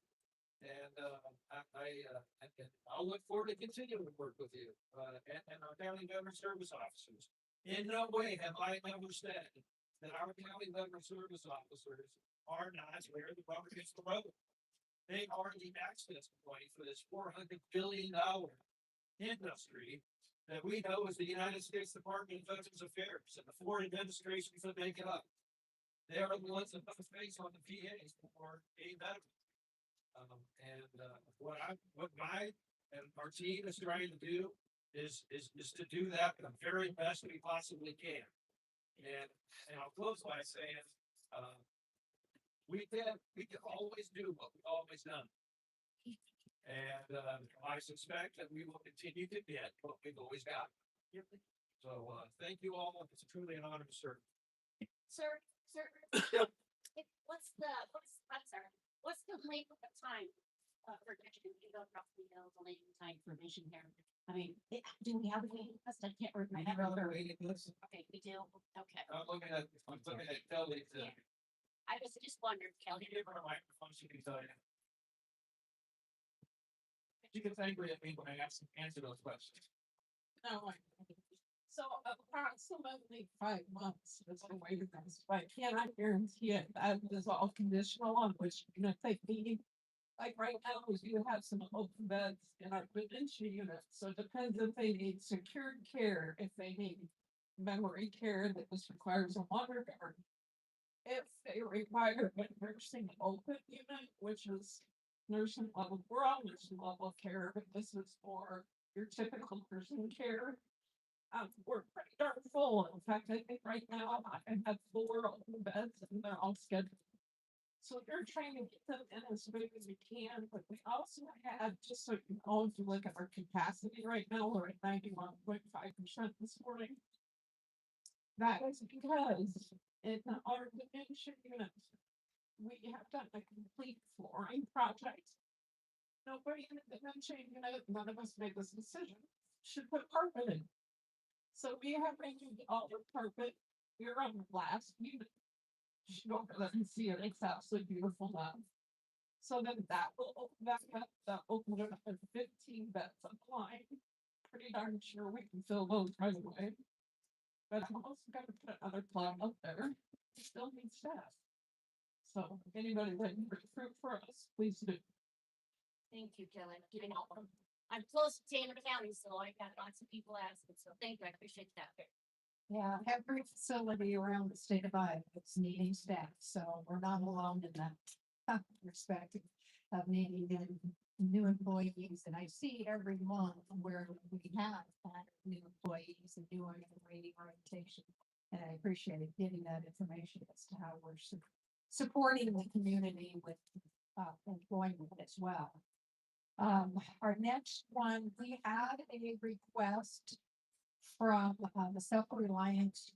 And, I'll look forward to continuing to work with you, and our county government service officers. In no way have I ever said that our county government service officers are not where the rubber hits the road. They are the access point for this $400 billion industry that we know is the United States Department of Veterans Affairs and the four administrations that make it up. They are the ones that put the face on the VAs for a veteran. What my and our team is trying to do is to do that the very best we possibly can. And I'll close by saying, we can always do what we've always done. And, I suspect that we will continue to get what we've always got. So, thank you all. It's truly an honor to serve. Sir, what's the length of time? For Richardson, you go across the hills, the length of time information here. I mean, do we have a waiting list? I can't remember. Waiting list. Okay, we do. Okay. I'm looking at Kelly. Yeah. I was just wondering, Kelly. Give her a microphone, she can tell you. She gets angry at me when I answer those questions. No, so approximately 5 months is the waiting list, but I cannot guarantee it. That is all conditional on which unit they need. Like right now, we do have some open beds in our dementia unit, so it depends if they need secured care, if they need memory care that just requires a water guard. If they require a nursing open unit, which is nursing level, we're all nursing level care, but this is for your typical nursing care. We're pretty darn full. In fact, I think right now I have 4 open beds and they're all scheduled. So they're trying to get them in as big as we can, but we also have, just so you know, if you look at our capacity right now, we're at 91.5% this morning. That is because in our dementia unit, we have done a complete flooring project. Nobody in the dementia unit, none of us made this decision, should put carpet in. So we have removed all the carpet. We're on the last unit. You should go over there and see it. It's absolutely beautiful now. So then that will open back up. That opened it up at 15 beds applying. Pretty darn sure we can fill those right away. But I'm also going to put another plan up there. We still need staff. So anybody that can recruit for us, please do. Thank you, Kelly. I'm close to Tanner County, so I got lots of people asking. So thank you. I appreciate that. Yeah, every facility around the state of Iowa is needing staff, so we're not alone in that respect of needing new employees. And I see every month where we have had new employees and new orientation. And I appreciate getting that information as to how we're supporting the community with employment as well. Our next one, we had a request from the self-reliance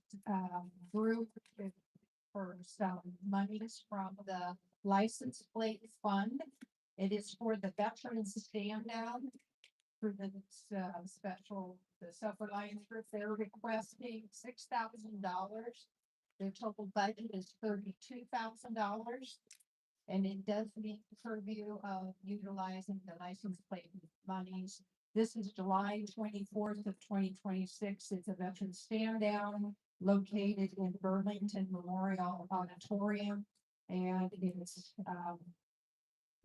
group for some monies from the license plate fund. It is for the veterans stand down for the the self-reliance group. They're requesting $6,000. Their total budget is $32,000. And it does meet the purview of utilizing the license plate monies. This is July 24th of 2026. It's a veteran stand down located in Burlington Memorial Auditorium. And it's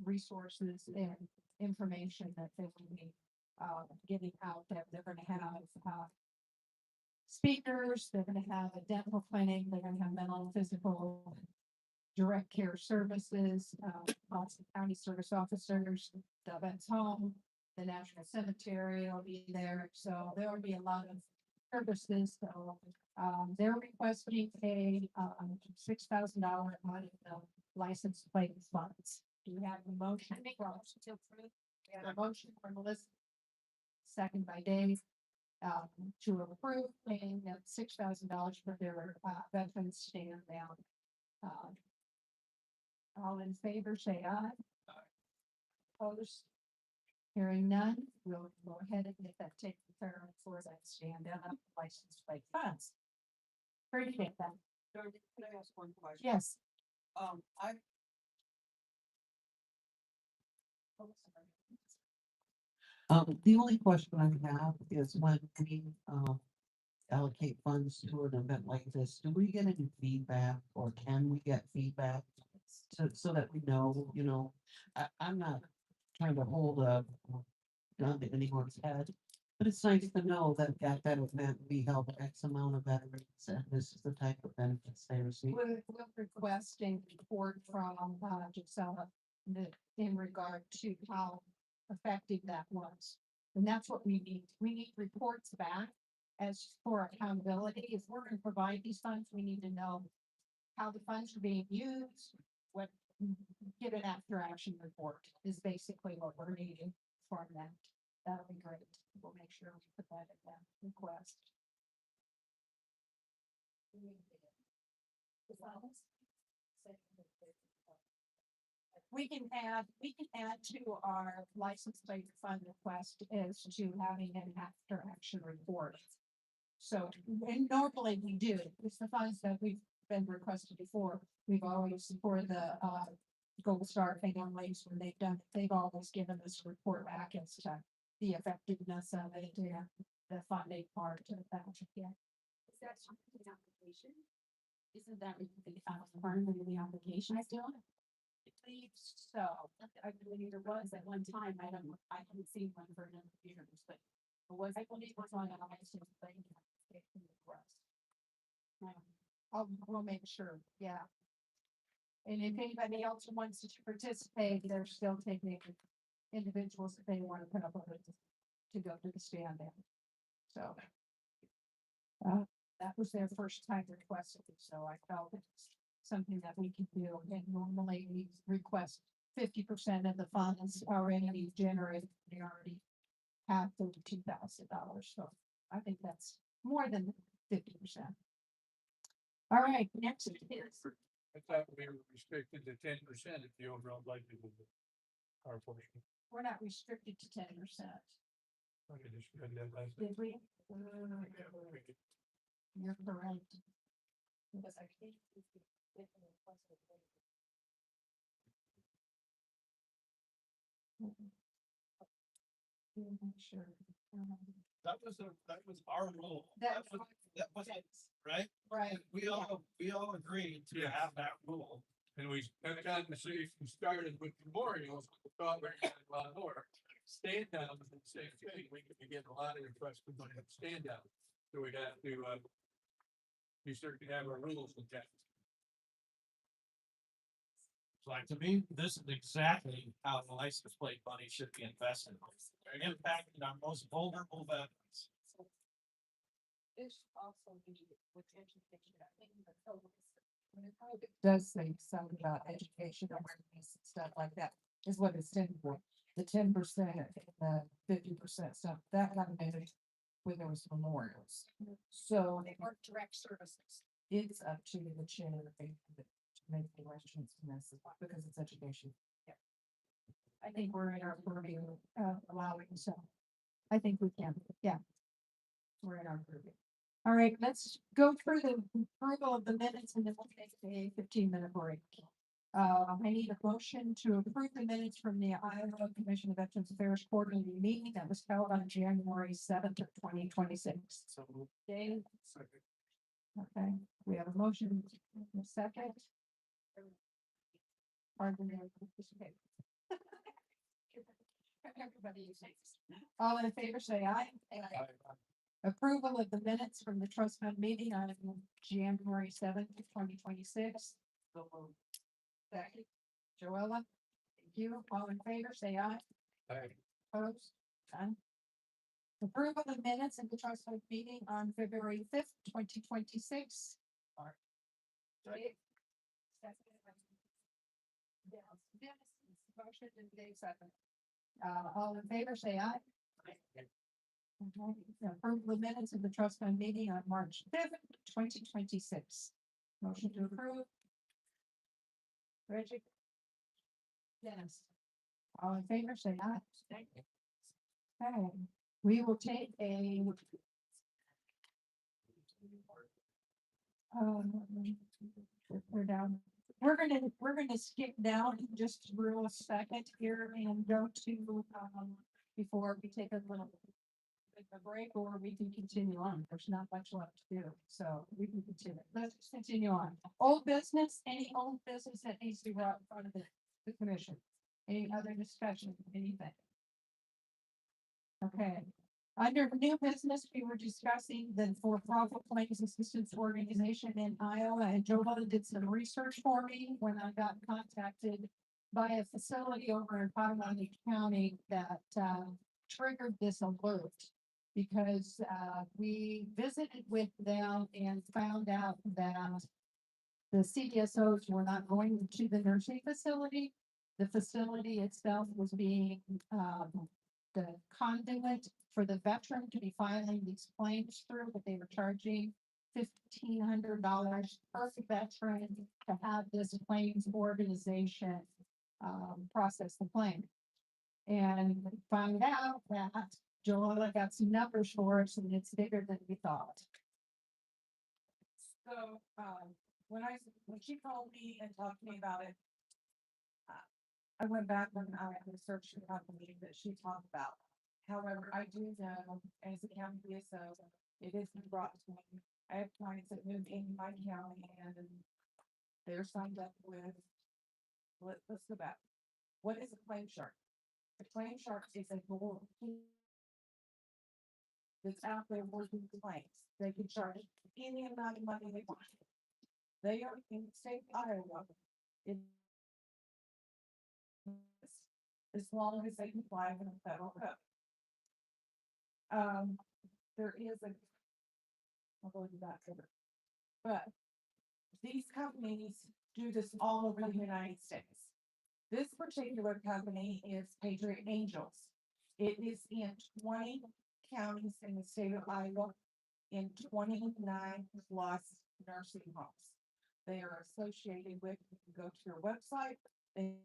resources and information that they will be getting out there. They're going to have speakers, they're going to have a dental clinic, they're going to have mental and physical direct care services, Boston County service officers, the vet's home, the National Cemetery will be there. So there will be a lot of services. So they're requesting a $6,000 out of the license plate funds. Do you have a motion? I make a motion to approve. We have a motion from Melissa, second by Dave, to approve paying them $6,000 for their veterans stand down. All in favor, say aye. Opposed? Hearing none, we'll go ahead and get that taken care of for that stand down license plate funds. Appreciate that. Darlene, can I ask one question? Yes. I. The only question I have is when we, allocate funds to an event like this, do we get any feedback or can we get feedback? So that we know, you know, I'm not trying to hold a gun to anyone's head. But it's nice to know that at that event, we help X amount of veterans and this is the type of benefits they receive. We're requesting report from, Joella in regard to how effective that was. And that's what we need. We need reports back as for accountability. If we're gonna provide these funds, we need to know how the funds are being used, what, get an after action report is basically what we're needing for that. That'll be great. We'll make sure we put that in that request. We can add to our license plate fund request as to having an after action report. So, and normally we do, it's the funds that we've been requested before. We've always, for the, Gold Star families, when they've always given us a report back as to the effectiveness of it, and the funding part of that, yeah. Is that something in the application? Isn't that part of the application still? I believe so. I believe there was at one time. I haven't seen one for a number of years, but it was. I believe it was on the license plate. We'll make sure, yeah. And if anybody else wants to participate, they're still taking individuals if they want to put up with it to go to the stand in. So. That was their first time requesting it, so I felt it's something that we can do. And normally we request 50% of the funds already generated. They already have $32,000, so I think that's more than 50%. All right, next is. I thought we were restricted to 10% if the overall budget was our portion. We're not restricted to 10%. Okay, just read that last. Did we? You're correct. Because I think Sure. That was our rule. That That was, right? Right. We all agreed to have that rule. And we, every time the city started with memorials, we thought we were gonna have a lot more. Stand down was the same thing. We could be getting a lot of requests for money to stand down. So we got to, be certain to have our rules in check. Like, to me, this is exactly how the license plate money should be invested. Impacting our most vulnerable veterans. This also be with education, I think the focus. When it does say something about education, awareness, and stuff like that, is what it's intended for. The 10% and the 50% stuff, that got managed when there was memorials. So they weren't direct services. it's up to the chair to make the questions in this, because it's education. Yeah. I think we're in our purview, allowing, so I think we can, yeah. We're in our purview. All right, let's go through the approval of the minutes and then we'll take a 15-minute break. I need a motion to approve the minutes from the Iowa Commission of Veterans Affairs quarterly meeting that was held on January 7th of 2026. So. Dave, Second. okay, we have a motion, a second. Pardon me, okay. Everybody is next. All in favor, say aye. Aye. Approval of the minutes from the trust fund meeting on January 7th, 2026. Becky, Joella, thank you. All in favor, say aye. Aye. Opposed? Done. Approval of minutes in the trust fund meeting on February 5th, 2026. Dave? Yes, motion and Dave second. All in favor, say aye. Okay. Approval of minutes of the trust fund meeting on March 5th, 2026. Motion to approve. Reggie? Dennis? All in favor, say aye. Okay, we will take a. We're down. We're gonna skip down just for a second here and go to, before we take a little a break, or we can continue on. There's not much left to do, so we can continue. Let's just continue on. Old business, any old business that needs to be brought in front of the commission? Any other discussion, anything? Okay, under new business, we were discussing the for-profit claims assistance organization in Iowa, and Joella did some research for me when I got contacted by a facility over in Paulline County that, triggered this alert. Because, we visited with them and found out that the CDSOs were not going to the nursing facility. The facility itself was being, the conduit for the veteran to be filing these claims through, but they were charging $1,500 per veteran to have this claims organization process the claim. And found out that Joella got some numbers for us, and it's bigger than we thought. So, when she called me and talked to me about it, I went back and I researched the company that she talked about. However, I do know as a county DSO, it is brought to me. I have clients that move in my county and they're signed up with, let's go back. What is a claim shark? A claim shark is a board that's out there working claims. They can charge any amount of money they want. They are in the state of Iowa. As long as they comply with the federal code. There is I'll go into that further. But these companies do this all over the United States. This particular company is Patriot Angels. It is in 20 counties in the state of Iowa, in 29 plus nursing homes. They are associated with, you can go to their website, they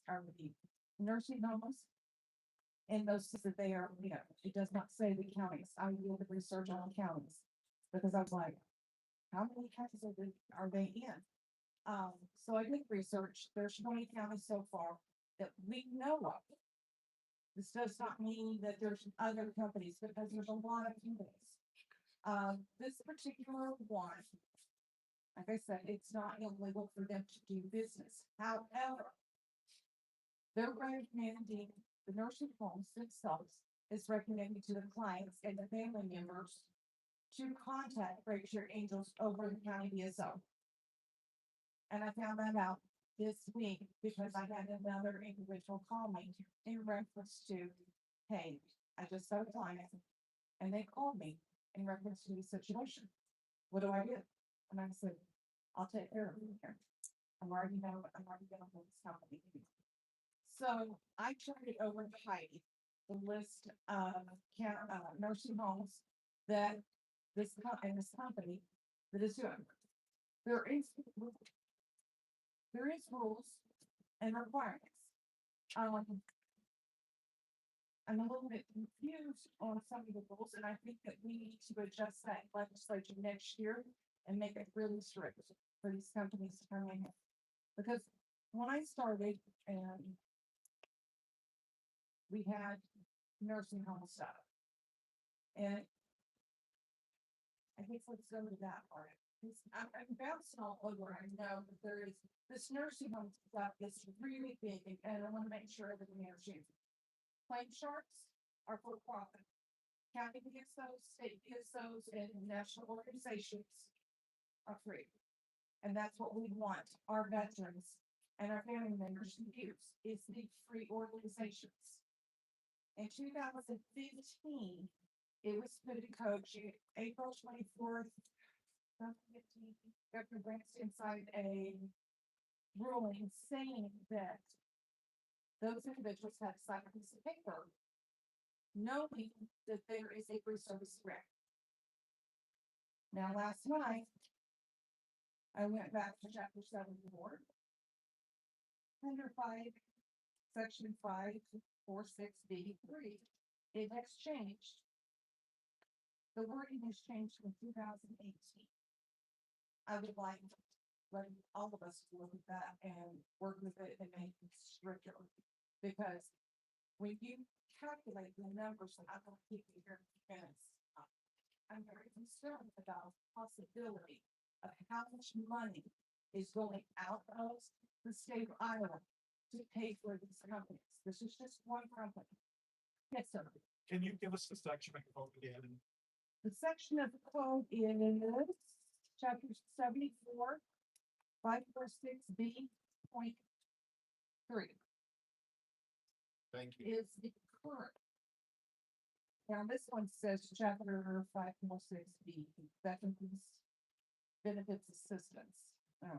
are the nursing homes. And those that they are, it does not say the counties. I did the research on counties because I was like, how many counties are they in? So I did research. There's 20 counties so far that we know of. This does not mean that there's other companies because there's a lot of companies. This particular one, like I said, it's not illegal for them to do business. However, they're recommending the nursing homes themselves is recommending to the clients and the family members to contact Patriot Angels over the county DSO. And I found that out this week because I had another individual call me in reference to, hey, I just saw a client and they called me in reference to the situation. What do I do? And I said, I'll take care of it here. I'm already going to this company. So I turned it over to Heidi, the list of nursing homes that this company that is doing. There is rules and requirements. I'm a little bit confused on some of the rules, and I think that we need to adjust that legislature next year and make it really strict for these companies to come in. Because when I started and we had nursing home stuff. And I guess let's go to that part. I'm bouncing all over. I know that there is this nursing home stuff is really big, and I want to make sure everybody understands. Claim sharks are for profit. County DSOs, state DSOs, and national organizations are free. And that's what we want our veterans and our family members to use is the free organizations. In 2015, it was put in code, April 24th, 2015, Governor Branson signed a ruling saying that those individuals have to sign a piece of paper knowing that there is a free service threat. Now, last night, I went back to chapter 7 board. Under 5 section 546B3, it has changed. The wording has changed from 2018. I would like, let all of us look at that and work with it and make it stricter. Because when you calculate the numbers, and I don't keep you here in minutes, I'm very concerned about the possibility of how much money is going out of the state of Iowa to pay for these companies. This is just one company. Yes, sir. Can you give us the section again? The section of the code is chapter 74, 546B.3 Thank you. is the current. Now, this one says chapter 546B, Veterans Benefits Assistance,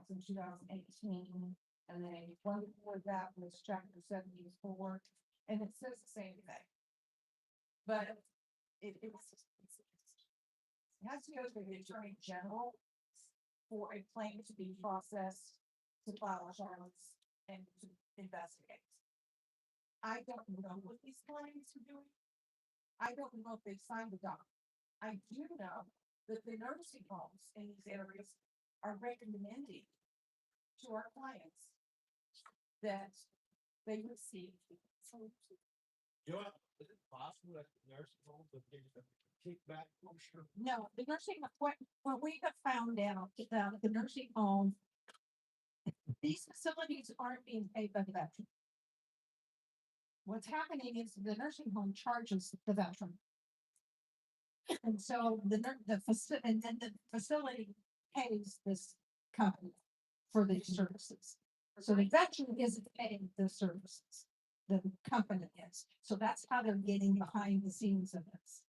in 2018. And then one before that was chapter 74, and it says the same thing. But it has to go to the Attorney General for a claim to be processed, to file charges, and to investigate. I don't know what these clients are doing. I don't know if they've signed a document. I do know that the nursing homes in these areas are recommending to our clients that they receive. Joella, is it possible that the nursing homes are getting a kickback from sure? No, the nursing, what we have found out, the nursing home, these facilities aren't being paid by the veteran. What's happening is the nursing home charges the veteran. And so and then the facility pays this company for these services. So the veteran isn't paying the services, the company is. So that's how they're getting behind the scenes of this.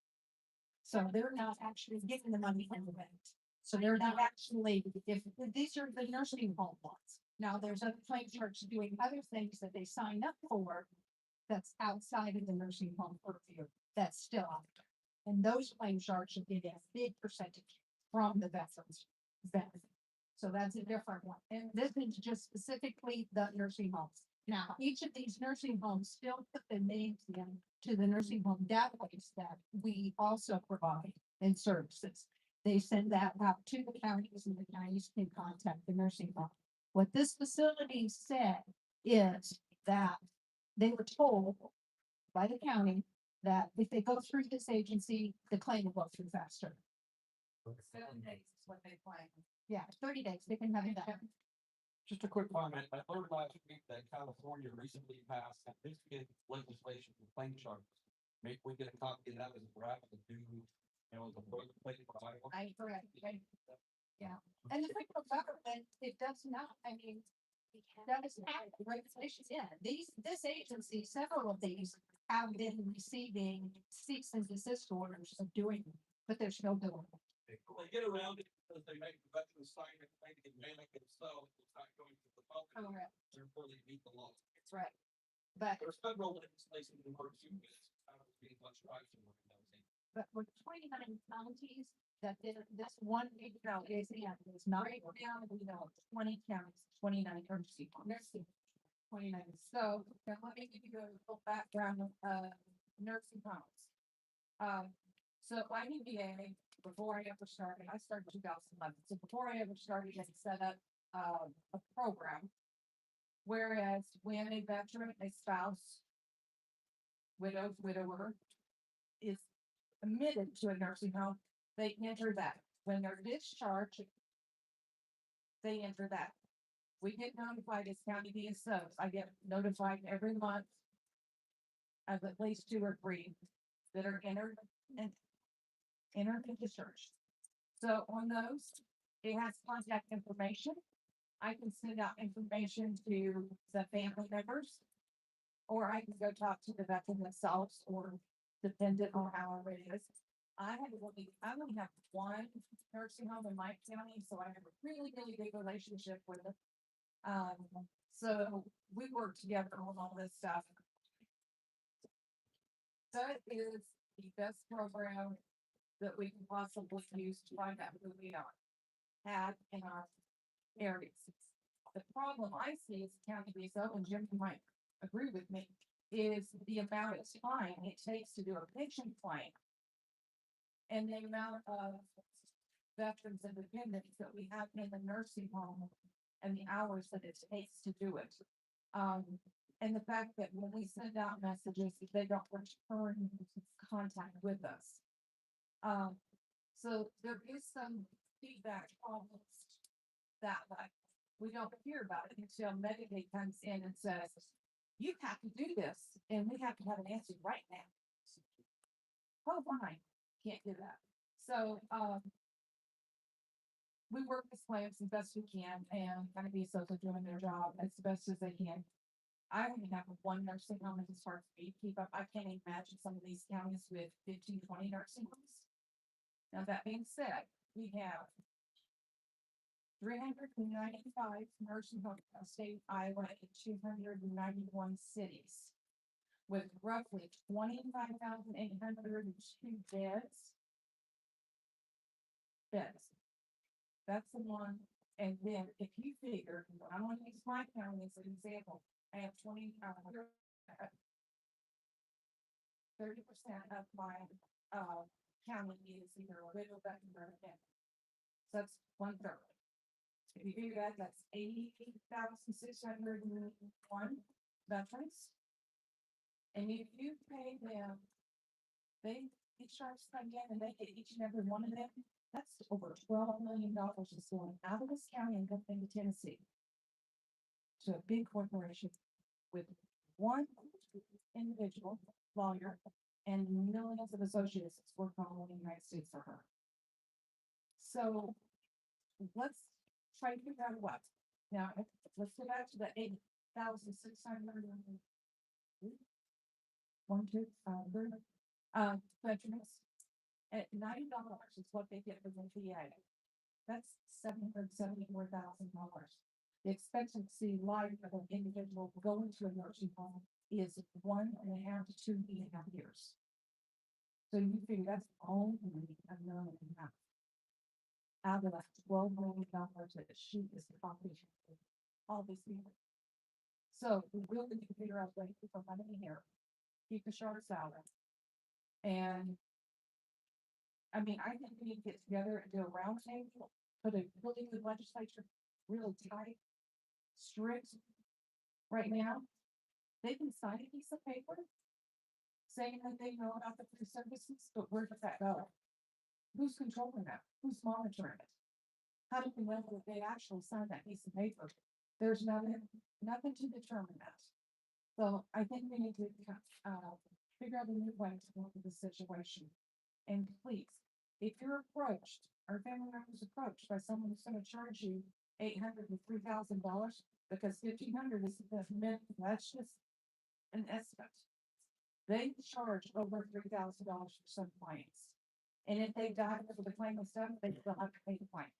So they're not actually getting the money from the vet. So they're not actually, if these are the nursing home ones. Now there's other claim charts doing other things that they sign up for. That's outside of the nursing home purview. That's still out there. And those claim charts should get a big percentage from the veterans benefit. So that's a different one. And this is just specifically the nursing homes. Now, each of these nursing homes still put the names in to the nursing home database that we also provide in services. They send that out to the counties and the counties can contact the nursing home. What this facility said is that they were told by the county that if they go through this agency, the claim will go through faster. 7 days is what they plan. Yeah, 30 days, they can have it done. Just a quick comment. I learned last week that California recently passed significant legislation for claim charges. Maybe we get a copy of that as a draft to do, the boilerplate for Iowa. I correct. Yeah, and the federal government, it does not, that is not the regulations in. This agency, several of these have been receiving cease and desist orders of doing, but they're still doing it. They get around it because they make the veterans sign it, make it manic themselves, it's not going to the public. Correct. Therefore, they meet the law. That's right. But There's federal legislation in order to this, being much traction. for 29 counties that did this one big county is in, there's 9 down, 20 counties, 29 emergency. 29. So now let me give you a little background of nursing homes. So I knew VA before I ever started. I started in 2011. So before I ever started, I set up a program. Whereas when a veteran, a spouse, widower is admitted to a nursing home, they enter that. When they're discharged, they enter that. We get notified as county DSOs. I get notified every month of at least 2 or 3 that are entered and discharged. So on those, it has contact information. I can send out information to the family members, or I can go talk to the veteran themselves, or dependent on however it is. I only have 1 nursing home in my county, so I have a really, really big relationship with it. So we work together on all this stuff. That is the best program that we can possibly use to find out who we have in our areas. The problem I see is county DSO, and Jim might agree with me, is the amount of time it takes to do a pension plan. And the amount of veterans and dependents that we have in the nursing home and the hours that it takes to do it. And the fact that when we send out messages, they don't return contact with us. So there is some feedback almost that like we don't hear about it until Medicaid comes in and says, you have to do this and we have to have an answer right now. Oh, fine, can't do that. So, we work with claims as best we can and kind of be so doing their job as best as they can. I only have one nursing home, and it's hard for me to keep up. I can't imagine some of these counties with 15, 20 nursing homes. Now, that being said, we have 395 nursing homes in the state of Iowa in 291 cities with roughly 25,802 beds. That's the one. And then if you figure, I want to use my county as an example. I have 30% of my county is either a widow, veteran, or a dead. So that's 1/3. If you do that, that's 80,601 veterans. And if you pay them, insurance come in and they get each and every one of them. That's over $12 million is going out of this county and going into Tennessee to a big corporation with one individual lawyer and millions of associates that's working all over the United States for her. So let's try to figure out what. Now, let's go back to the 8,600 veterans. At $90 is what they get from the VA. That's $774,000. The expectancy life of an individual going to a nursing home is 1.5 to 2.5 years. So you figure that's only $1.5 million out of that $12 million that she is copying all these people. So we really need to figure out a way to put money in here, keep a short salary, and I mean, I think we need to get together and do a round table, put a really good legislature, really tight, strict. Right now, they can sign a piece of paper saying that they know about the free services, but where does that go? Who's controlling that? Who's monitoring it? How do we know that they actually signed that piece of paper? There's nothing to determine that. So I think we need to figure out a new way to look at the situation. And please, if you're approached, or family members approached by someone who's going to charge you $800 to $3,000 because $1,500 is the minimum, that's just an estimate. They charge over $3,000 for some clients, and if they die with the claim and stuff, they still have to pay the claim.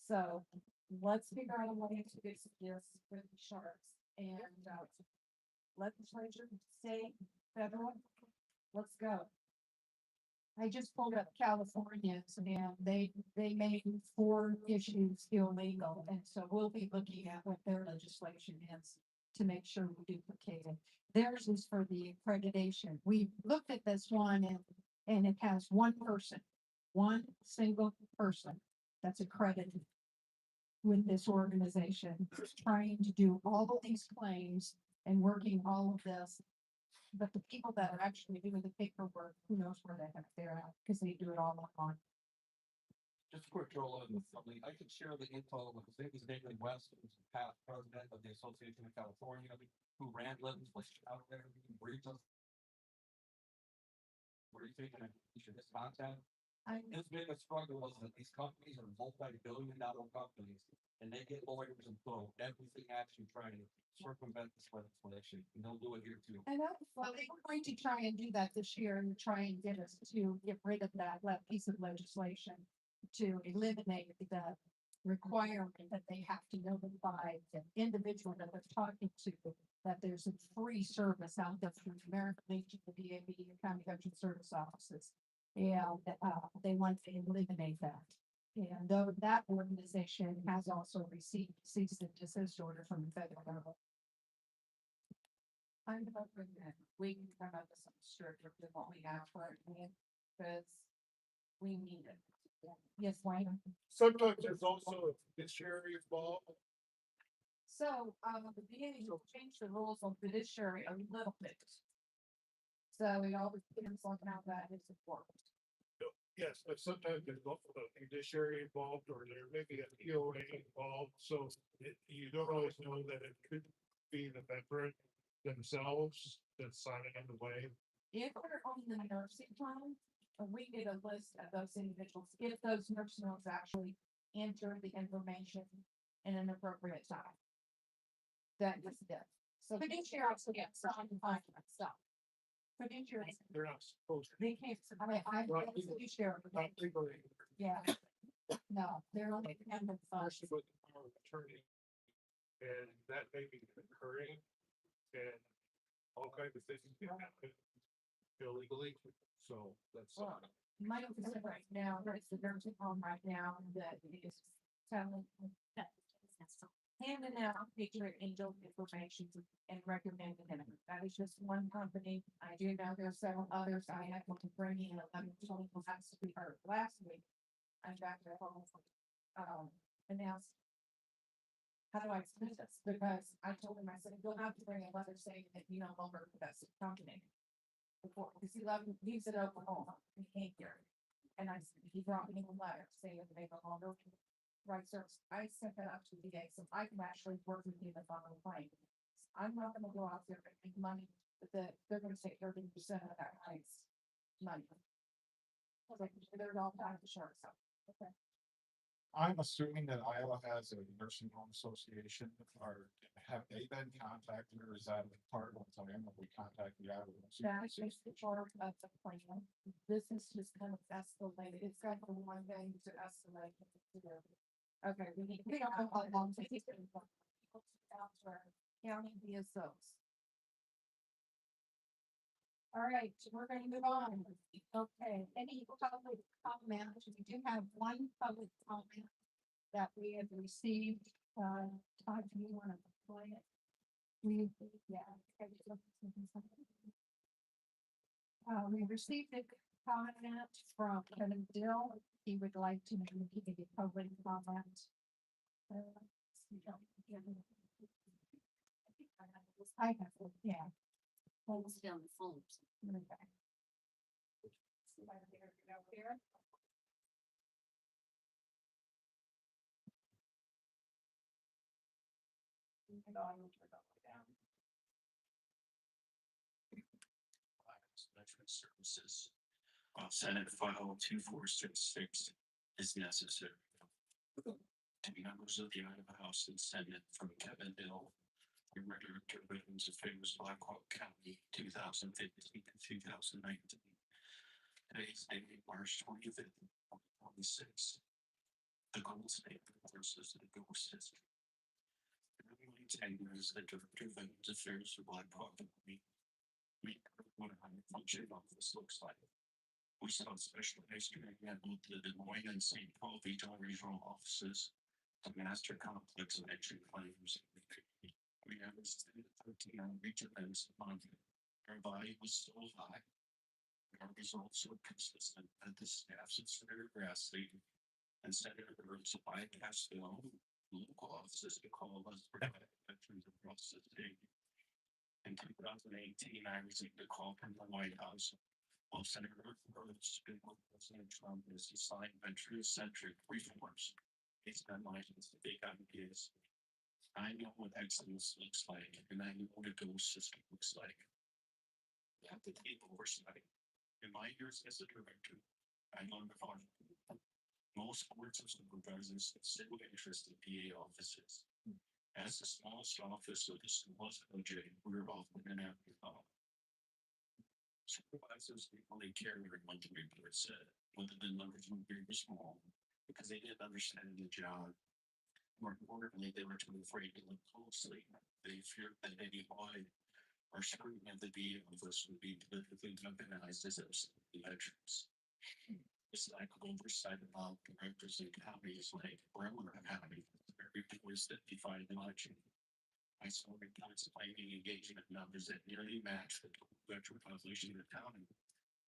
So let's figure out a way to fix this with the sharks and legislature, state, federal. Let's go. I just pulled up California's and they made 4 issues illegal. And so we'll be looking at what their legislation is to make sure we duplicate it. Theirs is for the accreditation. We looked at this one and it has one single person that's accredited with this organization, trying to do all of these claims and working all of this. But the people that are actually doing the paperwork, who knows where they're at, because they do it all online. Just a quick Joella and something, I could share the info with David West, who's the past president of the Association of California, who ran legislation out there, who briefed us. Where you thinking you should just contact? His biggest struggle was that these companies are multi-billion-dollar companies, and they get lawyers and throw everything at you trying to circumvent this legislation, and they'll do it here too. And well, they were going to try and do that this year and try and get us to get rid of that piece of legislation to eliminate the requirement that they have to notify the individual that they're talking to that there's a free service out there through the American Legion, the DAB, and County Veteran Service Offices. And they want to eliminate that. And though that organization has also received cease and desist order from the federal government. I'm hoping that we can come up with something stricter than what we have currently, because we need it. Yes, Wayne? Sometimes there's also a fiduciary involved. So, the VA will change the rules on fiduciary a little bit. So it always depends on how that is enforced. Yes, but sometimes there's also a fiduciary involved, or there may be a POA involved, so you don't always know that it could be the veteran themselves that's signing in the way. If we're on the nursing home, we get a list of those individuals, if those nursing homes actually enter the information in an appropriate time. That is it. So fiduciary also gets some fine stuff. Fiduciary, They're not supposed to. they can't, I mean, I'm Right. a fiduciary, Not legally. yeah. No, they're only independent funds. Especially with the power of attorney. And that may be occurring. And all kinds of things can happen illegally, so that's. My office right now, it's the nursing home right now that is telling. Handing out picture angel information and recommending it. That is just one company. I do know there are several others. I had one to bring in, last week. I'm back at home. Announced. How do I explain this? Because I told him, I said, you'll have to bring a letter saying that you no longer with that company. Before, because he's at Oklahoma, he came here. And I said, he brought me a letter saying that they no longer. Right, so I sent that out to the VA, so I can actually work with him if I'm on the plane. I'm not gonna go out there and make money, but they're gonna take 30% of that client's money. Like, they're all kind of short, so, okay. I'm assuming that Iowa has a nursing home association, or have they been contacted, or is that part of what we contacted the Iowa? That's just the part of the plan. This is just kind of escalated. It's got the one thing to escalate. Okay, we don't know how long it takes. County VSOs. All right, we're gonna move on. Okay, any public comment? We do have one public comment that we have received. Todd, do you want to play it? We received a comment from Kevin Dill. He would like to make a public comment. I have, yeah. Holds down the phones. Okay. Somebody there, get over here. Veteran Services. Senate File 2466 is necessary. Two members of the Iowa House and Senate from Kevin Hill, the Director of Veterans Affairs, Blackhawk County, 2015 to 2019. Today's date, March 25th, 2026. The goal statement versus the goal system. Tenure as the Director of Veterans Affairs for Blackhawk County. We what a function office looks like. We saw specialized training at both the Des Moines and St. Paul regional offices to master complex eviction claims. We averaged 13 on each of them month. Our volume was so high. Our results were consistent that the staffs of Senator Grassley and Senator Rhodes bypassed their own local offices to call us for veterans across the state. In 2018, I received a call from the White House while Senator Rhodes been with President Trump as he signed veteran-centric reforms. It's been my big ideas. I know what excellence looks like, and I know what a goal system looks like. At the table oversight. In my years as a director, I learned hard. Most boards of supervisors have single interest in PA offices. As the smallest office with the smallest budget, we're often an afterthought. Supervisors only care very much what the report said, whether the numbers were big or small, because they didn't understand the job. More importantly, they were too afraid to look closely. They feared that any audit or scrutiny of the VA office would be politically weaponized as the veterans. This lack of oversight about directors in counties like Grimm County, very voice that defied election. I saw reports claiming engagement numbers that nearly matched the total veteran population of the county.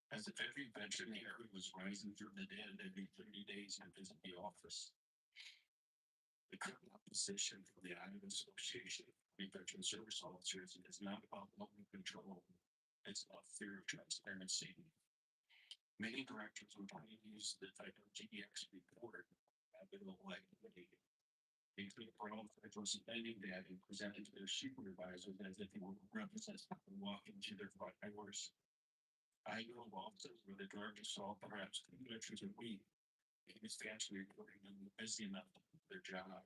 As if every veteran in the area was rising from the dead every 30 days and visit the office. The current opposition from the Iowa Association of Veteran Service Officers is not about local control. It's about fear of transparency. Many directors will try to use the type of GEX report have been elected. They took from federal spending data and presented to their supervisors as if they were representatives walking to their front doors. I know of offices where the directors saw perhaps 2 veterans a week. It is actually reporting them busy enough to do their job.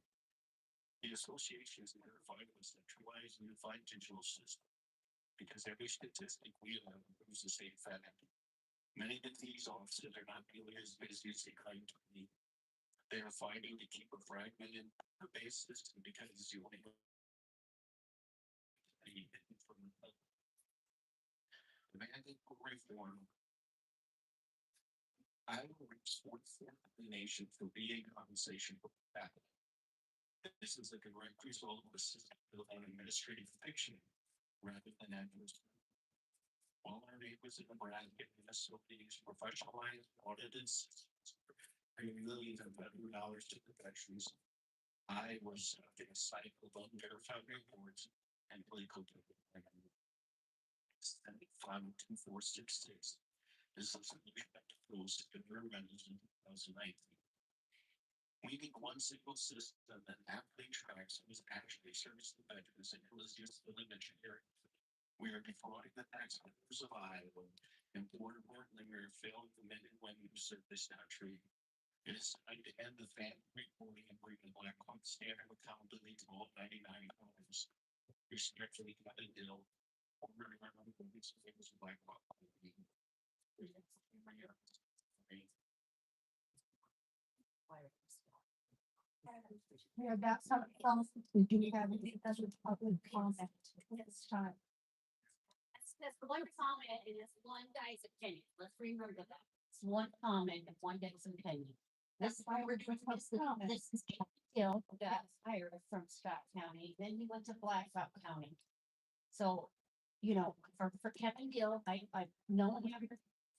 The association is notified of a centralized unified digital system because every statistic we have proves the same fact. Many of these offices are not nearly as busy as they claim to be. They are fighting to keep a fragmented basis because it's the only demanding for reform. I will reach 44th in the nation for VA compensation for faculty. This is a direct result of a system built on administrative fiction rather than administrative. While our neighbors in Nebraska and Minnesota's professionalized audited systems bring millions of federal dollars to professions, I was in a cycle of unverified reports and legal documents. 752466 is subsequently proposed to convert amendments in 2019. We need one single system that aptly tracks who is actually servicing the veterans and who is just filling the chair. We are defrauding the taxpayers of Iowa, and more importantly, we are failing the men and women who serve this country. It is time to end the family reporting and bring the Black Hawk standard of accountability to all 99 homes. Respectfully, Captain Dill. Black Hawk. Yeah, that's how it comes. We do have any other public comment this time. That's one comment and it's one guy's opinion. Let's remember that. It's one comment and one guy's opinion. That's why we're doing public comment. This is Hill got hired from Streck County, then he went to Blackhawk County. So, you know, for Kevin Gill, I've known him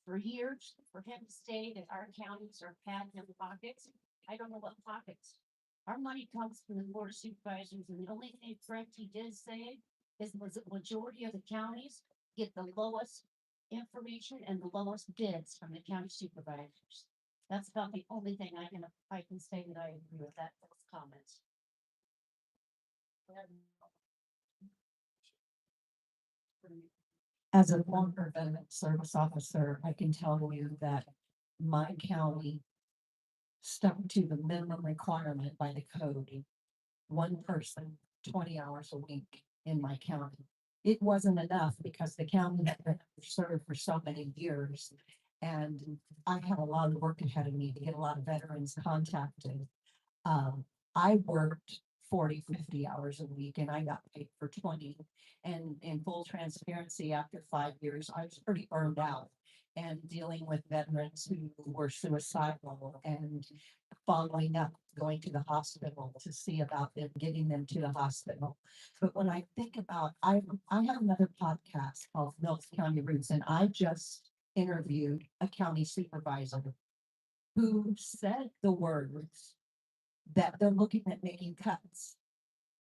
for years, for him to say that our counties are patting in pockets. I don't know what pockets. Our money comes from the board of supervisors, and the only thing correct he did say is was the majority of the counties get the lowest information and the lowest bids from the county supervisors. That's about the only thing I can say that I agree with that, those comments. As a former veteran service officer, I can tell you that my county stuck to the minimum requirement by the code. One person, 20 hours a week in my county. It wasn't enough because the county had been served for so many years. And I had a lot of work ahead of me to get a lot of veterans contacted. I worked 40, 50 hours a week and I got paid for 20. And in full transparency, after 5 years, I was pretty burned out and dealing with veterans who were suicidal and following up, going to the hospital to see about them, getting them to the hospital. But when I think about, I have another podcast called Mills County Roots, and I just interviewed a county supervisor who said the words that they're looking at making cuts.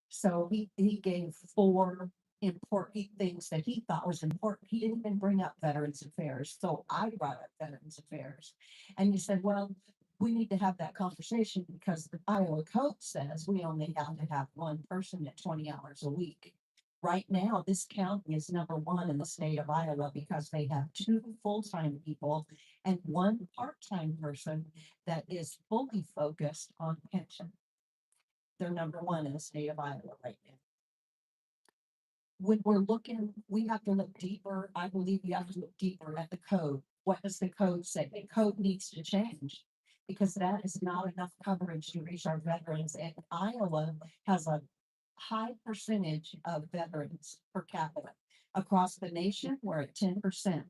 So he gave 4 important things that he thought was important. He didn't even bring up Veterans Affairs. So I brought up Veterans Affairs. And he said, well, we need to have that conversation because the Iowa code says we only have to have one person at 20 hours a week. Right now, this county is #1 in the state of Iowa because they have 2 full-time people and 1 part-time person that is fully focused on pension. They're #1 in the state of Iowa right now. When we're looking, we have to look deeper. I believe we have to look deeper at the code. What does the code say? The code needs to change because that is not enough coverage to reach our veterans. And Iowa has a high percentage of veterans per capita. Across the nation, we're at 10%.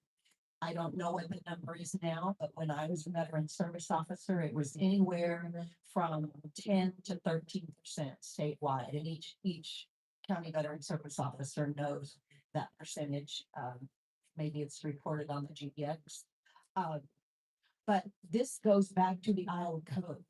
I don't know what the number is now, but when I was a veteran service officer, it was anywhere from 10 to 13% statewide, and each county veteran service officer knows that percentage. Maybe it's reported on the GPX. But this goes back to the Iowa code.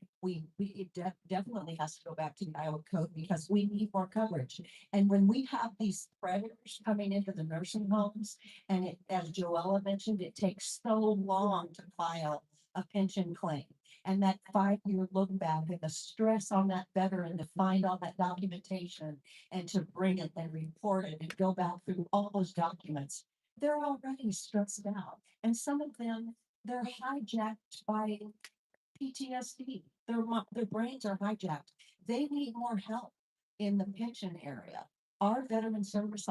It definitely has to go back to the Iowa code because we need more coverage. And when we have these predators coming into the nursing homes, and it, as Joella mentioned, it takes so long to file a pension claim. And that 5-year look back and the stress on that veteran to find all that documentation and to bring it and report it and go back through all those documents, they're already stressed out. And some of them, they're hijacked by PTSD. Their brains are hijacked. They need more help in the pension area. Our veteran service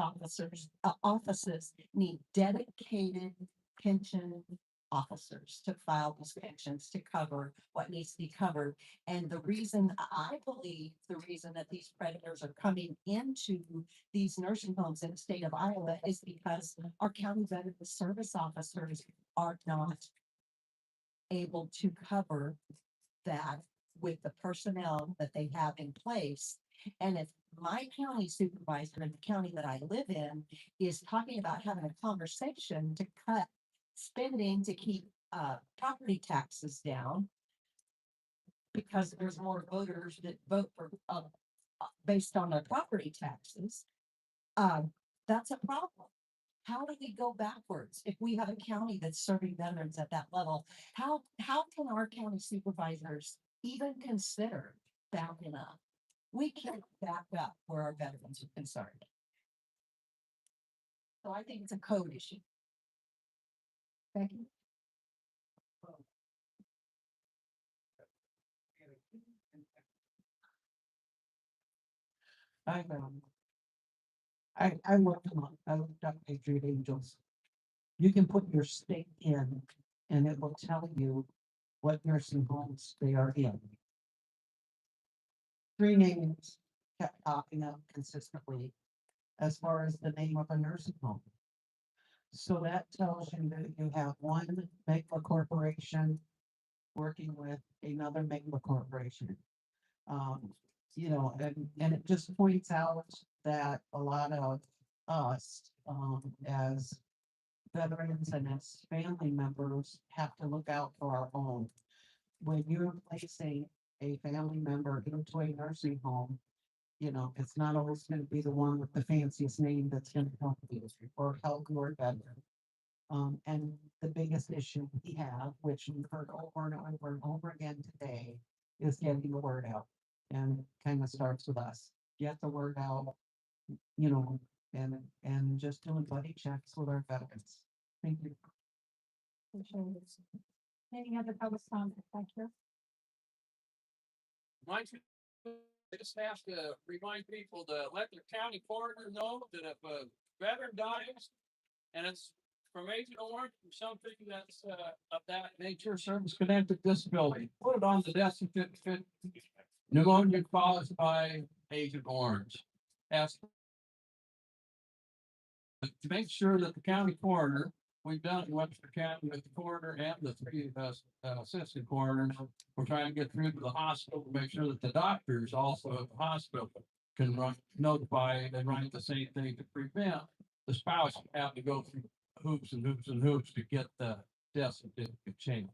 offices need dedicated pension officers to file these pensions to cover what needs to be covered. And the reason I believe the reason that these predators are coming into these nursing homes in the state of Iowa is because our county veteran service officers are not able to cover that with the personnel that they have in place. And if my county supervisor in the county that I live in is talking about having a conversation to cut spending to keep property taxes down because there's more voters that vote for based on their property taxes, that's a problem. How do we go backwards if we have a county that's serving veterans at that level? How can our county supervisors even consider backing up? We can't back up where our veterans are concerned. So I think it's a code issue. Becky? I looked up Patriot Angels. You can put your state in and it will tell you what nursing homes they are in. 3 names kept popping up consistently as far as the name of a nursing home. So that tells you that you have one mega corporation working with another mega corporation. You know, and it just points out that a lot of us, as veterans and as family members have to look out for our own. When you're placing a family member into a nursing home, you know, it's not always going to be the one with the fanciest name that's going to help you or help your veteran. And the biggest issue we have, which we've heard over and over and over again today, is getting the word out. And it kind of starts with us. Get the word out, you know, and just doing buddy checks with our veterans. Thank you. Any other public comment? Thank you. I just have to remind people to let their county coroner know that if a veteran dies and it's from Agent Orange or something that's of that nature, service connected disability, put it on the death certificate. Pneumonia caused by Agent Orange. Ask to make sure that the county coroner, we've done it in Webster County with the coroner and the 3 assistant coroners. We're trying to get through to the hospital to make sure that the doctors also at the hospital can notify and write the same thing to prevent the spouse having to go through hoops and hoops and hoops to get the death certificate changed.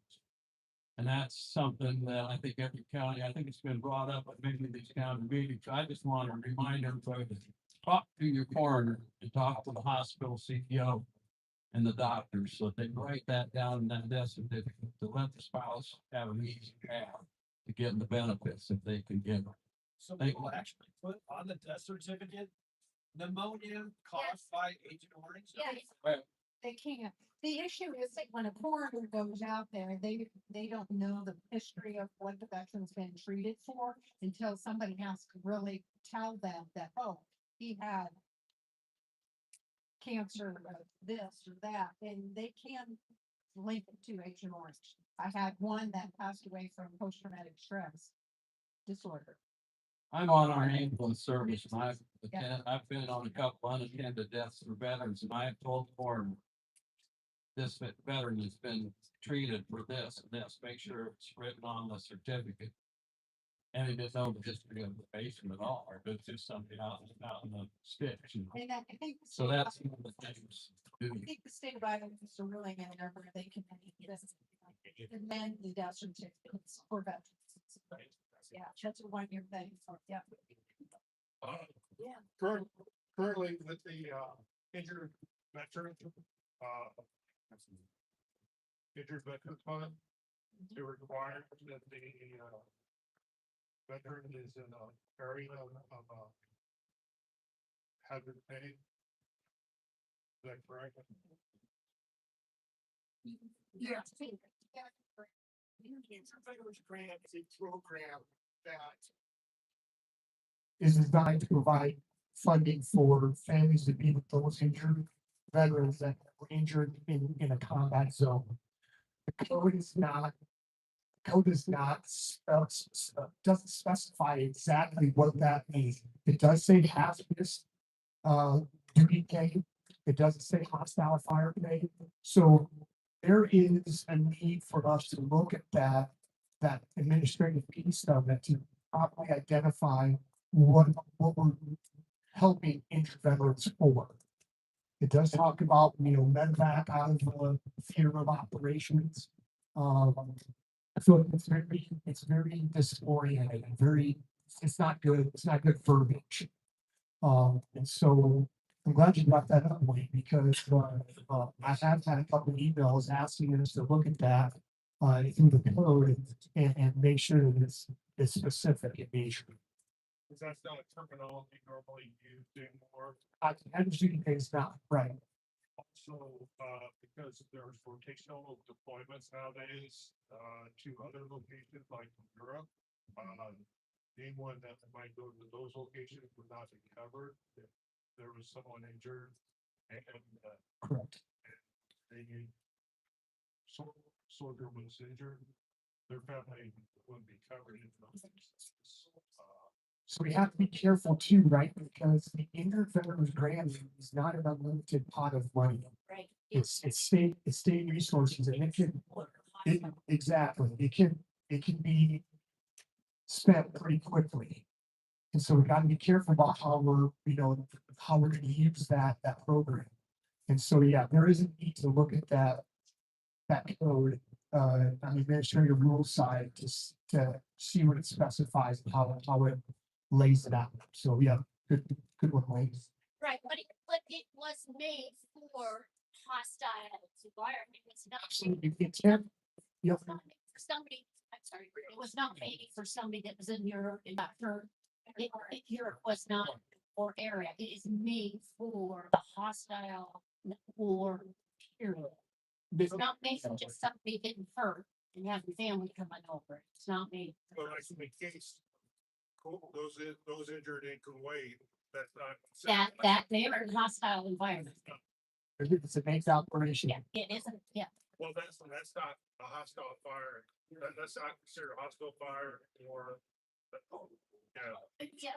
And that's something that I think every county, I think it's been brought up at many of these county meetings. I just want to remind everybody to talk to your coroner and talk to the hospital CPO and the doctors so they write that down in that death certificate to let the spouse have an easy path to getting the benefits if they can get them. So we will actually put on the death certificate, pneumonia caused by Agent Orange? Yes. They can't. The issue is that when a coroner goes out there, they don't know the history of what the veteran's been treated for until somebody has to really tell them that, oh, he had cancer of this or that, and they can link it to Agent Orange. I had one that passed away from post-traumatic stress disorder. I'm on our ambulance service and I've been on a couple unattended deaths for veterans and I have told the coroner this veteran has been treated for this and this, make sure it's written on the certificate. And he doesn't know the history of the basin at all, or if it's just something out in the sticks. And I think. So that's one of the things. I think the state of Iowa is a ruling in there where they can amend the death certificates for veterans. Yeah, that's a 1-year thing, so, yeah. Currently with the, injured veteran, injured veteran fund, it requires that the, veteran is in an area of, hazard pay. Is that correct? Yeah. Veterans Grant is a program that is designed to provide funding for families to be with those injured veterans that were injured in a combat zone. The code is not, doesn't specify exactly what that means. It does say hazardous, duty pay. It doesn't say hostile fire pay. So there is a need for us to look at that administrative piece of it to properly identify what we're helping injured veterans for. It does talk about, medevac out of theater of operations. So it's very disoriented, it's not good, verbiage. And so I'm glad you brought that up, Wayne, because, I have had a couple of emails asking us to look at that, through the code and make sure that it's specific in nature. Because that's not a terminology normally used anymore. Energy is not, right. Also, because there's rotational deployments nowadays, to other locations like Europe. Anyone that might go to those locations would not be covered if there was someone injured and, correct. And they, soldier was injured, their family wouldn't be covered in those instances. So we have to be careful too, right? Because the injured veterans grant is not an unlimited pot of money. Right. It's state resources, and exactly, it can be spent pretty quickly. And so we gotta be careful about how we're gonna use that program. And so, yeah, there is a need to look at that code, on the administrative rules side to see what it specifies and how it lays it out. So, yeah, good one, Wayne. Right, but it was made for hostile environment. It's not. Absolutely, it's him. Yep. It's not made for somebody, I'm sorry, it was not made for somebody that was in Europe and got hurt. Europe was not or area. It is made for the hostile war period. It's not made for just somebody getting hurt and having family coming over. It's not made. Well, like in the case, those injured in Kuwait, that's not. That they are in hostile environment. It's a base operation. Yeah, it isn't, yeah. Well, that's not a hostile fire. That's not considered a hostile fire or. Yeah.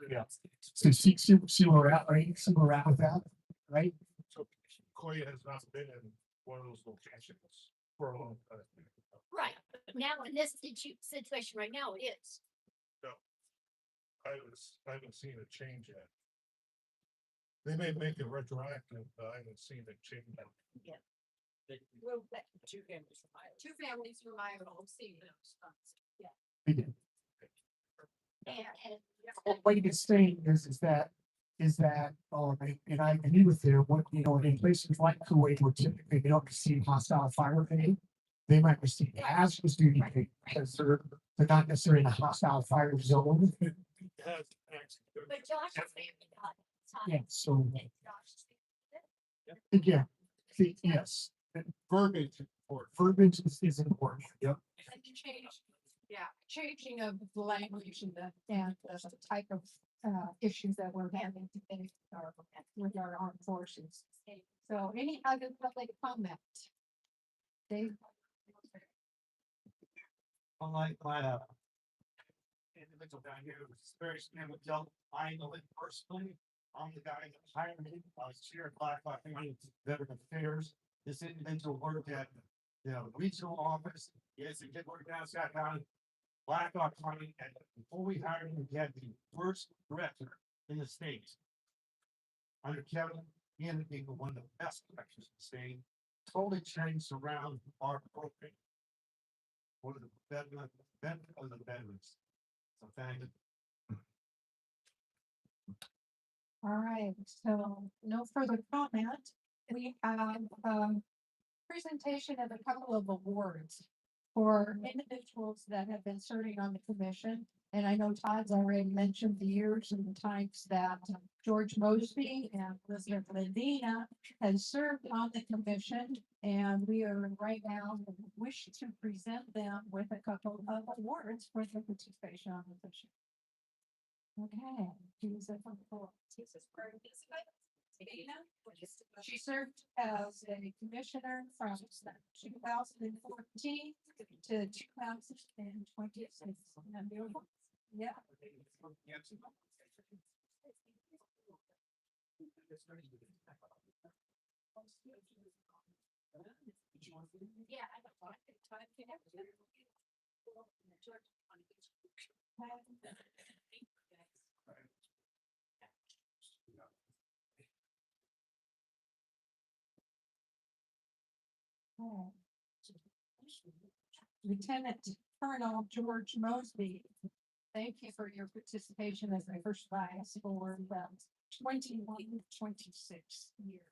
Yeah. So see where we're at, right? See where we're at with that, right? So Korea has not been in one of those locations for a long time. Right, but now in this situation right now, it is. No. I haven't seen a change yet. They may make it retroactive, but I haven't seen it change. Yeah. Well, two families from Iowa will see those funds. Yeah. We did. And What you can say is that, and I agree with you, in places like Kuwait, where typically they don't receive hostile fire pay, they might receive hazardous duty pay because they're not necessarily in a hostile fire zone. but Josh's family got it. Yeah, so, again, yes, verbiage is important, yep. And changing of the language and the type of issues that we're having today with our armed forces. So any other public comment? Dave? My individual guy here was very scared with Del. I know it personally. I'm the guy that hired me. I was chair of Black Hawk County Veteran Affairs. This individual worked at the regional office. Yes, he did work down Scott County. Blackhawk County, and before we hired him, he had the worst director in the state. Under Kevin, he ended up being one of the best directors in the state, totally changed around our program. One of the better of the veterans. So thank you. All right, so no further comment. We have presentation of a couple of awards for individuals that have been serving on the commission. And I know Todd's already mentioned the years and the times that George Mosby and Elizabeth Ledvina has served on the commission. And we are right now wish to present them with a couple of awards for their participation on the commission. Okay, who's up on the floor? She served as a commissioner from 2014 to 2026. Yeah. Yeah, I don't want Lieutenant Colonel George Mosby, thank you for your participation as a first class for the 21-26 year.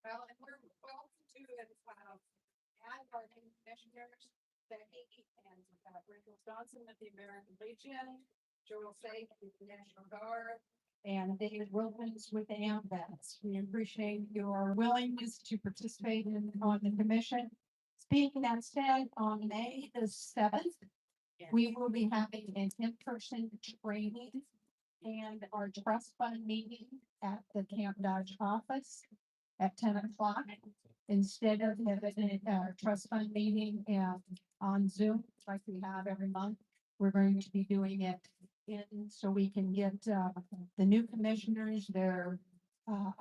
Well, and we're welcome to it, add our new commissioners, Becky and Reginald Johnson of the American Legion, Joella with the National Guard, and David Wilkins with the AMVETS. We appreciate your willingness to participate on the commission. Speaking that said, on May the 7th, we will be having an in-person training and our trust fund meeting at the Camp Dodge office at 10 o'clock. Instead of having a trust fund meeting on Zoom, like we have every month, we're going to be doing it so we can get the new commissioners their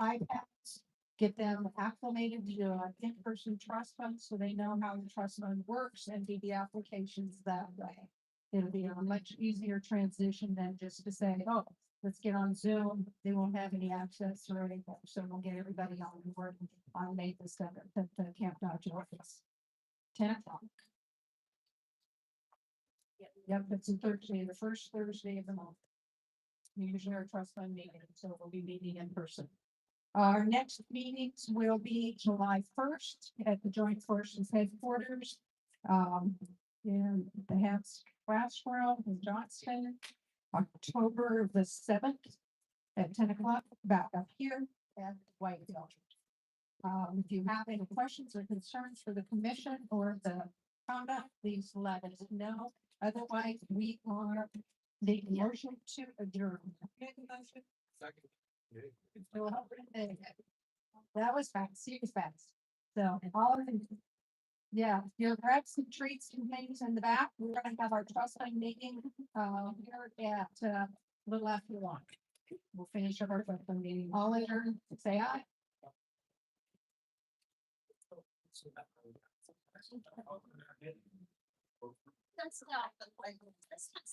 iPads, get them acclimated to an in-person trust fund so they know how the trust fund works and do the applications that way. It'll be a much easier transition than just to say, oh, let's get on Zoom. They won't have any access or anything. So we'll get everybody on board on May the 7th at the Camp Dodge office. 10 o'clock. Yep, it's a Thursday, the first Thursday of the month. Usually our trust fund meeting, so we'll be meeting in person. Our next meetings will be July 1st at the Joint Forces headquarters. In the Hats classroom in Johnston. October the 7th at 10 o'clock, back up here at Whitehill. If you have any questions or concerns for the commission or the conduct, please let us know. Otherwise, we are making motion to adjourn. That was fast. See, it was fast. So all of them. Yeah, you'll grab some treats and things in the back. We're gonna have our trust fund meeting here at a little after lunch. We'll finish up our trust fund meeting. All adjourned, say aye. That's not the way. That's not.